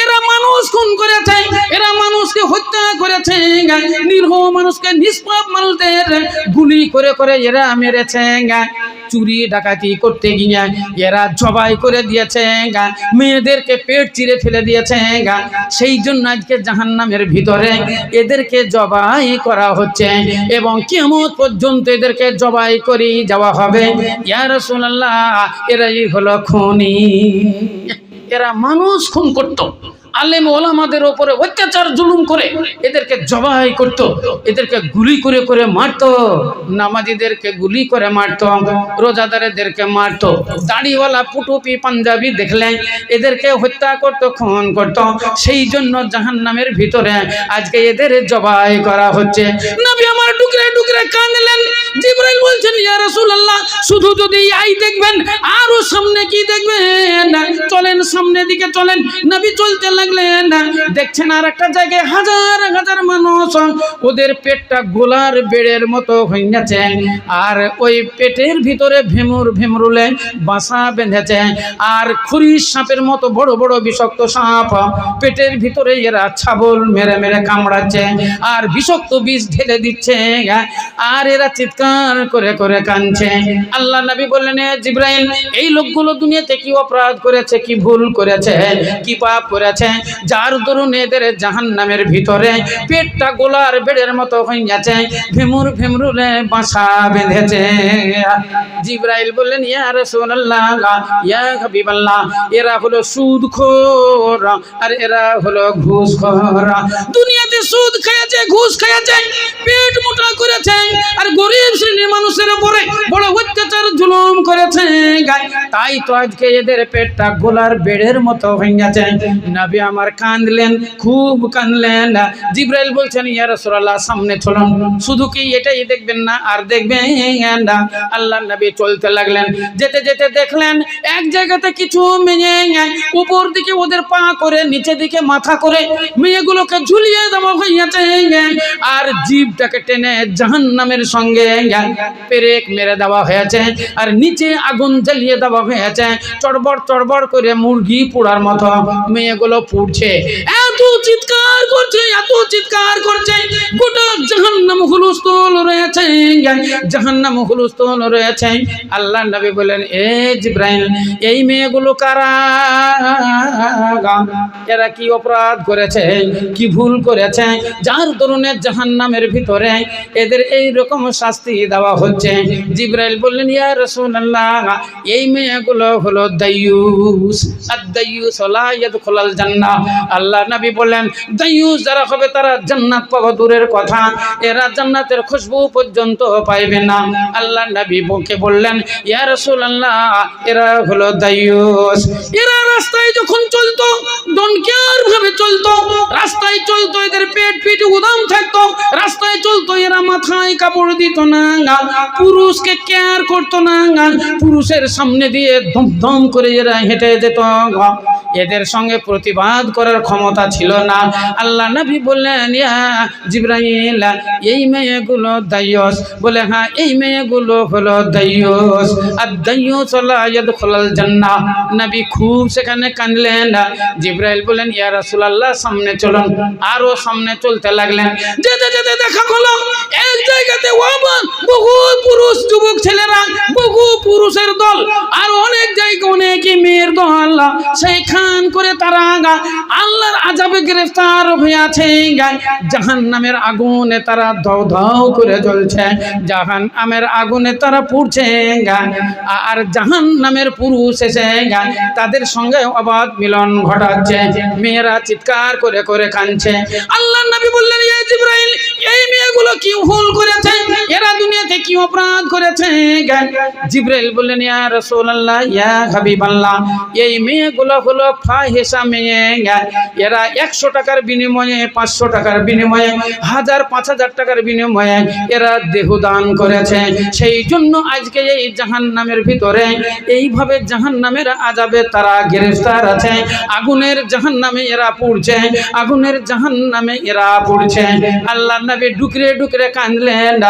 এরা মানুষ খুন করেছে, এরা মানুষকে হত্যা করেছে, নিরীহ মানুষকে, নিষ্পাপ মানুষদের গুলি করে করে এরা মেরেছে, চুরি ডাকাতি করতে গিয়ে এরা জবাই করে দিয়েছে, মেয়েদেরকে পেট চিরে ফেলে দিয়েছে। সেই জন্য আজকে জাহান্নামের ভিতরে এদেরকে জবাই করা হচ্ছে এবং কিয়ামত পর্যন্ত এদেরকে জবাই করে যাওয়া হবে। ইয়া রাসূলুল্লাহ, এরাই হলো খুনি, এরা মানুষ খুন করত, আলেম ওলামাদের উপরে অত্যাচার জুলুম করে এদেরকে জবাই করত, এদেরকে গুলি করে করে মারতো, নামাজিদেরকে গুলি করে মারতো, রোজাদারদেরকে মারতো, দাড়িওয়ালা পুটুপি পাঞ্জাবি দেখলে এদেরকে হত্যা করতো, খুন করতো। সেই জন্য জাহান্নামের ভিতরে আজকে এদের জবাই করা হচ্ছে। নবী আমার ডুকরে ডুকরে কাঁদলেন। জিবরাইল বলছেন, ইয়া রাসূলুল্লাহ, শুধু যদি এই দেখবেন, আরো সামনে কি দেখবেন? চলেন, সামনের দিকে চলেন। নবী চলতে লাগলেন, দেখছেন আর একটা জায়গায় হাজার হাজার মানুষ, ওদের পেটটা গোলার বেড়ের মতো হয়ে গেছে, আর ওই পেটের ভিতরে ভেমুর ভেমরুলে বাসা বেঁধেছে, আর খুরির সাপের মতো বড় বড় বিষাক্ত সাপ পেটের ভিতরে এরা ছাবল মেরে মেরে কামড়াচ্ছে আর বিষাক্ত বিষ ঢেলে দিচ্ছে, আর এরা চিৎকার করে করে কাঁদছে। আল্লাহ নবী বললেন, জিবরাইল, এই লোকগুলো দুনিয়াতে কি অপরাধ করেছে, কি ভুল করেছে, কি পাপ করেছে, যার দরুন এদের জাহান্নামের ভিতরে পেটটা গোলার বেড়ের মতো হয়ে গেছে, ভেমুর ভেমরুলে বাসা বেঁধেছে? জিবরাইল বললেন, ইয়া রাসূলুল্লাহ, ইয়া হাবিবাল্লাহ, এরা হলো সুদখোর আর এরা হলো ঘুষখোর। দুনিয়াতে সুদ খেয়েছে, ঘুষ খেয়েছে, পেট মোটা করেছে, আর গরিব শ্রেণীর মানুষের উপরে বড় অত্যাচার জুলুম করেছে, তাই তো আজকে এদের পেটটা গোলার বেড়ের মতো হয়ে গেছে। নবী আমার কাঁদলেন, খুব কাঁদলেন। জিবরাইল বলছেন, ইয়া রাসূলুল্লাহ, সামনে চলুন, শুধু কি এটাই দেখবেন না, আর দেখবেন না? আল্লাহ নবী চলতে লাগলেন, যেতে যেতে দেখলেন এক জায়গাতে কিছু মেয়ে উপর দিকে ওদের পা করে, নিচে দিকে মাথা করে মেয়েগুলোকে ঝুলিয়ে দেওয়া হয়েছে, আর জীবটাকে টেনে জাহান্নামের সঙ্গে পেরেক মেরে দেওয়া হয়েছে, আর নিচে আগুন জ্বালিয়ে দেওয়া হয়েছে। চড়বড় চড়বড় করে মুরগি পোড়ার মতো মেয়েগুলো পুড়ছে, এত চিৎকার করছে, এত চিৎকার করছে, গোটা জাহান্নাম হুলস্থুল রয়েছে, জাহান্নাম হুলস্থুল রয়েছে। আল্লাহ নবী বলেন, এ জিবরাইল, এই মেয়েগুলো কারা? এরা কি অপরাধ করেছে, কি ভুল করেছে, যার দরুনে জাহান্নামের ভিতরে এদের এই রকম শাস্তি দেওয়া হচ্ছে? জিবরাইল বললেন, ইয়া রাসূলুল্লাহ, এই মেয়েগুলো হলো দায়ুস, আদ-দায়ুস লা ইয়াদখুলুল জান্নাহ। আল্লাহ নবী বললেন, দায়ুস যারা হবে তারা জান্নাত পাওয়া দূরের কথা, এরা জান্নাতের খুশবু পর্যন্ত পাইবে না। আল্লাহ নবী বকে বললেন, ইয়া রাসূলুল্লাহ, এরা হলো দায়ুস। এরা রাস্তায় যখন চলতো, ডনকিয়ার ভাবে চলতো, চলতো, রাস্তায় চলতো, এদের পেট পিঠে উদাম থাকতো, রাস্তায় চলতো, এরা মাথায় কাপড় দিত না, পুরুষকে কেয়ার করতো না, পুরুষের সামনে দিয়ে দমদম করে এরা হেঁটে যেত, এদের সঙ্গে প্রতিবাদ করার ক্ষমতা ছিল না। আল্লাহ নবী বললেন, ইয়া জিবরাইল, এই মেয়েগুলো দাইয়স। বলে হ্যাঁ, এই মেয়েগুলো হলো দাইয়স। আর দাইয়স লা ইয়াদখুলুল জান্নাহ। নবী খুব সেখানে কাঁদলেন। জিবরাইল বলেন, ইয়া রাসূলুল্লাহ, সামনে চলুন। আরো সামনে চলতে লাগলেন। যেতে যেতে দেখা হলো এক জায়গাতে বহু পুরুষ যুবক ছেলেরা, বহু পুরুষের দল, আর অনেক জায়গায় অনেকই মেয়ের দল। সেইখান করে তারা আল্লাহর আযাবে গ্রেফতার হয়ে আছে। জাহান্নামের আগুনে তারা দাউ দাউ করে জ্বলছে, জাহান্নামের আগুনে তারা পুড়ছে। আর জাহান্নামের পুরুষ এসে তাদের সঙ্গে অবাধ মিলন ঘটাচ্ছে। মেয়েরা চিৎকার করে করে কাঁদছে। আল্লাহর নবী বললেন, ইয়া জিবরাইল, এই মেয়েগুলো কি ভুল করেছে? এরা দুনিয়াতে কি অপরাধ করেছে? জিবরাইল বললেন, ইয়া রাসূলুল্লাহ, ইয়া হাবিবাল্লাহ, এই মেয়েগুলো হলো ফাহিশা মেয়ে। এরা 100 টাকার বিনিময়ে, 500 টাকার বিনিময়ে, 1000 5000 টাকার বিনিময়ে এরা দেহদান করেছে। সেই জন্য আজকে এই জাহান্নামের ভিতরে এইভাবে জাহান্নামের আযাবে তারা গ্রেফতার আছে। আগুনের জাহান্নামে এরা পুড়ছে, আগুনের জাহান্নামে এরা পুড়ছে। আল্লাহ নবী ডুকরে ডুকরে কাঁদলেন।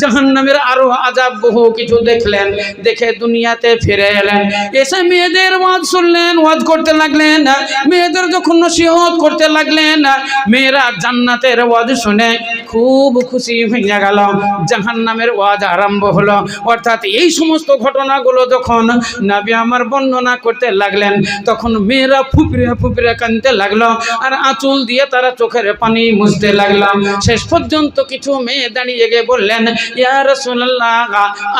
জাহান্নামের আরো আযাব বহু কিছু দেখলেন, দেখে দুনিয়াতে ফিরে এলেন। এসে মেয়েদের ওয়াজ শুনলেন, ওয়াজ করতে লাগলেন। মেয়েদের যখন নসিহত করতে লাগলেন, মেয়েরা জান্নাতের ওয়াজ শুনে খুব খুশি হয়ে গেল। জাহান্নামের ওয়াজ আরম্ভ হলো। অর্থাৎ এই সমস্ত ঘটনাগুলো যখন নবী আমার বর্ণনা করতে লাগলেন, তখন মেয়েরা ফুপড়ে ফুপড়ে কাঁদতে লাগলো, আর আঁচল দিয়ে তারা চোখের পানি মুছতে লাগলাম। শেষ পর্যন্ত কিছু মেয়ে দাঁড়িয়ে গিয়ে বললেন, ইয়া রাসূলুল্লাহ,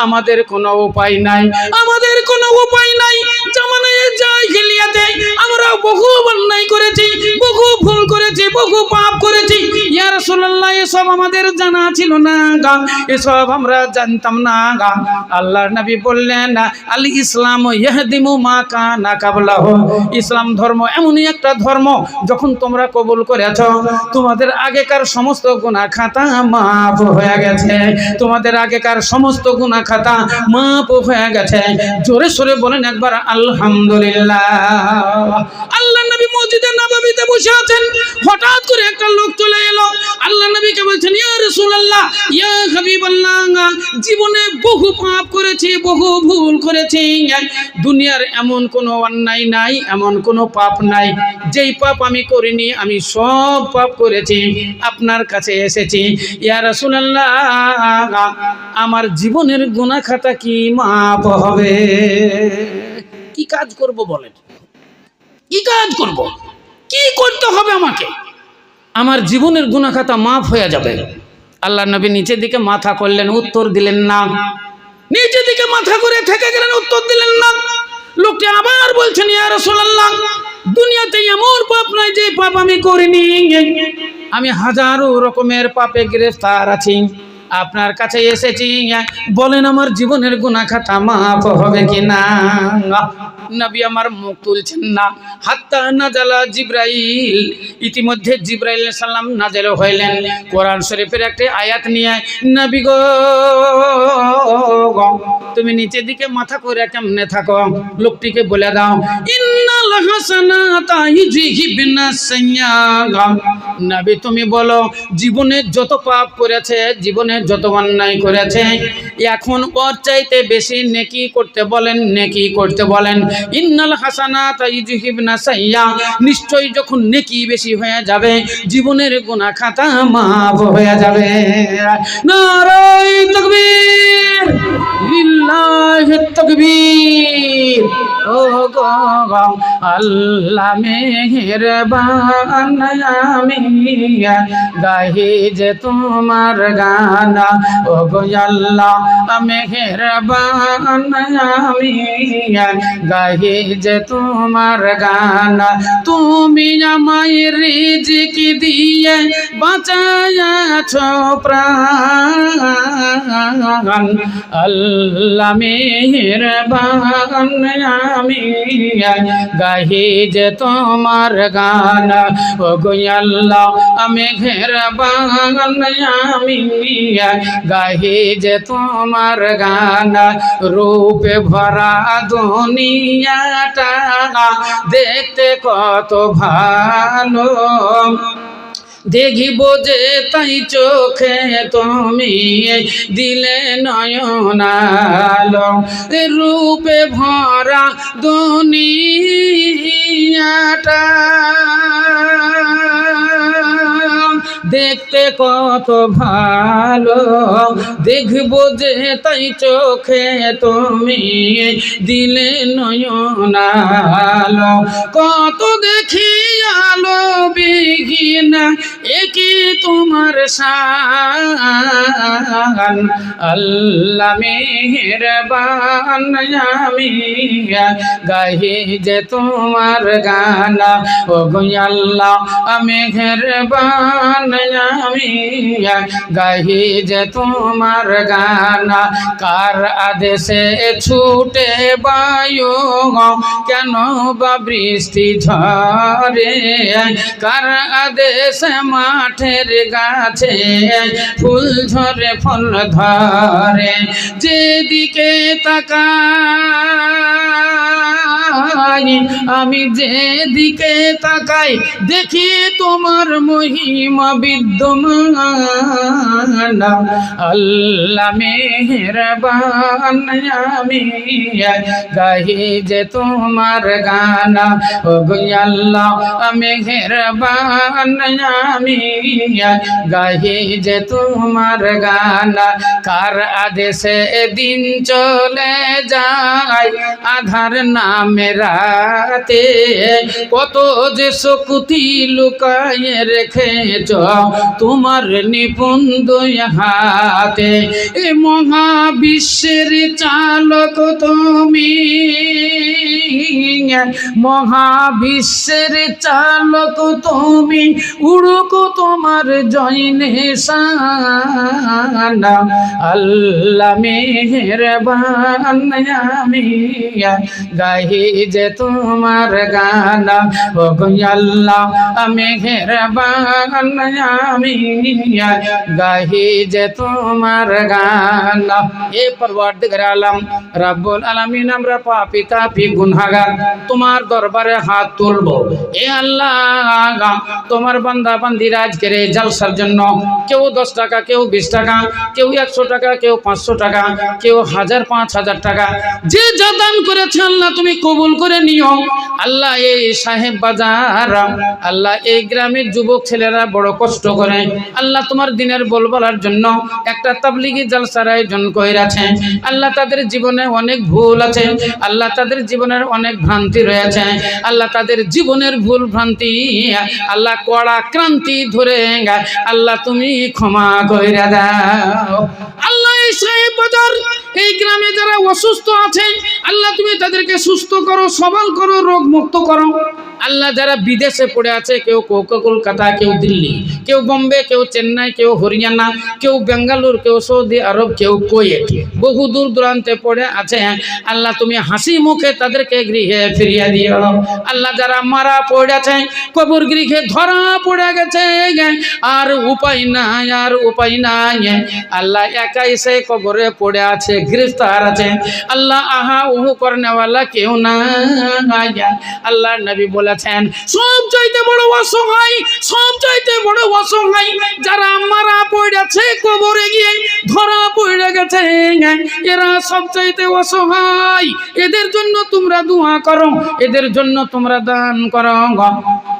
আমাদের কোনো উপায় নাই, আমাদের কোনো উপায় নাই। জামানায় জাহিলিয়াতে আমরা বহু অন্যায় করেছি, বহু ভুল করেছি, বহু পাপ করেছি। ইয়া রাসূলুল্লাহ, এসব আমাদের জানা ছিল না, এসব আমরা জানতাম না। আল্লাহর নবী বললেন, আল ইসলাম ইয়াহদিমু মা কানা কাবলাহু। ইসলাম ধর্ম এমনই একটা ধর্ম, যখন তোমরা কবুল করেছো, তোমাদের আগেকার সমস্ত গুনাহ খাতা মাফ হয়ে গেছে, তোমাদের আগেকার সমস্ত গুনাহ খাতা মাফ হয়ে গেছে। জোরে সোরে বলেন একবার আলহামদুলিল্লাহ। আল্লাহ নবী মসজিদে নববীতে বসে আছেন, হঠাৎ করে একটা লোক চলে এলো। আল্লাহ নবীকে বলছেন, ইয়া রাসূলুল্লাহ, ইয়া হাবিবাল্লাহ, জীবনে বহু পাপ করেছি, বহু ভুল করেছি। দুনিয়ার এমন কোনো অন্যায় নাই, এমন কোনো পাপ নাই যেই পাপ আমি করিনি, আমি সব পাপ করেছি, আপনার কাছে এসেছি। ইয়া রাসূলুল্লাহ, আমার জীবনের গুনাহ খাতা কি মাপ হবে? কি কাজ করব বলেন, কি কাজ করব, কি করতে হবে আমাকে, আমার জীবনের গুনাহ খাতা মাফ হয়ে যাবে? আল্লাহ নবী নিচের দিকে মাথা করলেন, উত্তর দিলেন না। নিচের দিকে মাথা করে থেকে গেলেন, উত্তর দিলেন না। লোকটি আবার বলছেন, ইয়া রাসূলুল্লাহ, দুনিয়াতে এমন পাপ নাই যে পাপ আমি করিনি, আমি হাজারো রকমের পাপে গ্রেফতার আছি, আপনার কাছে এসেছি, বলেন আমার জীবনের গুনাহ খাতা মাফ হবে কিনা? নবী আমার মুখ তুলছেন না। হাত্তা নাজালা জিবরাইল, ইতিমধ্যে জিবরাইল আলাইহিস সালাম নাযিল হইলেন কোরআন শরীফের একটা আয়াত নিয়ে। নবী গো, তুমি নিচের দিকে মাথা করে কেমনে থাকো? লোকটিকে বলে দাও, ইন্নাল হাসানাতা ইউযহিবনাস সাইয়্যাত। নবী তুমি বলো, জীবনে যত পাপ করেছে, জীবনে যত অন্যায় করেছে, এখন ওর চাইতে বেশি নেকি করতে বলেন, নেকি করতে বলেন। ইন্নাল হাসানাতা ইউযহিবনাস সাইয়্যাত, নিশ্চয়ই যখন নেকি বেশি হয়ে যাবে, জীবনের গুনাহ খাতা মাফ হয়ে যাবে। নারায়ে তাকবীর, লিল্লাহি তাকবীর। ও গো আল্লাহ মেহেরবান, আমি গাহি যে তোমার গান। ও গো আল্লাহ মেহেরবান, আমি গাহি যে তোমার গান। তুমি আমায় রিজিক দিয়ে বাঁচায়াছ প্রাণ আল্লাহ মেহেরবান আমি গাহি যে তোমার গান ও গো আল্লাহ মেহেরবান আমি গাহি যে তোমার গান রূপে ভরা দুনিয়াটা দেখতে কত ভালো দেখিব যে তাই চোখে তুমি দিলে নয়নালো রূপে ভরা দুনিয়াটা দেখতে কত ভালো দেখব যে তাই চোখে তুমি দিলে নয়নালো কত দেখি আলো বিহীন একই তোমার শান আল্লাহ মেহেরবান আমি গাহি যে তোমার গান ও গো আল্লাহ মেহেরবান আমি গাহি যে তোমার গান কার আদেশে ছুটে বায়ু কেন বা বৃষ্টি ঝরে কার আদেশে মাঠের গাছে ফুল ঝরে ফল ধরে যেদিকে তাকাই আমি যেদিকে তাকাই দেখি তোমার মহিমা বিদ্যমান আল্লাহ মেহেরবান আমি গাহি যে তোমার গান ও গো আল্লাহ মেহেরবান আমি গাহি যে তোমার গান কার আদেশে দিন চলে যায় আধার নামে রাতে কত যে শক্তি লুকায়ে রেখেছ তোমার নিপুণ দুই হাতে এ মহাবিশ্বের চালক তুমি মহাবিশ্বের চালক তুমি উড়ুক তোমার জয়নে শান আল্লাহ মেহেরবান আমি গাহি যে তোমার গান ও গো আল্লাহ মেহেরবান আমি গাহি যে তোমার গান এ পরওয়ারদিগার আলম রব্বুল আলামিন আমরা পাপী তাপী গুনাহগার তোমার দরবারে হাত তুলবো এ আল্লাহ তোমার বান্দা বান্দিরা আজকের এই জলসার জন্য কেউ 10 টাকা কেউ 20 টাকা কেউ 100 টাকা কেউ 500 টাকা কেউ 1000 5000 টাকা যে যা দান করেছে আল্লাহ তুমি কবুল করে নিও আল্লাহ এই সাহেব বাজার আল্লাহ এই গ্রামের যুবক ছেলেরা বড় কষ্ট করে আল্লাহ তোমার দিনের বলবলার জন্য একটা তাবলীগী জলসার আয়োজন করেছে আল্লাহ তাদের জীবনে অনেক ভুল আছে আল্লাহ তাদের জীবনের অনেক ভ্রান্তি রয়েছে আল্লাহ তাদের জীবনের ভুল ভ্রান্তি আল্লাহ কড়া ক্রান্তি ধরে আল্লাহ তুমি ক্ষমা করে দাও আল্লাহ এই সাহেব বাজার এই গ্রামে যারা অসুস্থ আছে আল্লাহ তুমি তাদেরকে সুস্থ করো সবল করো রোগ মুক্ত করো আল্লাহ যারা বিদেশে পড়ে আছে কেউ কলকাতা কেউ দিল্লি কেউ বোম্বে কেউ চেন্নাই কেউ হরিয়ানা কেউ বেঙ্গালুরু কেউ সৌদি আরব কেউ কুয়েত বহু দূর দূরান্তে পড়ে আছে আল্লাহ তুমি হাসি মুখে তাদেরকে গৃহে ফিরিয়ে দিও আল্লাহ যারা মারা পড়ে আছে কবর গৃহে ধরা পড়ে গেছে আর উপায় নাই আল্লাহ একাই সে কবরে পড়ে আছে গ্রেফতার আছে আল্লাহ আহা উহু করনেওয়ালা কেউ না আল্লাহ নবী বলেছেন সবচাইতে বড় অসহায় যারা মারা পড়ে আছে কবরে গিয়ে ধরা পড়ে গেছে এরা সবচাইতে অসহায় এদের জন্য তোমরা দোয়া করো এদের জন্য তোমরা দান করো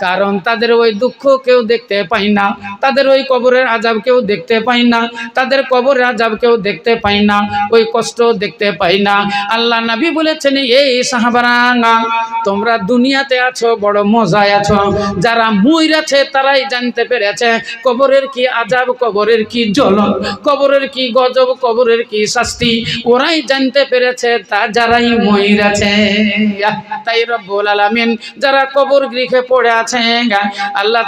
কারণ তাদের ওই দুঃখ কেউ দেখতে পায় না তাদের ওই কবরের আযাব কেউ দেখতে পায় না তাদের কবরের আযাব কেউ দেখতে পায় না ওই কষ্ট দেখতে পায় না আল্লাহ নবী বলেছেন এই সাহাবারা তোমরা দুনিয়াতে আছো বড় মজায় আছো যারা মইরাছে তারাই জানতে পেরেছে কবরের কি আযাব, কবরের কি জলন, কবরের কি গজব, কবরের কি শাস্তি ওরাই জানতে পেরেছে, তা যারাই মইরাছে। তাই রব্বুল আলামিন যারা কবর গৃহে পড়ে আছে আল্লাহ